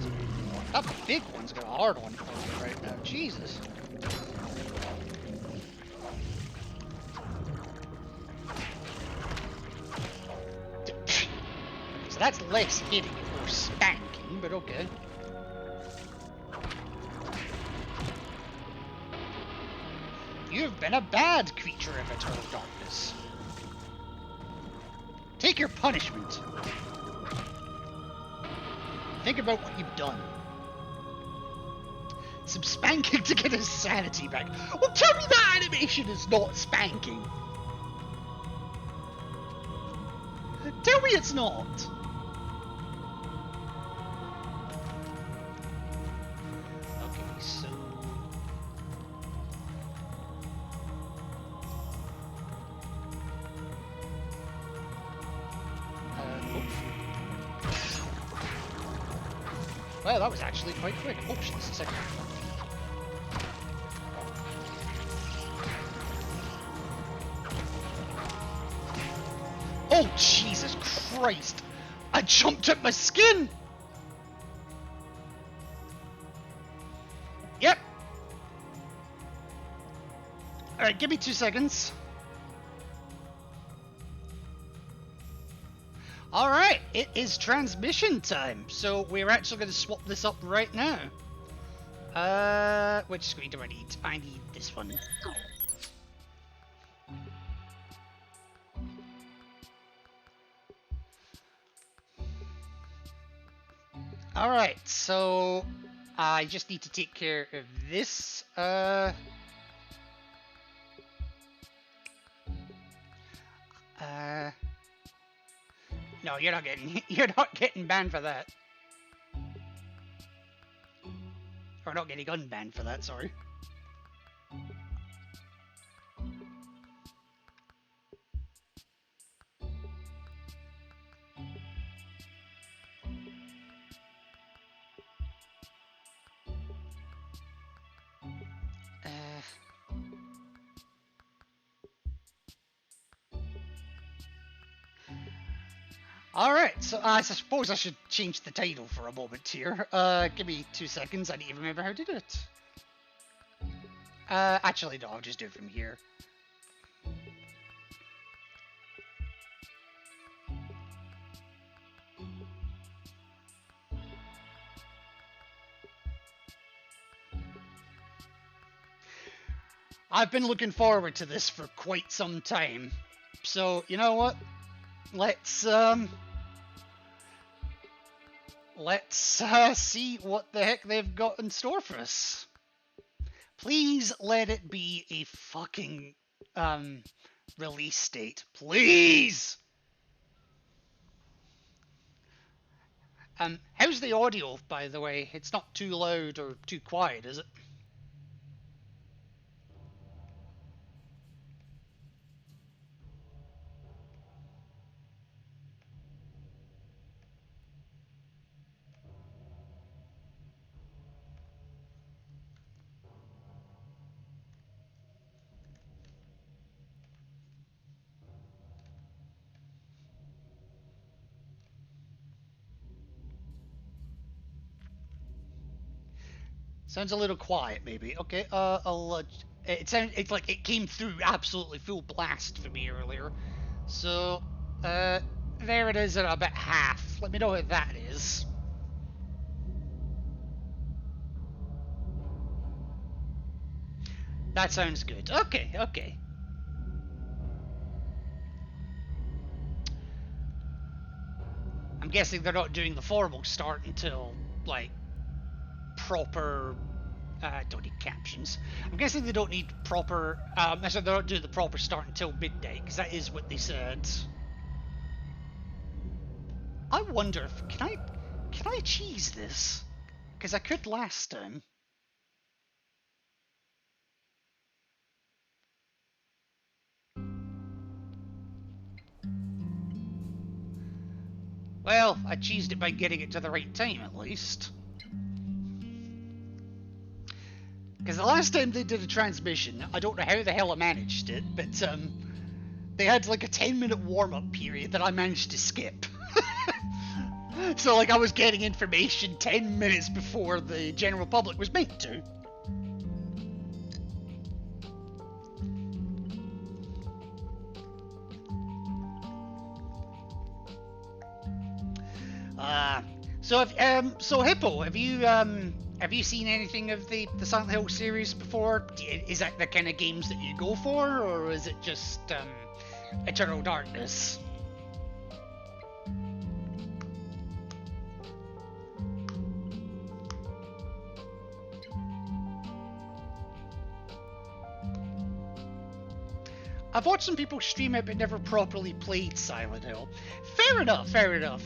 that big one's got a hard one for me right now. Jesus. So that's less hitting or spanking, but okay. You've been a bad creature of eternal darkness. Take your punishment. Think about what you've done. Some spanking to get his sanity back. Well, tell me that animation is not spanking. Tell me it's not. Okay, so... Well, that was actually quite quick. Oh, shit, this is a second. Oh, Jesus Christ! I jumped at my skin! Yep. Alright, give me 2 seconds. Alright, it is transmission time, so we're actually going to swap this up right now. Which screen do I need? I need this one. Alright, so I just need to take care of this. No, you're not getting banned for that. Or not getting unbanned for that, sorry. Alright, so I suppose I should change the title for a moment here. Give me 2 seconds, I need to remember how to do it. Actually, no, I'll just do it from here. I've been looking forward to this for quite some time. So, you know what? Let's see what the heck they've got in store for us. Please let it be a fucking release date. Please! How's the audio, by the way? It's not too loud or too quiet, is it? Sounds a little quiet, maybe. Okay, it's like it came through absolutely full blast for me earlier. So, there it is at about half. Let me know what that is. That sounds good. Okay, okay. I'm guessing they're not doing the formal start until, like, proper don't need captions. I'm guessing they don't need proper so they don't do the proper start until midday, because that is what they said. I wonder if can I cheese this? Because I could last time. Well, I cheesed it by getting it to the right time at least. Because the last time they did a transmission, I don't know how the hell I managed it, but they had like a 10-minute warm-up period that I managed to skip. So like I was getting information 10 minutes before the general public was meant to. So Hippo, have you seen anything of the Silent Hill series before? Is that the kind of games that you go for, or is it just Eternal Darkness? I've watched some people stream it but never properly played Silent Hill. Fair enough, fair enough.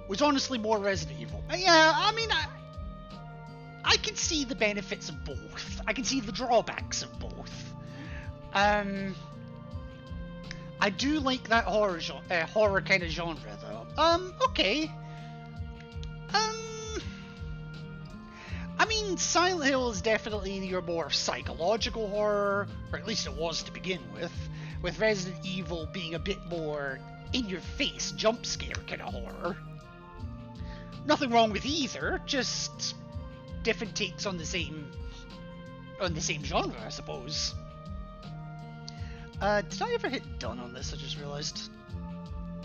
Was honestly more Resident Evil. Yeah, I mean, I can see the benefits of both. I can see the drawbacks of both. I do like that horror kind of genre, though. Okay. I mean, Silent Hill is definitely your more psychological horror, or at least it was to begin with Resident Evil being a bit more in-your-face, jump-scare kind of horror. Nothing wrong with either, just different takes on the same genre, I suppose. Did I ever hit done on this? I just realized.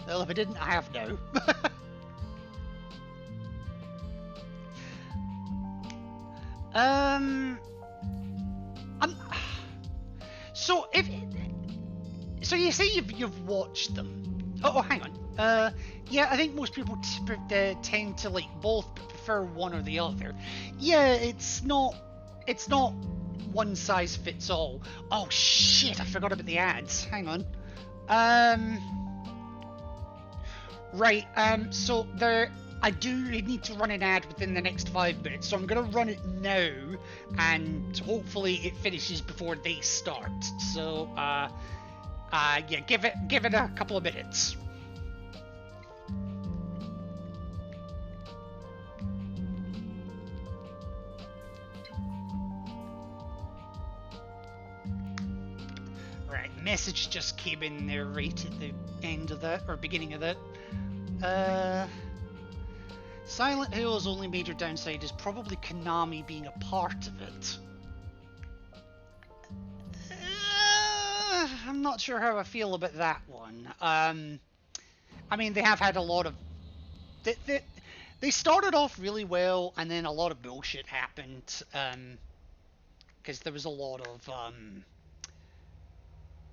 Well, if I didn't, I have now. So you say you've watched them. Oh, hang on. Yeah, I think most people tend to like both, but prefer one or the other. Yeah, it's not one size fits all. Oh shit! I forgot about the ads. Hang on. Right. So there. I do need to run an ad within the next 5 minutes, so I'm going to run it now, and hopefully it finishes before they start. So, yeah, give it a couple of minutes. Right, message just came in there right at the end of that, or beginning of that. Silent Hill's only major downside is probably Konami being a part of it. I'm not sure how I feel about that one. I mean, they have had a lot of... They started off really well, and then a lot of bullshit happened. Because there was a lot of...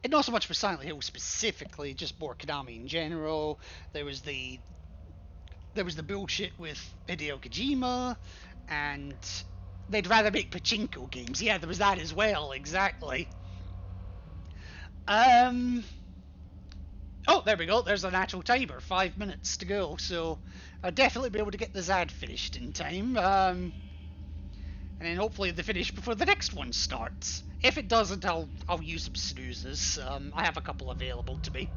and not so much for Silent Hill specifically, just more Konami in general. There was the bullshit with Hideo Kojima, and they'd rather make pachinko games. Yeah, there was that as well, exactly. Oh, there we go. There's an actual timer. 5 minutes to go, so I'll definitely be able to get this ad finished in time. And then hopefully they finish before the next one starts. If it doesn't, I'll use some snoozes. I have a couple available to me.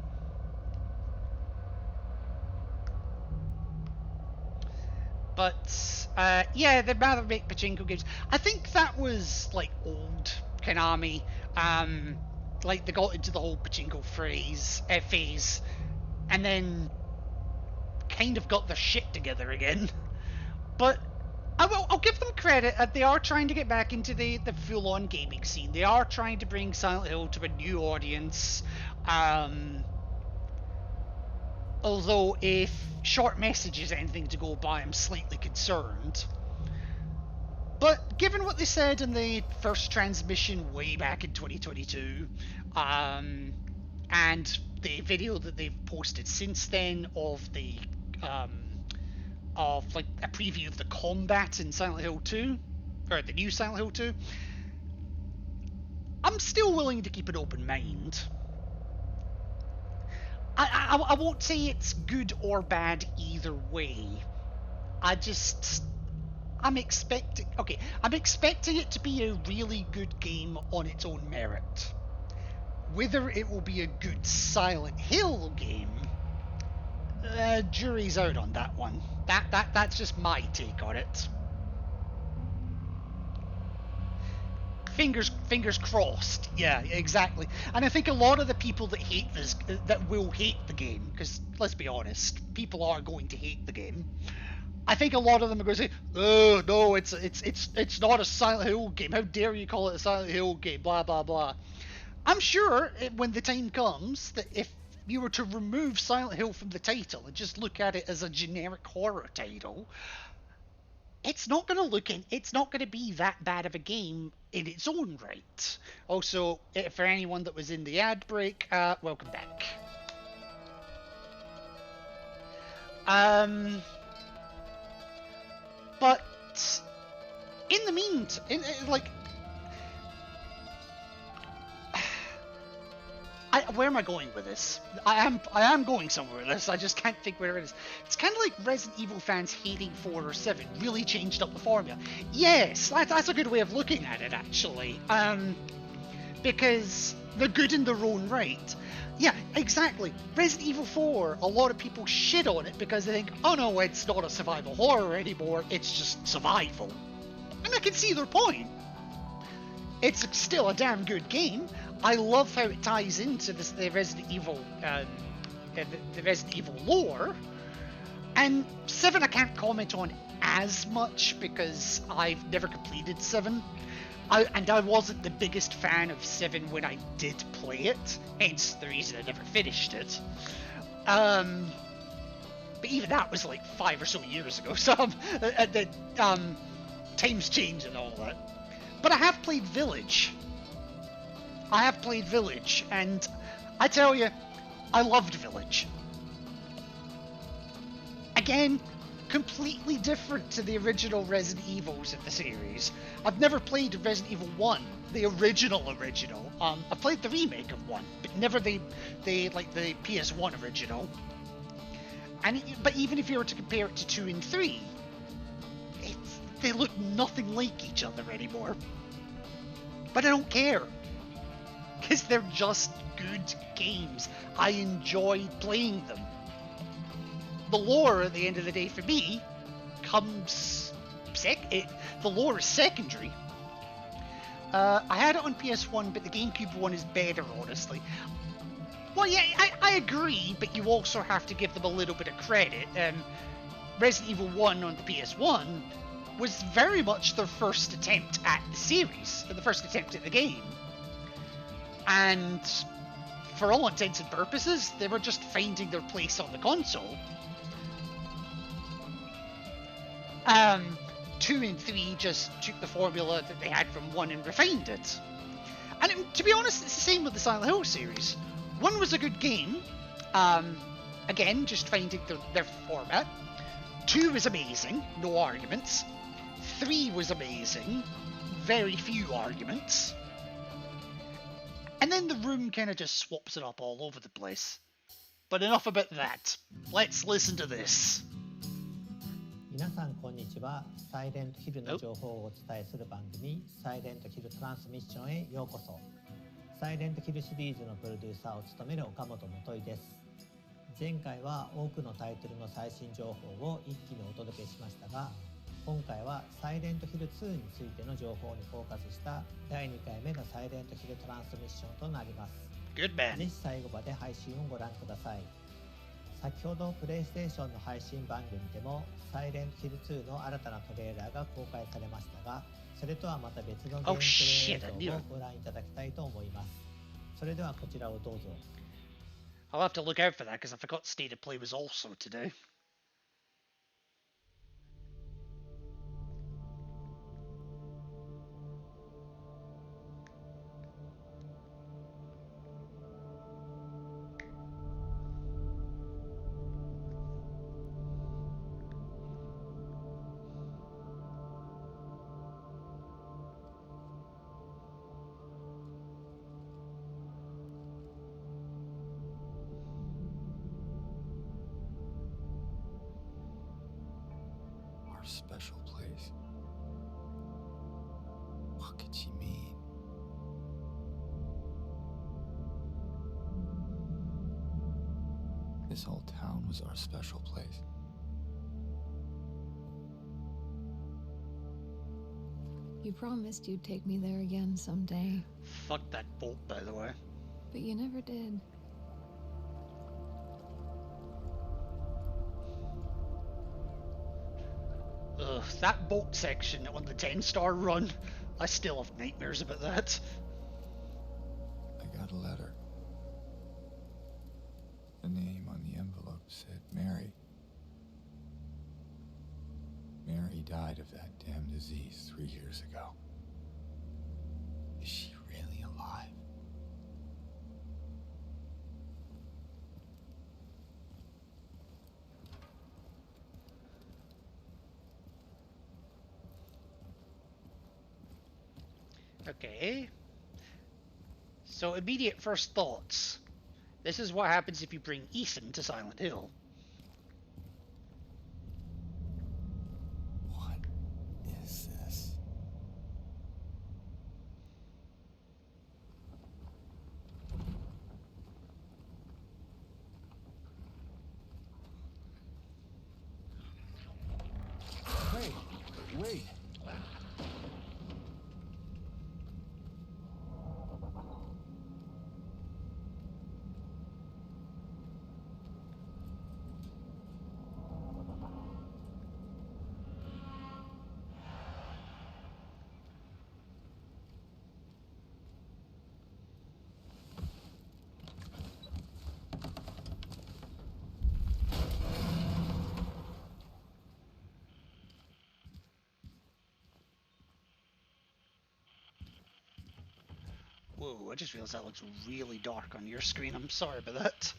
But, yeah, they'd rather make pachinko games. I think that was, like, old Konami. Like, they got into the whole pachinko phase, and then kind of got their shit together again. But I'll give them credit. They are trying to get back into the full-on gaming scene. They are trying to bring Silent Hill to a new audience. Although, if short message is anything to go by, I'm slightly concerned. But given what they said in the first transmission way back in 2022, and the video that they've posted since then of the of like a preview of the combat in Silent Hill 2, or the new Silent Hill 2, I'm still willing to keep an open mind. I won't say it's good or bad either way. I'm expecting it to be a really good game on its own merit. Whether it will be a good Silent Hill game, jury's out on that one. That's just my take on it. Fingers crossed. Yeah, exactly. And I think a lot of the people that hate this, that will hate the game, because let's be honest, people are going to hate the game. I think a lot of them are going to say, "Oh no, it's not a Silent Hill game. How dare you call it a Silent Hill game?" Blah blah blah. I'm sure when the time comes that if you were to remove Silent Hill from the title and just look at it as a generic horror title, it's not going to be that bad of a game in its own right. Also, for anyone that was in the ad break, welcome back. But in the meantime, where am I going with this? I am going somewhere with this. I just can't think where it is. It's kind of like Resident Evil fans hating 4 or 7 really changed up the formula. Yes, that's a good way of looking at it, actually. Because they're good in their own right. Yeah, exactly. Resident Evil 4, a lot of people shit on it because they think, oh no, it's not a survival horror anymore, it's just survival. And I can see their point. It's still a damn good game. I love how it ties into the Resident Evil, the Resident Evil lore. And 7 I can't comment on as much because I've never completed 7. And I wasn't the biggest fan of 7 when I did play it, hence the reason I never finished it. But even that was like 5 or so years ago, so times change and all that. But I have played Village. And I tell you, I loved Village. Again, completely different to the original Resident Evils of the series. I've never played Resident Evil 1, the original. I've played the remake of 1, but never the PS1 original. But even if you were to compare it to 2 and 3, they look nothing like each other anymore. But I don't care, because they're just good games. I enjoy playing them. The lore, at the end of the day, for me, comes the lore is secondary. I had it on PS1, but the GameCube one is better, honestly. Well, yeah, I agree, but you also have to give them a little bit of credit. Resident Evil 1 on the PS1 was very much their first attempt at the series, the first attempt at the game. And for all intents and purposes, they were just finding their place on the console. 2 and 3 just took the formula that they had from 1 and refined it. And to be honest, it's the same with the Silent Hill series. 1 was a good game, again, just finding their format. 2 was amazing, no arguments. 3 was amazing, very few arguments. And then the room kind of just swaps it up all over the place. But enough about that. Let's listen to this. 皆さんこんにちは。サイレントヒルの情報をお伝えする番組、サイレントヒルトランスミッションへようこそ。サイレントヒルシリーズのプロデューサーを務める岡本元井です。前回は多くのタイトルの最新情報を一気にお届けしましたが、今回はサイレントヒル2についての情報にフォーカスした第2回目のサイレントヒルトランスミッションとなります。Good man. ぜひ最後まで配信をご覧ください。先ほどプレイステーションの配信番組でもサイレントヒル2の新たなトレーラーが公開されましたが、それとはまた別のゲームプレイ映像をご覧いただきたいと思います。それではこちらをどうぞ。I'll have to look out for that because I forgot State of Play was also today. Special place. What could she mean? This whole town was our special place. You promised you'd take me there again someday. Fuck that bolt, by the way. But you never did. Ugh, that boat section on the 10-star run, I still have nightmares about that. I got a letter. The name on the envelope said Mary. Mary died of that damn disease 3 years ago. Is she really alive? Okay. So, immediate first thoughts. This is what happens if you bring Ethan to Silent Hill. What is this? Wait. Oh, I just realized that looks really dark on your screen. I'm sorry about that.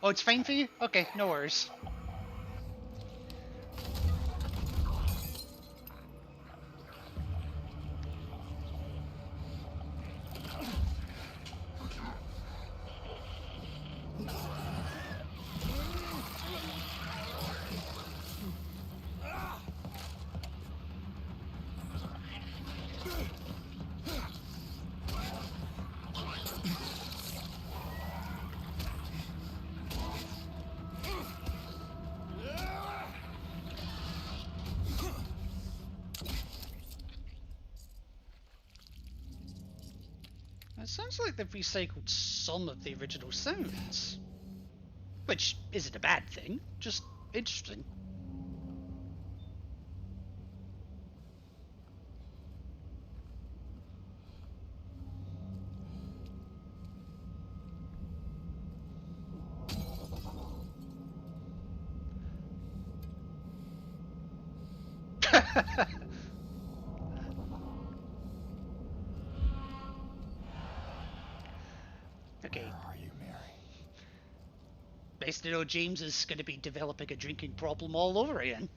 Oh, it's fine for you? Okay, no worries. It sounds like they've recycled some of the original sounds. Which isn't a bad thing, just interesting. Okay. Where are you, Mary? Best to know James is going to be developing a drinking problem all over again.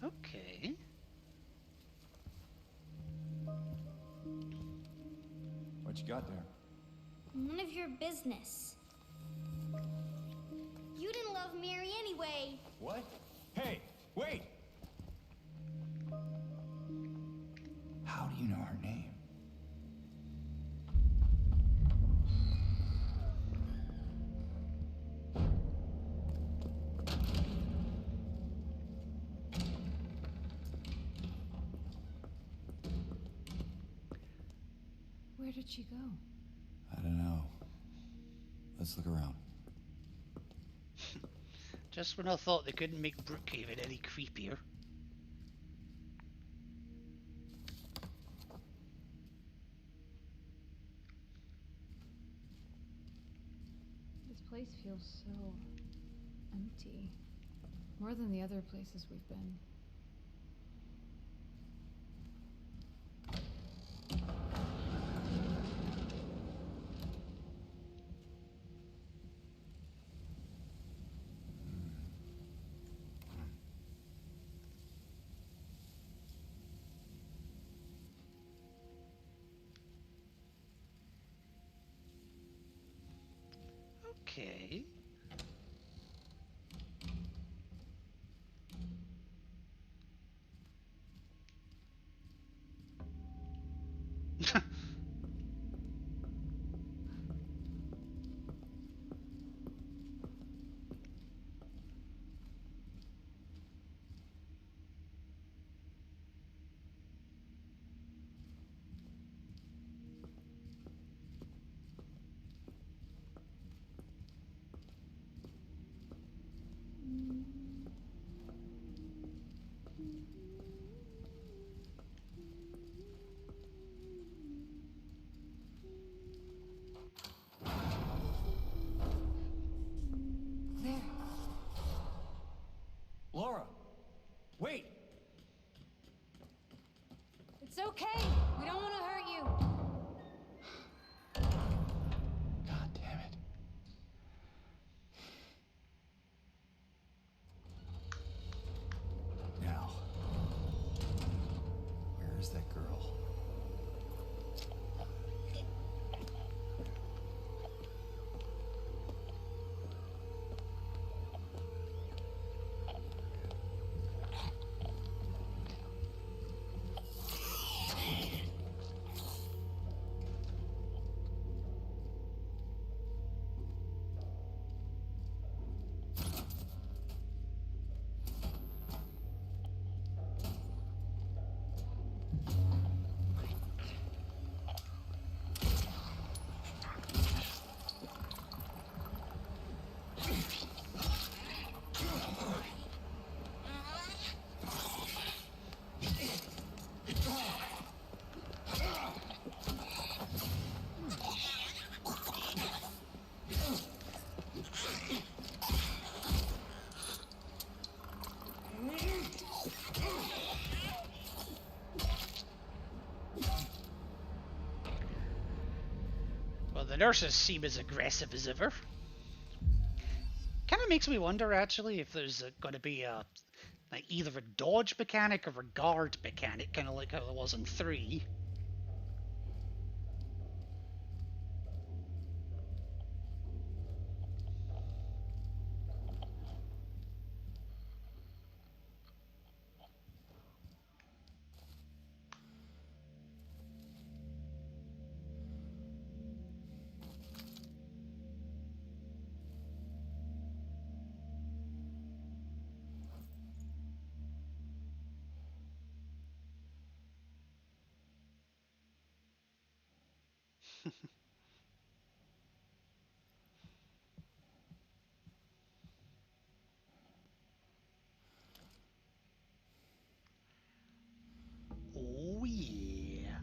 Okay. What you got there? None of your business. You didn't love Mary anyway. What? Hey, wait! How do you know her name? Where did she go? I don't know. Let's look around. Just when I thought they couldn't make Brookhaven any creepier. This place feels so empty. More than the other places we've been. Okay. There. Laura! Wait! It's okay. We don't want to hurt you. God damn it. Now, where is that girl? Well, the nurses seem as aggressive as ever. Kind of makes me wonder, actually, if there's going to be a like either a dodge mechanic or a guard mechanic, kind of like how there was in 3. Oh yeah.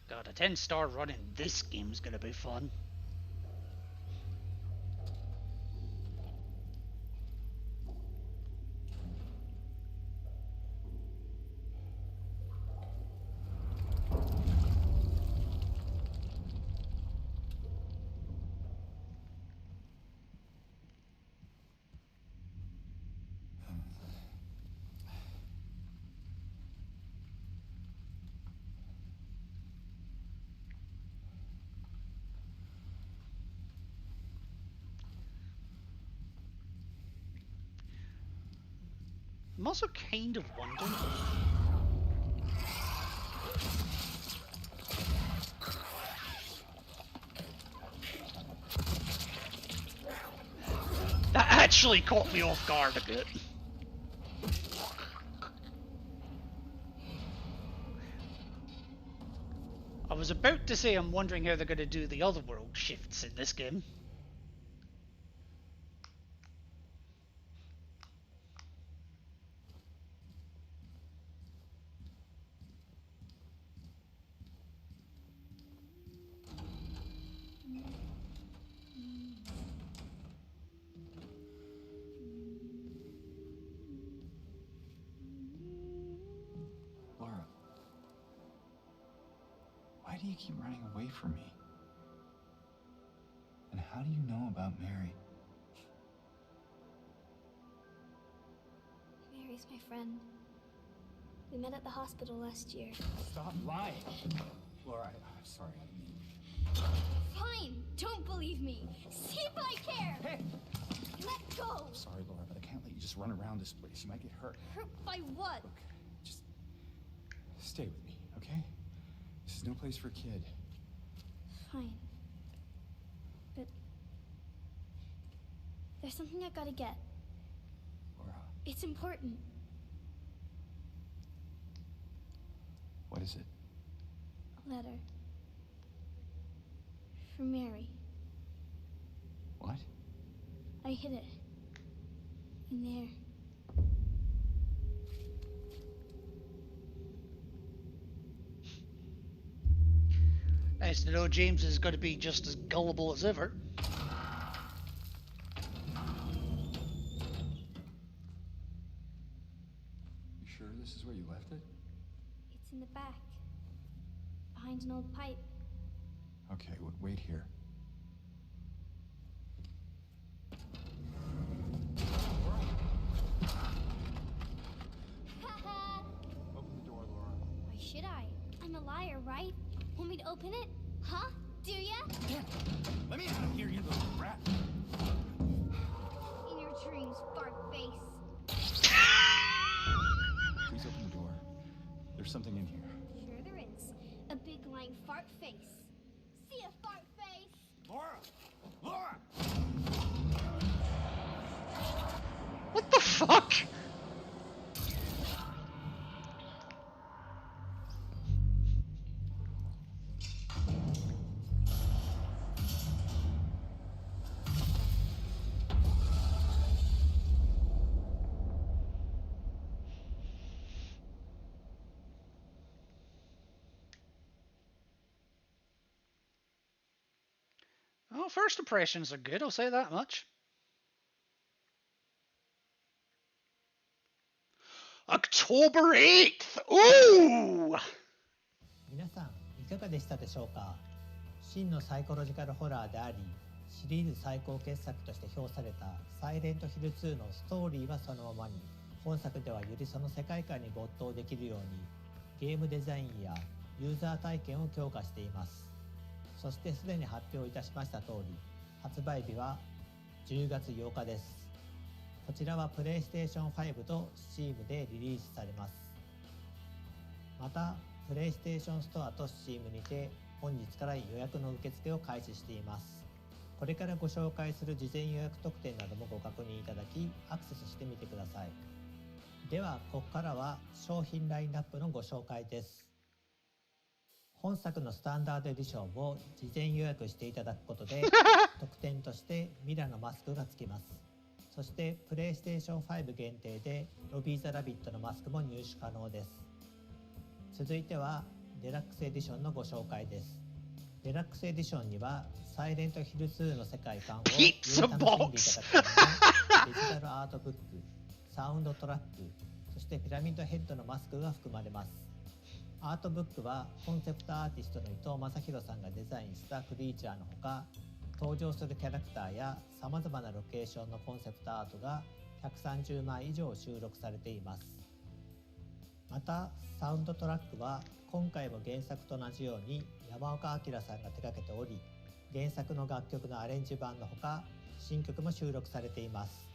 God, a 10-star run in this game's gonna be fun. I'm also kind of wondering. That actually caught me off guard a bit. I was about to say I'm wondering how they're going to do the other world shifts in this game. Why do you keep running away from me? And how do you know about Mary? Mary's my friend. We met at the hospital last year. Stop lying. Laura, I'm sorry, I didn't mean... Fine! Don't believe me! See if I care! Hey! Let go! I'm sorry, Laura, but I can't let you just run around this place. You might get hurt. Hurt by what? Look, just stay with me, okay? This is no place for a kid. Fine. But there's something I gotta get. Laura. It's important. What is it? A letter. From Mary. What? I hid it. In there. Nice to know James is going to be just as gullible as ever. You sure this is where you left it? It's in the back. Behind an old pipe. Okay, wait here. Open the door, Laura. Why should I? I'm a liar, right? Want me to open it? Huh? Do ya? Let me out of here, you little brat. In your dreams, fart face. Please open the door. There's something in here. Sure there is. A big lying fart face. See ya, fart face! Laura! Laura! What the fuck? Oh, first impressions are good, I'll say that much. October 8th! Ooh! 皆さんいかがでしたでしょうか。真のサイコロジカルホラーであり、シリーズ最高傑作として評されたサイレントヒル2のストーリーはそのままに、本作ではよりその世界観に没頭できるようにゲームデザインやユーザー体験を強化しています。そしてすでに発表いたしました通り、発売日は10月8日です。こちらはプレイステーション5と Steam でリリースされます。またプレイステーションストアと Steam にて本日から予約の受付を開始しています。これからご紹介する事前予約特典などもご確認いただきアクセスしてみてください。ではここからは商品ラインナップのご紹介です。本作のスタンダードエディションを事前予約していただくことで特典としてミラのマスクが付きます。そしてプレイステーション5限定でロビー・ザ・ラビットのマスクも入手可能です。続いてはデラックスエディションのご紹介です。デラックスエディションにはサイレントヒル2の世界観をより楽しんでいただくためのデジタルアートブック、サウンドトラック、そしてピラミッドヘッドのマスクが含まれます。アートブックはコンセプトアーティストの伊藤正弘さんがデザインしたクリーチャーのほか、登場するキャラクターやさまざまなロケーションのコンセプトアートが130枚以上収録されています。またサウンドトラックは今回も原作と同じように山岡明さんが手掛けており、原作の楽曲のアレンジ版のほか新曲も収録されています。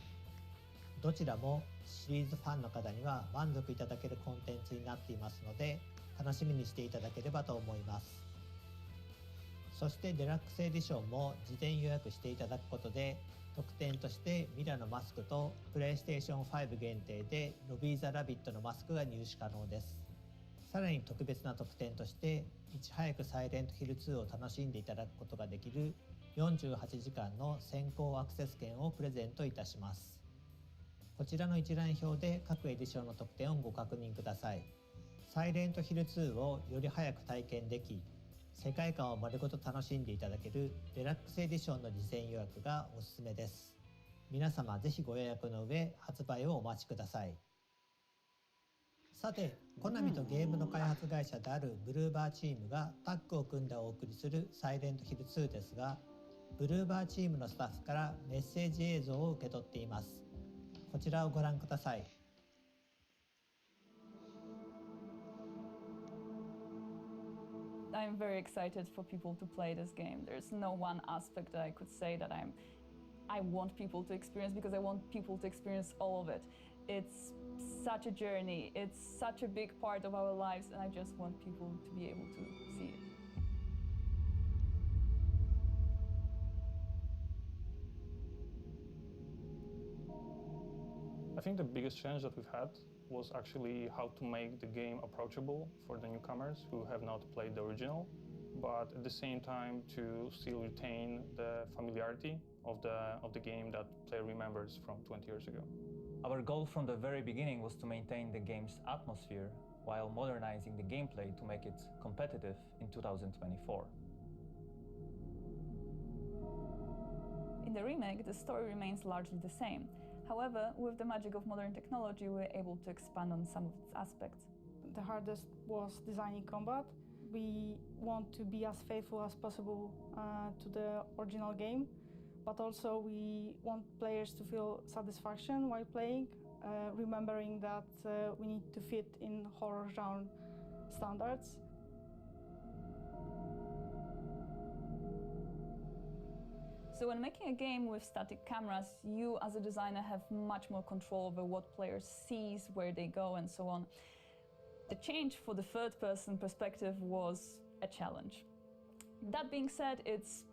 どちらもシリーズファンの方には満足いただけるコンテンツになっていますので、楽しみにしていただければと思います。そしてデラックスエディションも事前予約していただくことで特典としてミラのマスクとプレイステーション5限定でロビー・ザ・ラビットのマスクが入手可能です。さらに特別な特典としていち早くサイレントヒル2を楽しんでいただくことができる48時間の先行アクセス券をプレゼントいたします。こちらの一覧表で各エディションの特典をご確認ください。サイレントヒル2をより早く体験でき、世界観を丸ごと楽しんでいただけるデラックスエディションの事前予約がおすすめです。皆様ぜひご予約の上発売をお待ちください。さて、コナミとゲームの開発会社であるブルーバーチームがタッグを組んでお送りするサイレントヒル2ですが、ブルーバーチームのスタッフからメッセージ映像を受け取っています。こちらをご覧ください。I'm very excited for people to play this game. There's no one aspect that I could say that I want people to experience, because I want people to experience all of it. It's such a journey. It's such a big part of our lives, and I just want people to be able to see it. I think the biggest challenge that we've had was actually how to make the game approachable for the newcomers who have not played the original, but at the same time to still retain the familiarity of the game that player remembers from 20 years ago. Our goal from the very beginning was to maintain the game's atmosphere while modernizing the gameplay to make it competitive in 2024. In the remake, the story remains largely the same. However, with the magic of modern technology, we were able to expand on some of its aspects. The hardest was designing combat. We want to be as faithful as possible to the original game, but also we want players to feel satisfaction while playing, remembering that we need to fit in horror genre standards. So when making a game with static cameras, you as a designer have much more control over what players sees, where they go, and so on. The change for the third-person perspective was a challenge. That being said, it's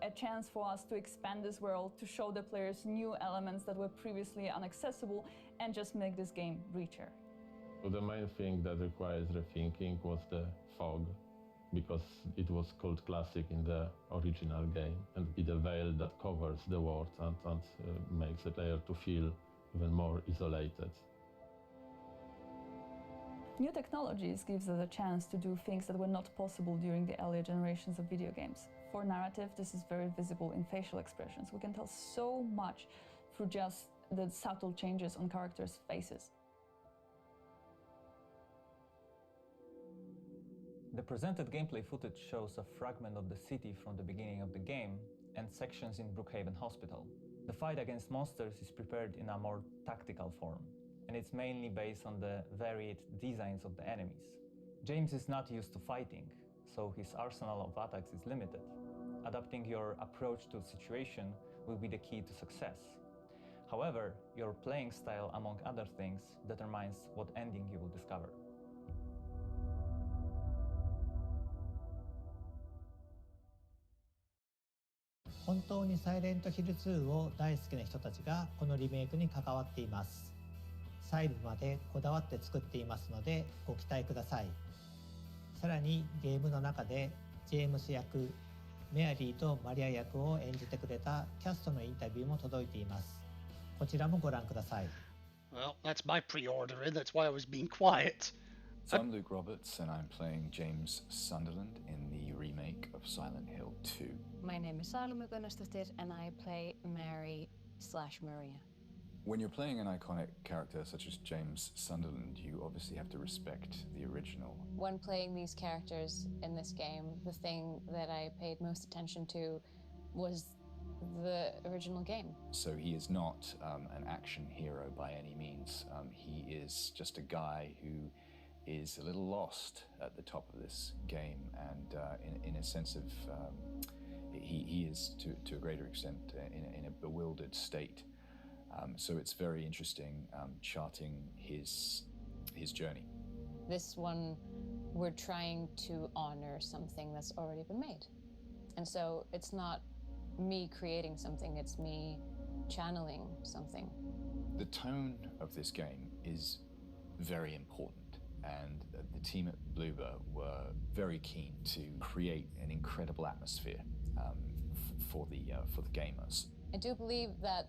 a chance for us to expand this world, to show the players new elements that were previously inaccessible, and just make this game richer. So the main thing that requires rethinking was the fog, because it was called classic in the original game, and it's a veil that covers the world and makes the player to feel even more isolated. New technologies gives us a chance to do things that were not possible during the earlier generations of video games. For narrative, this is very visible in facial expressions. We can tell so much through just the subtle changes on characters' faces. The presented gameplay footage shows a fragment of the city from the beginning of the game and sections in Brookhaven Hospital. The fight against monsters is prepared in a more tactical form, and it's mainly based on the varied designs of the enemies. James is not used to fighting, so his arsenal of attacks is limited. Adapting your approach to the situation will be the key to success. However, your playing style, among other things, determines what ending you will discover.本当にサイレントヒル2を大好きな人たちがこのリメイクに関わっています。細部までこだわって作っていますのでご期待ください。さらにゲームの中でジェームス役、メアリーとマリア役を演じてくれたキャストのインタビューも届いています。こちらもご覧ください。Well, that's my pre-ordering, that's why I was being quiet. So I'm Luke Roberts, and I'm playing James Sunderland in the remake of Silent Hill 2. My name is Salome Gunnarsdottir, and I play Mary/Maria. When you're playing an iconic character such as James Sunderland, you obviously have to respect the original. When playing these characters in this game, the thing that I paid most attention to was the original game. So he is not an action hero by any means. He is just a guy who is a little lost at the top of this game, and in a sense of he is to a greater extent in a bewildered state. So it's very interesting charting his journey. This one, we're trying to honor something that's already been made, and so it's not me creating something, it's me channeling something. The tone of this game is very important. And the team at Bloober were very keen to create an incredible atmosphere for the gamers. I do believe that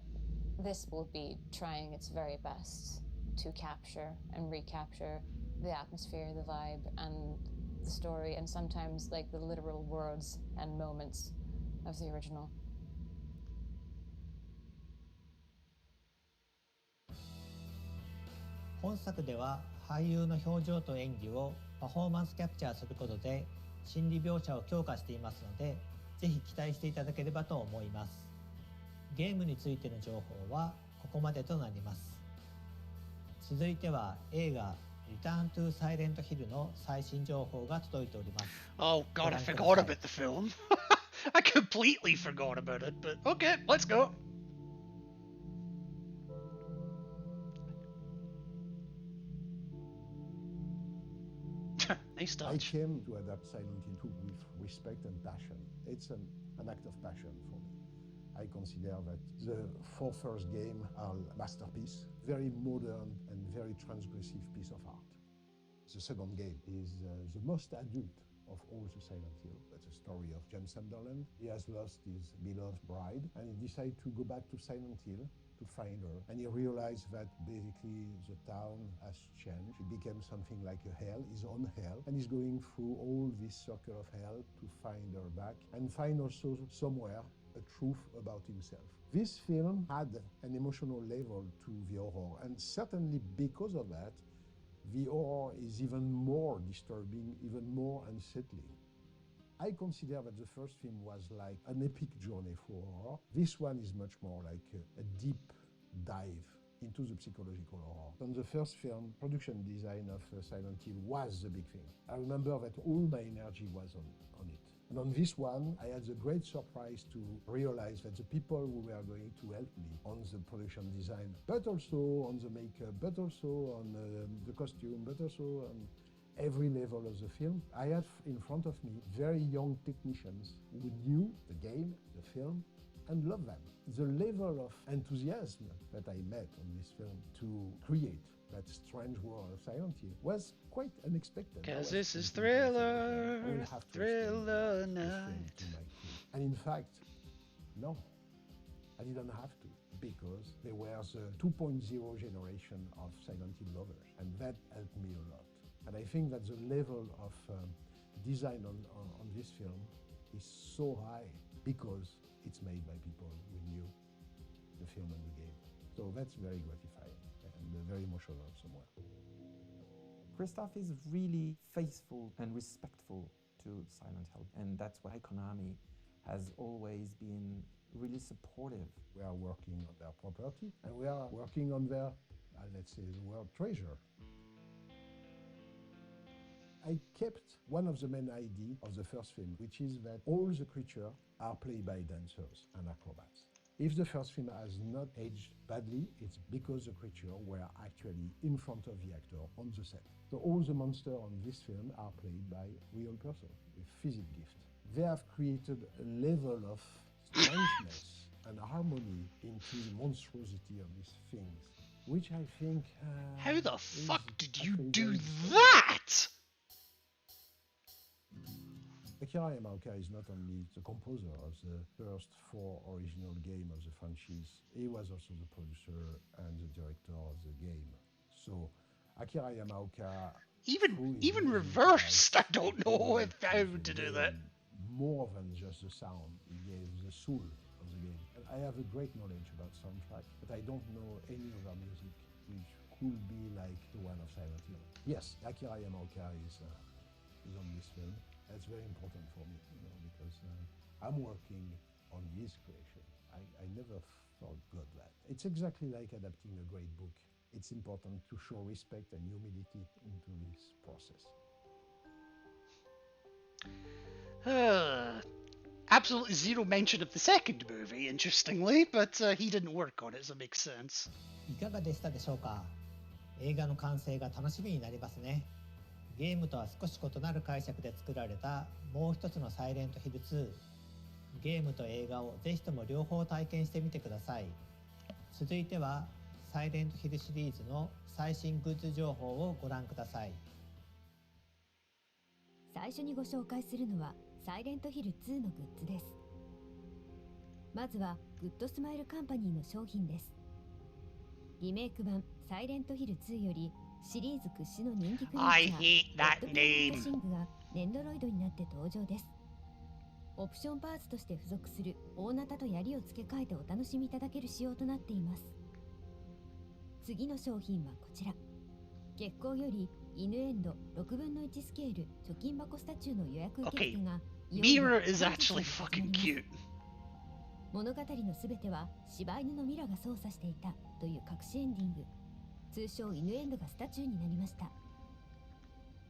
this will be trying its very best to capture and recapture the atmosphere, the vibe, and the story, and sometimes like the literal words and moments of the original. 本作では俳優の表情と演技をパフォーマンスキャプチャーすることで心理描写を強化していますので、ぜひ期待していただければと思います。ゲームについての情報はここまでとなります。続いては映画リターントゥサイレントヒルの最新情報が届いております。Oh God, I forgot about the film. I completely forgot about it, but okay, let's go. Nice touch. I came to adapt Silent Hill 2 with respect and passion. It's an act of passion for me. I consider that the four first games are a masterpiece, very modern and very transgressive piece of art. The second game is the most adult of all the Silent Hill. That's a story of James Sunderland. He has lost his beloved bride and he decided to go back to Silent Hill to find her. And he realized that basically the town has changed. It became something like a hell, his own hell. And he's going through all this circle of hell to find her back and find also somewhere a truth about himself. This film had an emotional level to the horror, and certainly because of that, the horror is even more disturbing, even more unsettling. I consider that the first film was like an epic journey for horror. This one is much more like a deep dive into the psychological horror. On the first film, production design of Silent Hill was the big thing. I remember that all my energy was on it. And on this one, I had the great surprise to realize that the people who were going to help me on the production design, but also on the makeup, but also on the costume, but also on every level of the film, I had in front of me very young technicians who knew the game, the film, and loved them. The level of enthusiasm that I met on this film to create that strange world of Silent Hill was quite unexpected. Because this is Thriller Night. And in fact, no, I didn't have to, because there was a 2.0 generation of Silent Hill lovers, and that helped me a lot. And I think that the level of design on this film is so high because it's made by people who knew the film and the game. So that's very gratifying and very emotional somewhere. Christoph is really faithful and respectful to Silent Hill, and that's why Konami has always been really supportive. We are working on their property, and we are working on their, let's say, the word treasure. I kept one of the main ideas of the first film, which is that all the creatures are played by dancers and acrobats. If the first film has not aged badly, it's because the creatures were actually in front of the actor on the set. So all the monsters on this film are played by real persons with physical gift. They have created a level of strangeness and harmony into the monstrosity of these things, which I think... How the fuck did you do that? Akira Yamaoka is not only the composer of the first 4 original games of the franchise, he was also the producer and the director of the game. So Akira Yamaoka... Even reversed, I don't know how to do that. More than just the sound, he gave the soul of the game. And I have a great knowledge about soundtrack, but I don't know any other music which could be like the one of Silent Hill. Yes, Akira Yamaoka is on this film. That's very important for me, because I'm working on his creation. I never forgot that. It's exactly like adapting a great book. It's important to show respect and humility into this process. Absolutely zero mention of the second movie, interestingly, but he didn't work on it, so it makes sense. いかがでしたでしょうか。映画の完成が楽しみになりますね。ゲームとは少し異なる解釈で作られたもう一つのサイレントヒル2。ゲームと映画をぜひとも両方体験してみてください。続いてはサイレントヒルシリーズの最新グッズ情報をご覧ください。最初にご紹介するのはサイレントヒル2のグッズです。まずはグッドスマイルカンパニーの商品です。リメイク版サイレントヒル2よりシリーズ屈指の人気クリーチャー、レッドプレイトシングがネンドロイドになって登場です。オプションパーツとして付属する大ナタと槍を付け替えてお楽しみいただける仕様となっています。次の商品はこちら。月光より犬エンド6分の1スケール貯金箱スタチューの予約受付が、Mira is actually fucking cute. 物語のすべては柴犬のミラが操作していたという隠しエンディング、通称犬エンドがスタチューになりました。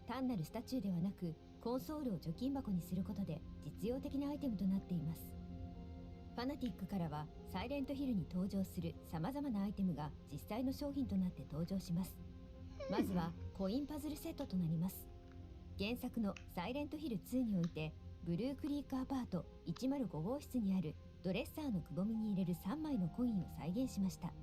単なるスタチューではなく、コンソールを貯金箱にすることで実用的なアイテムとなっています。ファナティックからはサイレントヒルに登場する様々なアイテムが実際の商品となって登場します。まずはコインパズルセットとなります。原作のサイレントヒル2において、ブルークリークアパート105号室にあるドレッサーのくぼみに入れる3枚のコインを再現しました。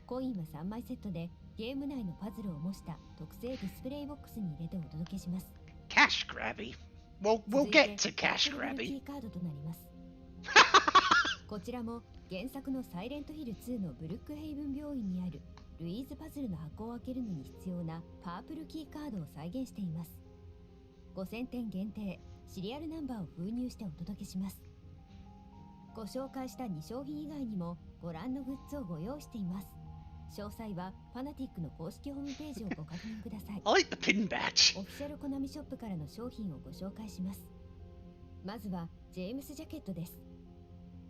コインは3枚セットでゲーム内のパズルを模した特製ディスプレイボックスに入れてお届けします。Cash grabby. We'll get to cash grabby. キーカードとなります。こちらも原作のサイレントヒル2のブルックヘイブン病院にあるルイーズパズルの箱を開けるのに必要なパープルキーカードを再現しています。5000点限定、シリアルナンバーを封入してお届けします。ご紹介した2商品以外にもご覧のグッズをご用意しています。詳細はファナティックの公式ホームページをご確認ください。I like the pin badge. オフィシャルコナミショップからの商品をご紹介します。まずはジェームスジャケットです。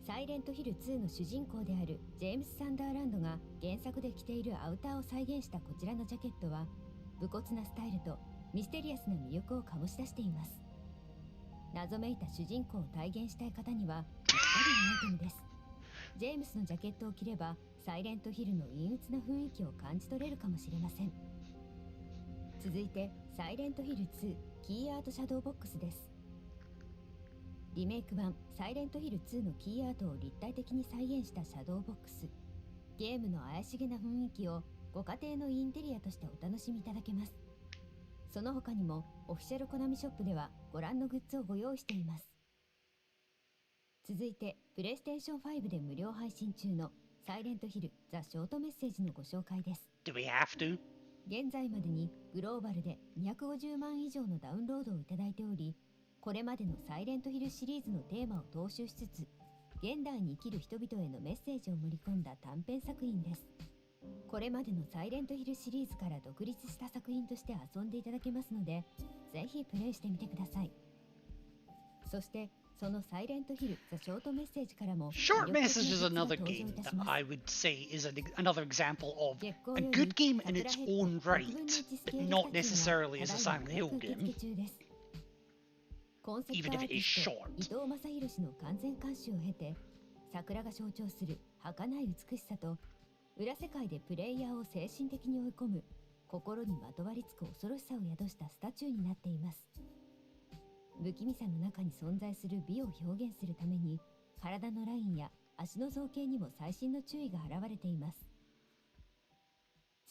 サイレントヒル2の主人公であるジェームス・サンダーランドが原作で着ているアウターを再現したこちらのジャケットは、武骨なスタイルとミステリアスな魅力を醸し出しています。謎めいた主人公を体現したい方にはぴったりのアイテムです。ジェームスのジャケットを着ればサイレントヒルの陰鬱な雰囲気を感じ取れるかもしれません。続いてサイレントヒル2キーアートシャドーボックスです。リメイク版サイレントヒル2のキーアートを立体的に再現したシャドーボックス。ゲームの怪しげな雰囲気をご家庭のインテリアとしてお楽しみいただけます。その他にもオフィシャルコナミショップではご覧のグッズをご用意しています。続いてプレイステーション5で無料配信中のサイレントヒルザ・ショートメッセージのご紹介です。Do we have to? 現在までにグローバルで250万以上のダウンロードをいただいており、これまでのサイレントヒルシリーズのテーマを踏襲しつつ、現代に生きる人々へのメッセージを盛り込んだ短編作品です。これまでのサイレントヒルシリーズから独立した作品として遊んでいただけますので、ぜひプレイしてみてください。そしてそのサイレントヒルザショートメッセージからも Short Message is another game that I would say is another example of a good game in its own right, but not necessarily as a Silent Hill game, even if it is short. 伊藤正弘氏の完全監修を経て、桜が象徴する儚い美しさと裏世界でプレイヤーを精神的に追い込む心にまとわりつく恐ろしさを宿したスタチューになっています。不気味さの中に存在する美を表現するために、体のラインや足の造形にも細心の注意が現れています。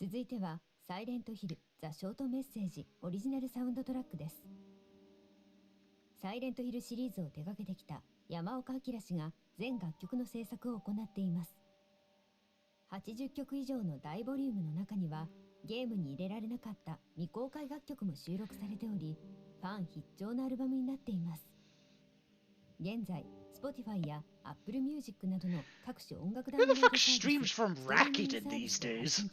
続いてはサイレントヒルザショートメッセージオリジナルサウンドトラックです。サイレントヒルシリーズを手掛けてきた山岡明氏が全楽曲の制作を行っています。80曲以上の大ボリュームの中にはゲームに入れられなかった未公開楽曲も収録されており、ファン必聴のアルバムになっています。現在 Spotify や Apple Music などの各種音楽ダウンロードサービス、Who the fuck streams from Rakuten these days?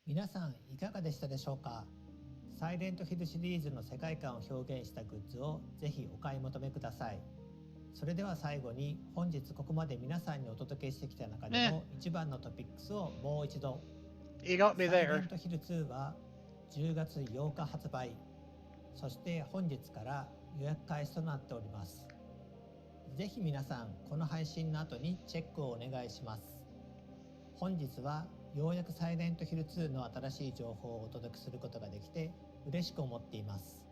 皆さんいかがでしたでしょうか。サイレントヒルシリーズの世界観を表現したグッズをぜひお買い求めください。それでは最後に本日ここまで皆さんにお届けしてきた中での一番のトピックスをもう一度。You got me there. サイレントヒル2は10月8日発売。そして本日から予約開始となっております。ぜひ皆さんこの配信の後にチェックをお願いします。本日はようやくサイレントヒル2の新しい情報をお届けすることができて嬉しく思っています。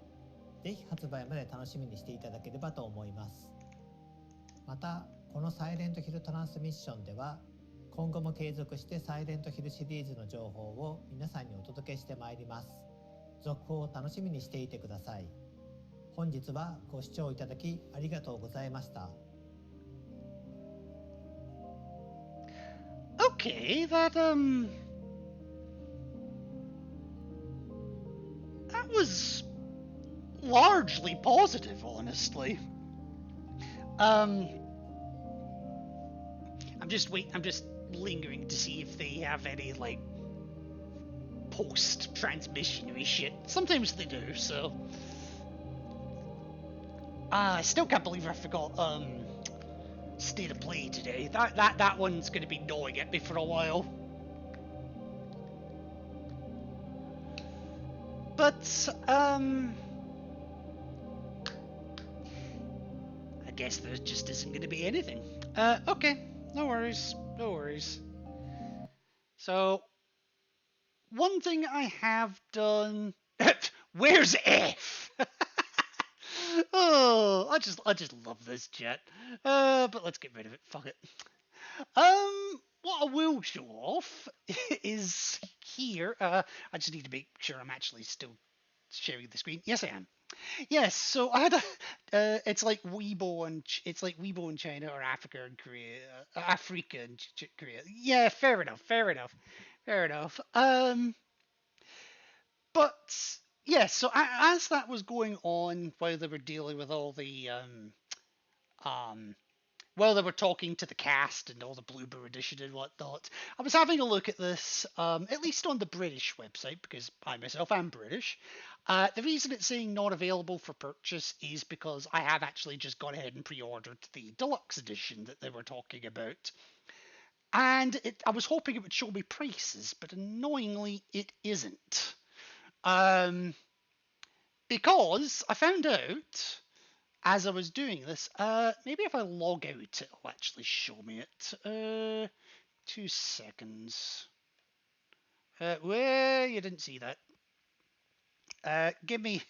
ぜひ発売まで楽しみにしていただければと思います。またこのサイレントヒルトランスミッションでは今後も継続してサイレントヒルシリーズの情報を皆さんにお届けしてまいります。続報を楽しみにしていてください。本日はご視聴いただきありがとうございました。Okay, that was largely positive, honestly. I'm just lingering to see if they have any like post-transmissionary shit. Sometimes they do, so I still can't believe I forgot State of Play today. That one's gonna be gnawing at me for a while. But I guess there just isn't gonna be anything. Okay, no worries. So one thing I have done. Where's F? Oh, I just love this chat. But let's get rid of it. Fuck it. What I will show off is here. I just need to make sure I'm actually still sharing the screen. Yes, I am. Yes. So I had a. It's like Weibo in China or Africa and Korea. Africa and Korea. Yeah, fair enough. But yeah, so as that was going on, while they were dealing with all the while they were talking to the cast and all the Bloober edition and whatnot, I was having a look at this, at least on the British website, because I myself am British. The reason it's saying not available for purchase is because I have actually just gone ahead and pre-ordered the deluxe edition that they were talking about. And I was hoping it would show me prices, but annoyingly it isn't. Because I found out as I was doing this, maybe if I log out, it'll actually show me it. 2 seconds. Well, you didn't see that. Give me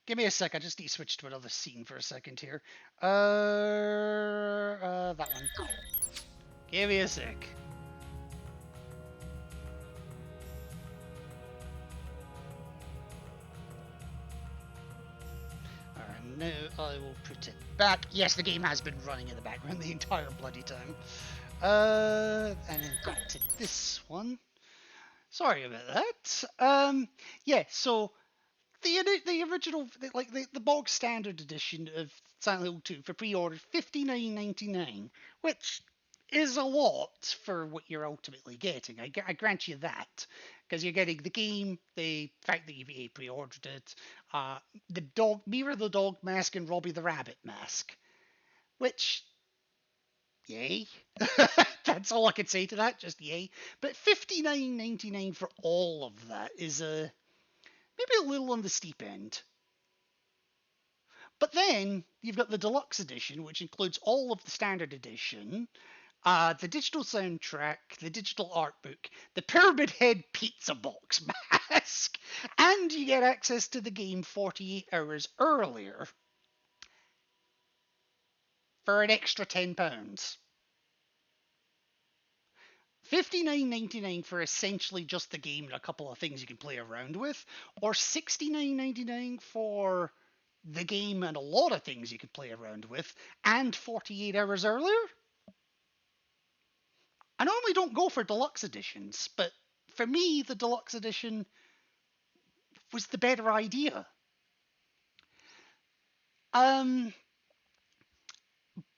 a sec. I just need to switch to another scene for a second here. That one. Give me a sec. Alright, now I will put it back. Yes, the game has been running in the background the entire bloody time. And then back to this one. Sorry about that. Yeah, so the original, like the bog standard edition of Silent Hill 2 for pre-order, $59.99, which is a lot for what you're ultimately getting. I grant you that, because you're getting the game, the fact that you've pre-ordered it, the dog, Mira the dog mask and Robbie the rabbit mask, which, yay. That's all I can say to that, just yay. But $59.99 for all of that is maybe a little on the steep end. But then you've got the deluxe edition, which includes all of the standard edition, the digital soundtrack, the digital art book, the Pyramid Head pizza box mask, and you get access to the game 48 hours earlier for an extra £10. $59.99 for essentially just the game and a couple of things you can play around with, or $69.99 for the game and a lot of things you can play around with, and 48 hours earlier? I normally don't go for deluxe editions, but for me, the deluxe edition was the better idea.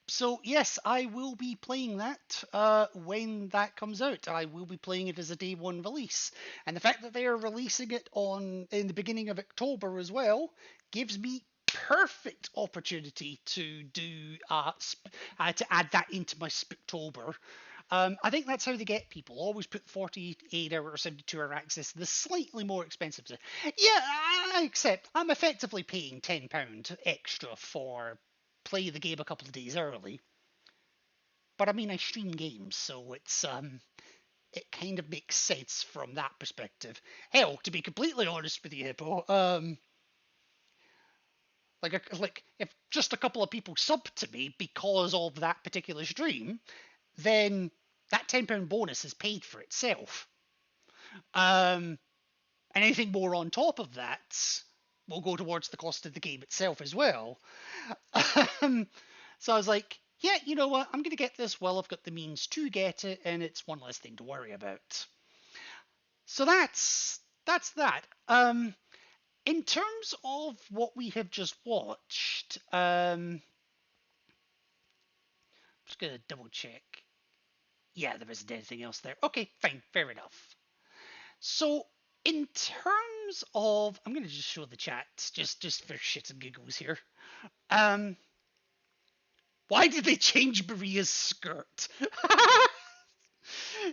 So yes, I will be playing that when that comes out. I will be playing it as a day one release, and the fact that they are releasing it in the beginning of October as well gives me perfect opportunity to do to add that into my Spooktober. I think that's how they get people. Always put 48 hour or 72 hour access, the slightly more expensive. Yeah, I accept. I'm effectively paying £10 extra for play the game a couple of days early. But I mean, I stream games, so it's it kind of makes sense from that perspective. Hell, to be completely honest with you, Hippo, like if just a couple of people sub to me because of that particular stream, then that £10 bonus is paid for itself. And anything more on top of that will go towards the cost of the game itself as well. So I was like, yeah, you know what? I'm going to get this while I've got the means to get it, and it's one less thing to worry about. So that's that. In terms of what we have just watched, I'm just going to double check. Yeah, there isn't anything else there. Okay, fine, fair enough. So, in terms of, I'm going to just show the chat, just for shits and giggles here. Why did they change Maria's skirt?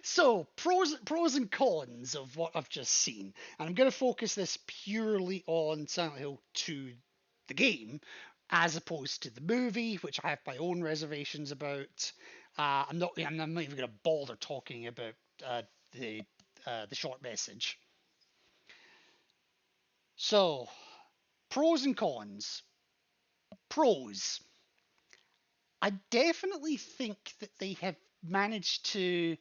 So, pros and cons of what I've just seen. And I'm going to focus this purely on Silent Hill 2, the game, as opposed to the movie, which I have my own reservations about. I'm not even going to bother talking about the short message. So, pros and cons. Pros. I definitely think that they have managed to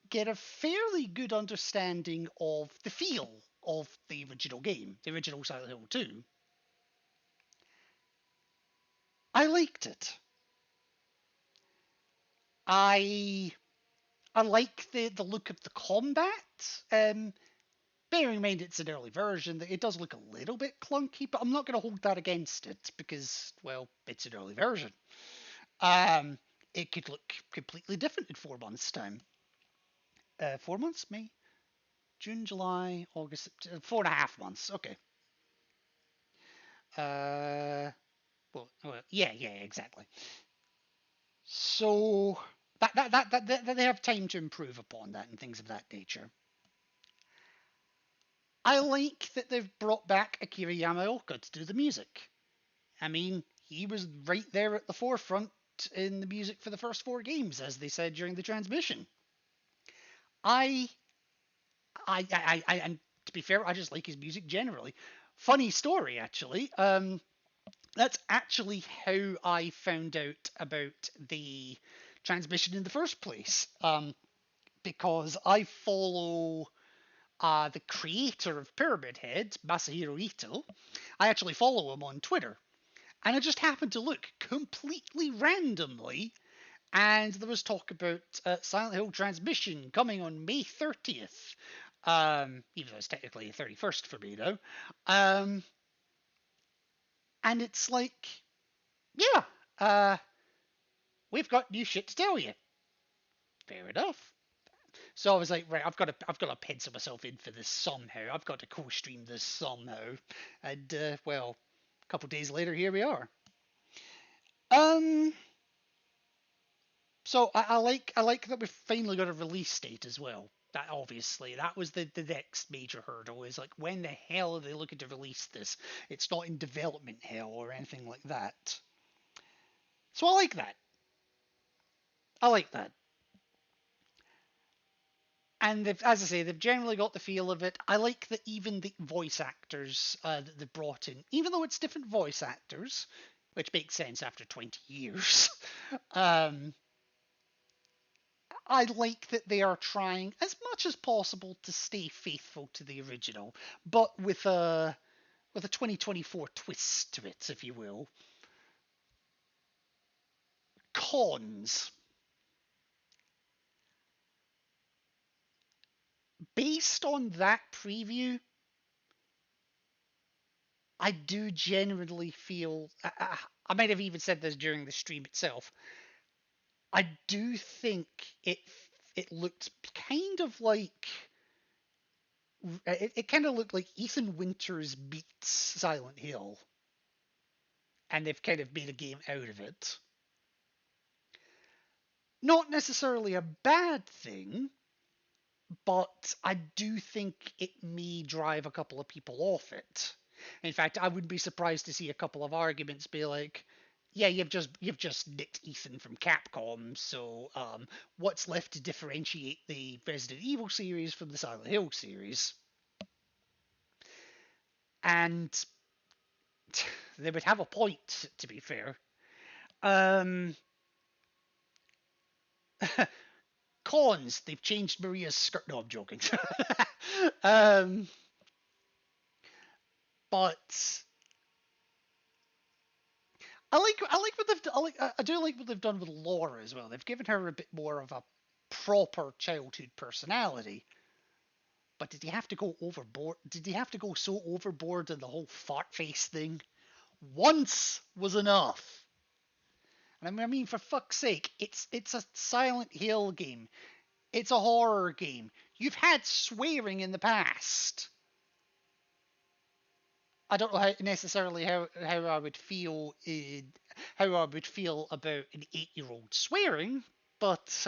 get a fairly good understanding of the feel of the original game, the original Silent Hill 2. I liked it. I like the look of the combat. Bearing in mind it's an early version, it does look a little bit clunky, but I'm not going to hold that against it because, well, it's an early version. It could look completely different in 4 months' time. 4 months? May? June, July, August, September, 4.5 months. Okay. Well, yeah, exactly. So that they have time to improve upon that and things of that nature. I like that they've brought back Akira Yamaoka to do the music. I mean, he was right there at the forefront in the music for the first 4 games, as they said during the transmission. And to be fair, I just like his music generally. Funny story, actually. That's actually how I found out about the transmission in the first place. Because I follow the creator of Pyramid Head, Masahiro Ito. I actually follow him on Twitter. And I just happened to look completely randomly, and there was talk about Silent Hill Transmission coming on May 30th. Even though it's technically 31st for me now. And it's like, we've got new shit to tell you. Fair enough. So I was like, right, I've got to pencil myself in for this somehow. I've got to co-stream this somehow. And well, a couple days later, here we are. So I like that we've finally got a release date as well. That obviously that was the next major hurdle, is like, when the hell are they looking to release this? It's not in development hell or anything like that. So I like that. And as I say, they've generally got the feel of it. I like that even the voice actors that they brought in, even though it's different voice actors, which makes sense after 20 years, I like that they are trying as much as possible to stay faithful to the original, but with a 2024 twist to it, if you will. Cons. Based on that preview, I do genuinely feel, I might have even said this during the stream itself, I do think it looked kind of like, it kind of looked like Ethan Winters beats Silent Hill, and they've kind of made a game out of it. Not necessarily a bad thing, but I do think it may drive a couple of people off it. In fact, I wouldn't be surprised to see a couple of arguments be like, yeah, you've just nicked Ethan from Capcom, so what's left to differentiate the Resident Evil series from the Silent Hill series? And they would have a point, to be fair. Cons, they've changed Maria's skirt. No, I'm joking. But I do like what they've done with Laura as well. They've given her a bit more of a proper childhood personality. But did you have to go overboard? Did you have to go so overboard in the whole fart face thing? Once was enough. And I mean, for fuck's sake, it's a Silent Hill game. It's a horror game. You've had swearing in the past. I don't know necessarily how I would feel about an 8-year-old swearing, but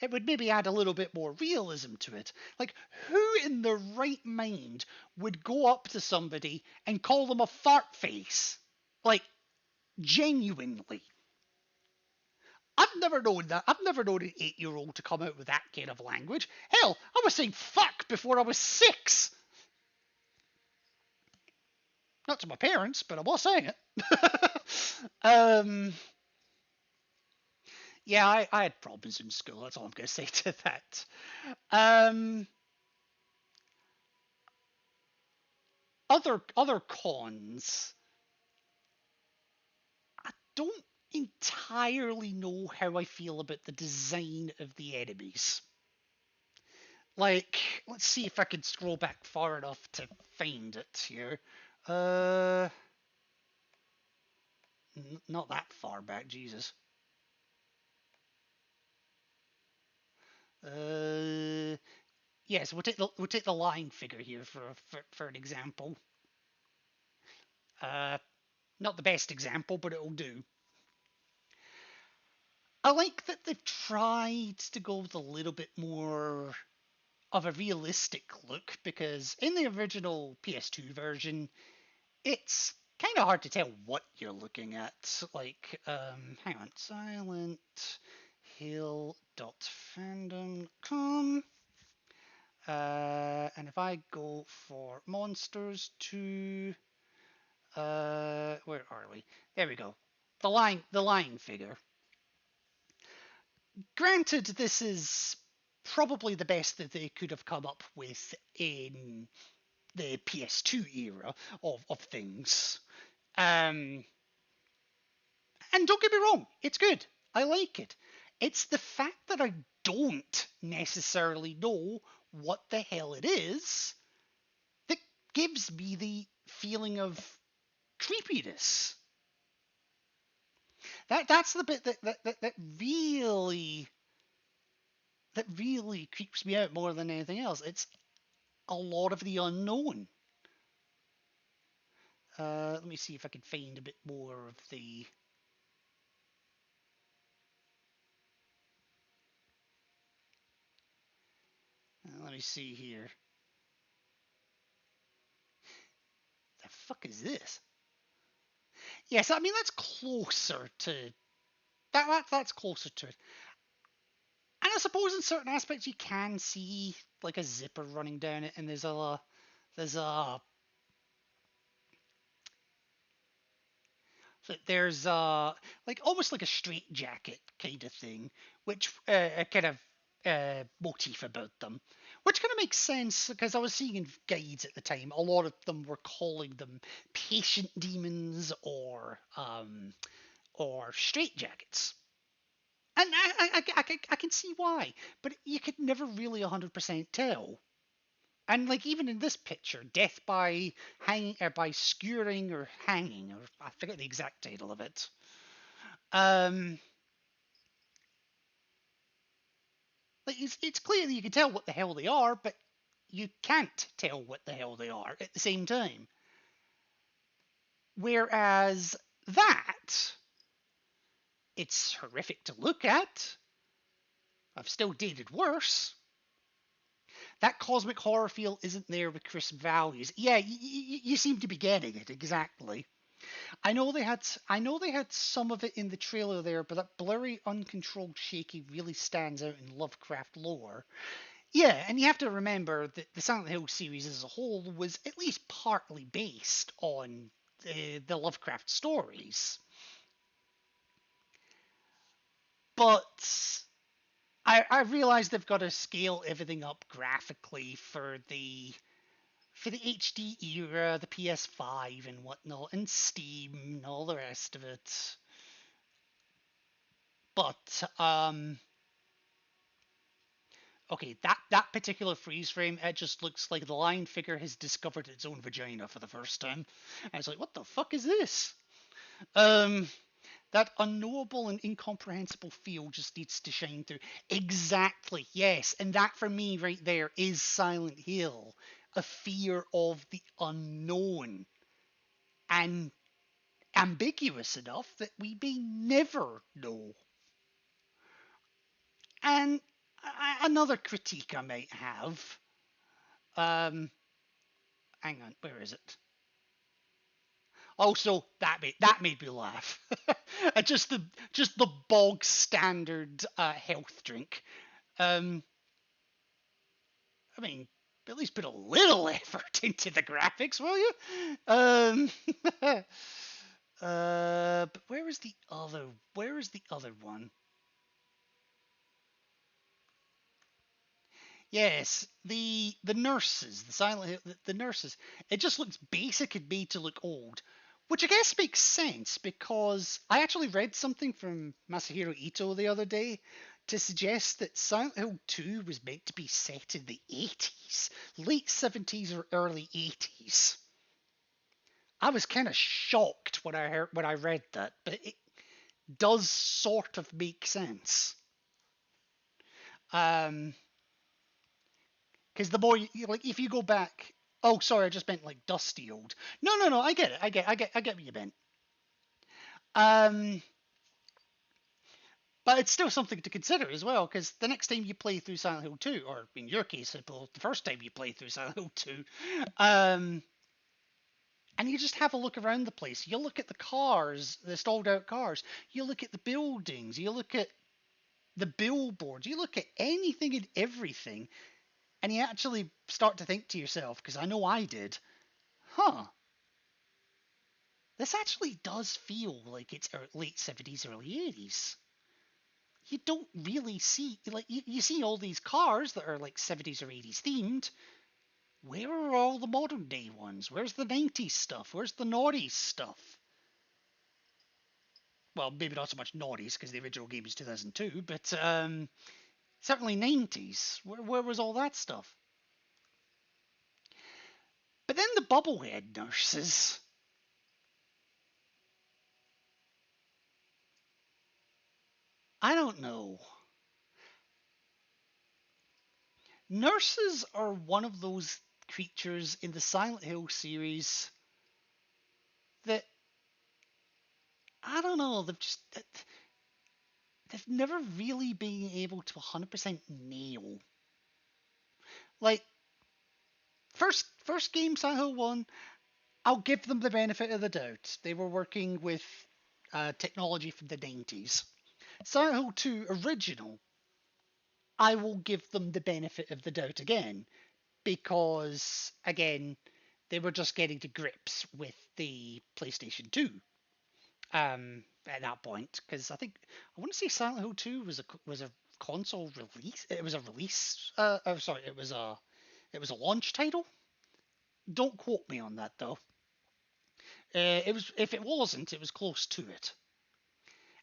it would maybe add a little bit more realism to it. Like, who in their right mind would go up to somebody and call them a fart face? Like, genuinely. I've never known that. I've never known an 8-year-old to come out with that kind of language. Hell, I was saying fuck before I was 6. Not to my parents, but I was saying it. Yeah, I had problems in school. That's all I'm going to say to that. Other cons. I don't entirely know how I feel about the design of the enemies. Like, let's see if I can scroll back far enough to find it here. Not that far back, Jesus. Yes, we'll take the line figure here for an example. Not the best example, but it'll do. I like that they've tried to go with a little bit more of a realistic look, because in the original PS2 version, it's kind of hard to tell what you're looking at. Like, hang on, silenthill.fandom.com. And if I go for monsters to, where are we? There we go. The line figure. Granted, this is probably the best that they could have come up with in the PS2 era of things. And don't get me wrong, it's good. I like it. It's the fact that I don't necessarily know what the hell it is that gives me the feeling of creepiness. That's the bit that really creeps me out more than anything else. It's a lot of the unknown. Let me see if I can find a bit more of the... let me see here. The fuck is this? Yes, I mean, that's closer to... That's closer to it. And I suppose in certain aspects you can see like a zipper running down it, and there's a like almost like a straitjacket kind of thing, which a kind of motif about them, which kind of makes sense because I was seeing in guides at the time a lot of them were calling them patient demons or straitjackets. And I can see why, but you could never really 100% tell. And like even in this picture, death by hanging or by skewering or hanging, or I forget the exact title of it. Like it's clear that you can tell what the hell they are, but you can't tell what the hell they are at the same time. Whereas that, it's horrific to look at. I've still dated worse. That cosmic horror feel isn't there with crisp values. Yeah, you seem to be getting it exactly. I know they had some of it in the trailer there, but that blurry, uncontrolled shaky really stands out in Lovecraft lore. Yeah, and you have to remember that the Silent Hill series as a whole was at least partly based on the Lovecraft stories. But I realize they've got to scale everything up graphically for the HD era, the PS5 and whatnot, and Steam and all the rest of it. But okay, that particular freeze frame, it just looks like the lion figure has discovered its own vagina for the first time. And it's like, what the fuck is this? That unknowable and incomprehensible feel just needs to shine through. Exactly, yes. And that for me right there is Silent Hill. A fear of the unknown. And ambiguous enough that we may never know. And another critique I might have. Hang on, where is it? Also, that made me laugh. just the bog standard health drink. I mean, at least put a little effort into the graphics, will you? But where is the other one? Yes, the nurses, the Silent Hill, the nurses. It just looks basic and made to look old. Which I guess makes sense because I actually read something from Masahiro Ito the other day to suggest that Silent Hill 2 was meant to be set in the 80s, late 70s or early 80s. I was kind of shocked when I read that, but it does sort of make sense. Because the more like if you go back. Oh, sorry, I just meant like dusty old. No, I get it. I get what you meant. But it's still something to consider as well, because the next time you play through Silent Hill 2, or in your case, the first time you play through Silent Hill 2, and you just have a look around the place. You look at the cars, the stalled out cars. You look at the buildings. You look at the billboards. You look at anything and everything. And you actually start to think to yourself, because I know I did, this actually does feel like it's late 70s, early 80s. You don't really see, like, you see all these cars that are like 70s or 80s themed. Where are all the modern day ones? Where's the 90s stuff? Where's the noughties stuff? Well, maybe not so much noughties, because the original game is 2002, but certainly 90s. Where was all that stuff? But then the Bubblehead nurses. I don't know. Nurses are one of those creatures in the Silent Hill series that, I don't know, they've never really been able to 100% nail. Like, first game, Silent Hill 1, I'll give them the benefit of the doubt. They were working with technology from the 90s. Silent Hill 2 original, I will give them the benefit of the doubt again, because, again, they were just getting to grips with the PlayStation 2 at that point, because I want to say Silent Hill 2 was a console release. It was a release. It was a launch title. Don't quote me on that though. If it wasn't, it was close to it.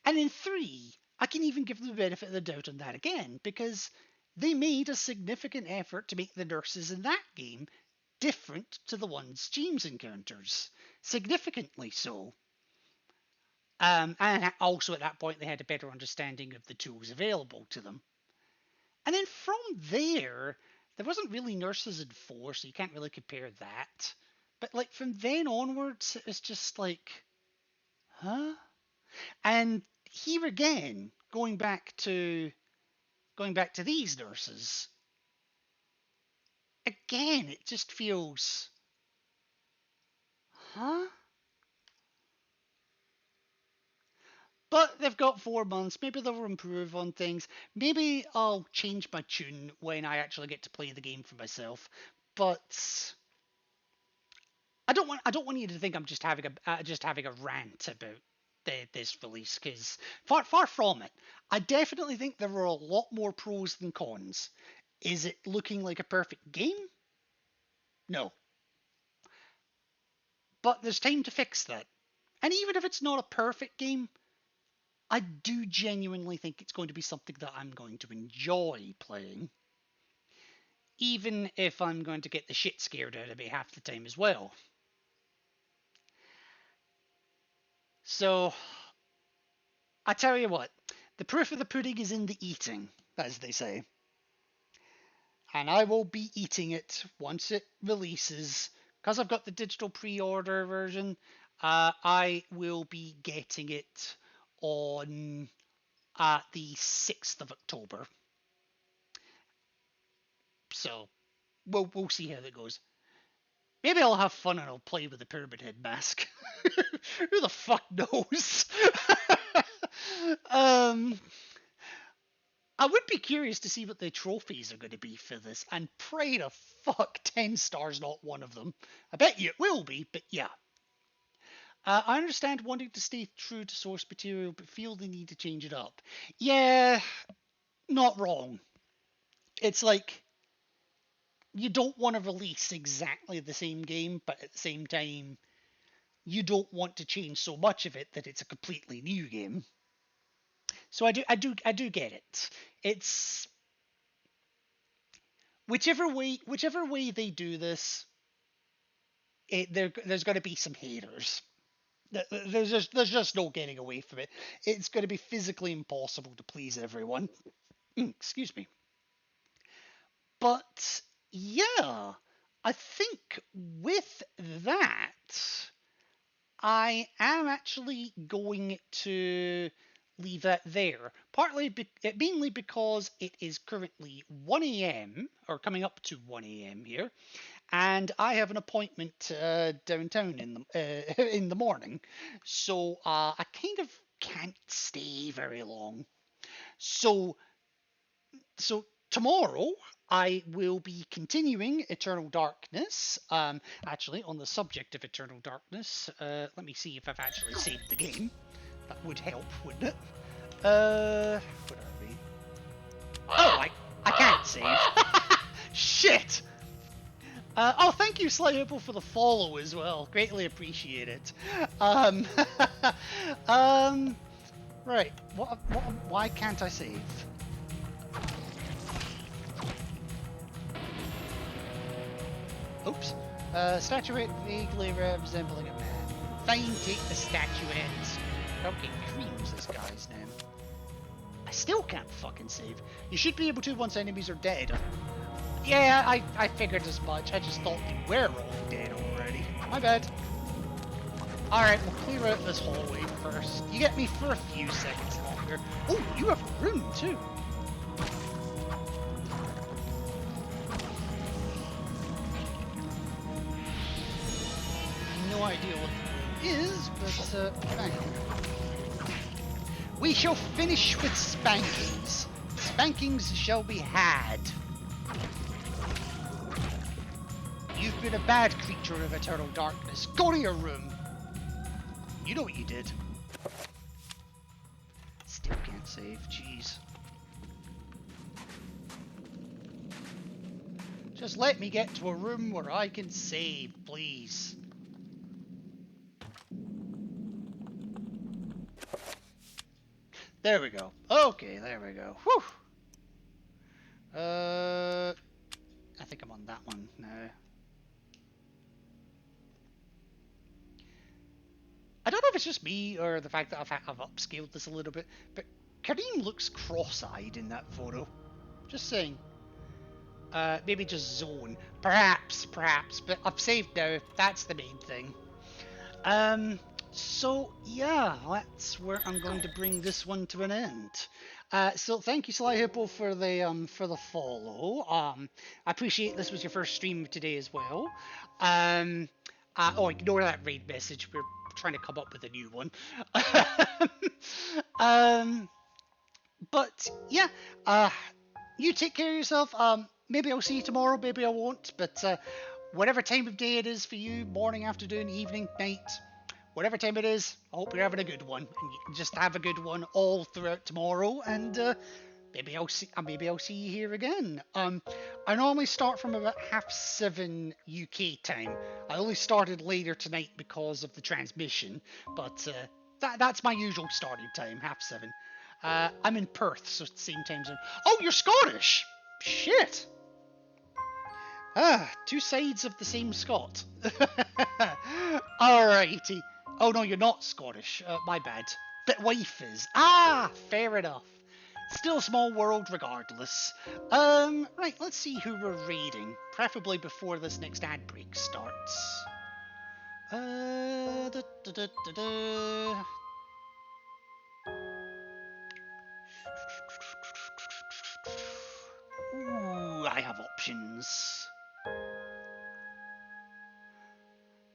And in 3, I can even give them the benefit of the doubt on that again, because they made a significant effort to make the nurses in that game different to the ones James encounters. Significantly so. And also at that point they had a better understanding of the tools available to them. And then from there wasn't really nurses in 4, so you can't really compare that. But like from then onwards, it's just like, huh? And here again, going back to these nurses, again, it just feels, huh? But they've got 4 months. Maybe they'll improve on things. Maybe I'll change my tune when I actually get to play the game for myself. But I don't want you to think I'm just having a rant about this release, because far from it. I definitely think there are a lot more pros than cons. Is it looking like a perfect game? No. But there's time to fix that. And even if it's not a perfect game, I do genuinely think it's going to be something that I'm going to enjoy playing. Even if I'm going to get the shit scared out of me half the time as well. So, I tell you what, the proof of the pudding is in the eating, as they say. And I will be eating it once it releases. Because I've got the digital pre-order version, I will be getting it on the 6th of October. So, we'll see how that goes. Maybe I'll have fun and I'll play with the Pyramid Head mask. Who the fuck knows? I would be curious to see what the trophies are going to be for this, and pray to fuck 10 stars not one of them. I bet you it will be, but yeah. I understand wanting to stay true to source material, but feel the need to change it up. Yeah, not wrong. It's like, you don't want to release exactly the same game, but at the same time, you don't want to change so much of it that it's a completely new game. So I do get it. It's whichever way they do this, there's going to be some haters. There's just no getting away from it. It's going to be physically impossible to please everyone. Excuse me. But yeah, I think with that, I am actually going to leave that there. Mainly because it is currently 1 a.m. or coming up to 1 a.m. here, and I have an appointment downtown in the morning, so I kind of can't stay very long. So tomorrow I will be continuing Eternal Darkness. Actually, on the subject of Eternal Darkness, let me see if I've actually saved the game. That would help, wouldn't it? Where are we? Oh, I can't save. Shit! Oh, thank you, Slyable, for the follow as well. Greatly appreciate it. Right. Why can't I save? Oops. Statuette vaguely resembling a man. Fine, take the statuette. Okay, Cream's this guy's name. still can't fucking save. You should be able to once enemies are dead. Yeah, I figured as much. I just thought they were all dead already. My bad. Alright, we'll clear out this hallway first. You get me for a few seconds longer. Oh, you have a room too. No idea what the room is, but hang on. We shall finish with spankings. Spankings shall be had. You've been a bad creature of eternal darkness. Go to your room. You know what you did. Still can't save, jeez. Just let me get to a room where I can save, please. There we go. Okay, there we go. Whew. I think I'm on that one now. I don't know if it's just me or the fact that I've upscaled this a little bit, but Kareem looks cross-eyed in that photo. Just saying. Maybe just zone. Perhaps, but I've saved now. That's the main thing. So yeah, that's where I'm going to bring this one to an end. So thank you, Sly Hippo, for the follow. I appreciate this was your first stream today as well. Oh, ignore that raid message. We're trying to come up with a new one. But yeah, you take care of yourself. Maybe I'll see you tomorrow, maybe I won't, but whatever time of day it is for you, morning, afternoon, evening, night, whatever time it is, I hope you're having a good one, and you can just have a good one all throughout tomorrow, and maybe I'll see you here again. I normally start from about 7:30 UK time. I only started later tonight because of the transmission, but that's my usual starting time, 7:30. I'm in Perth, so it's the same time zone. Oh, you're Scottish! Shit! Two sides of the same Scot. Alrighty. Oh no, you're not Scottish. My bad. But wife is. Ah, fair enough. Still a small world regardless. Right, let's see who we're raiding. Preferably before this next ad break starts. Ooh, I have options.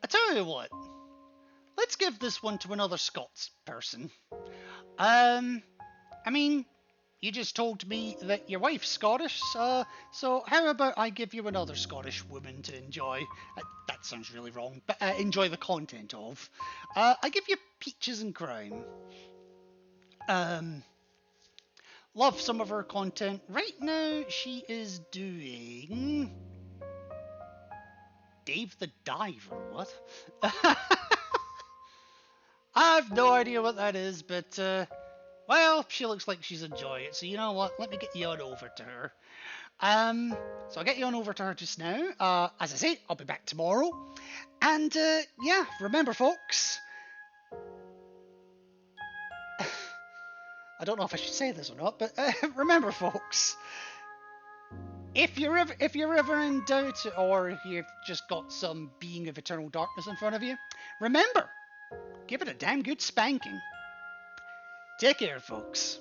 I tell you what. Let's give this one to another Scots person. I mean, you just told me that your wife's Scottish, so how about I give you another Scottish woman to enjoy? That sounds really wrong, but enjoy the content of. I give you Peaches and Crime. Love some of her content. Right now, she is doing Dave the Diver. What? I have no idea what that is, but well, she looks like she's enjoying it. So you know what? Let me get you on over to her. So I'll get you on over to her just now. As I say, I'll be back tomorrow. And yeah, remember, folks. I don't know if I should say this or not, but remember, folks. If you're ever in doubt, or if you've just got some being of eternal darkness in front of you, remember, give it a damn good spanking. Take care, folks.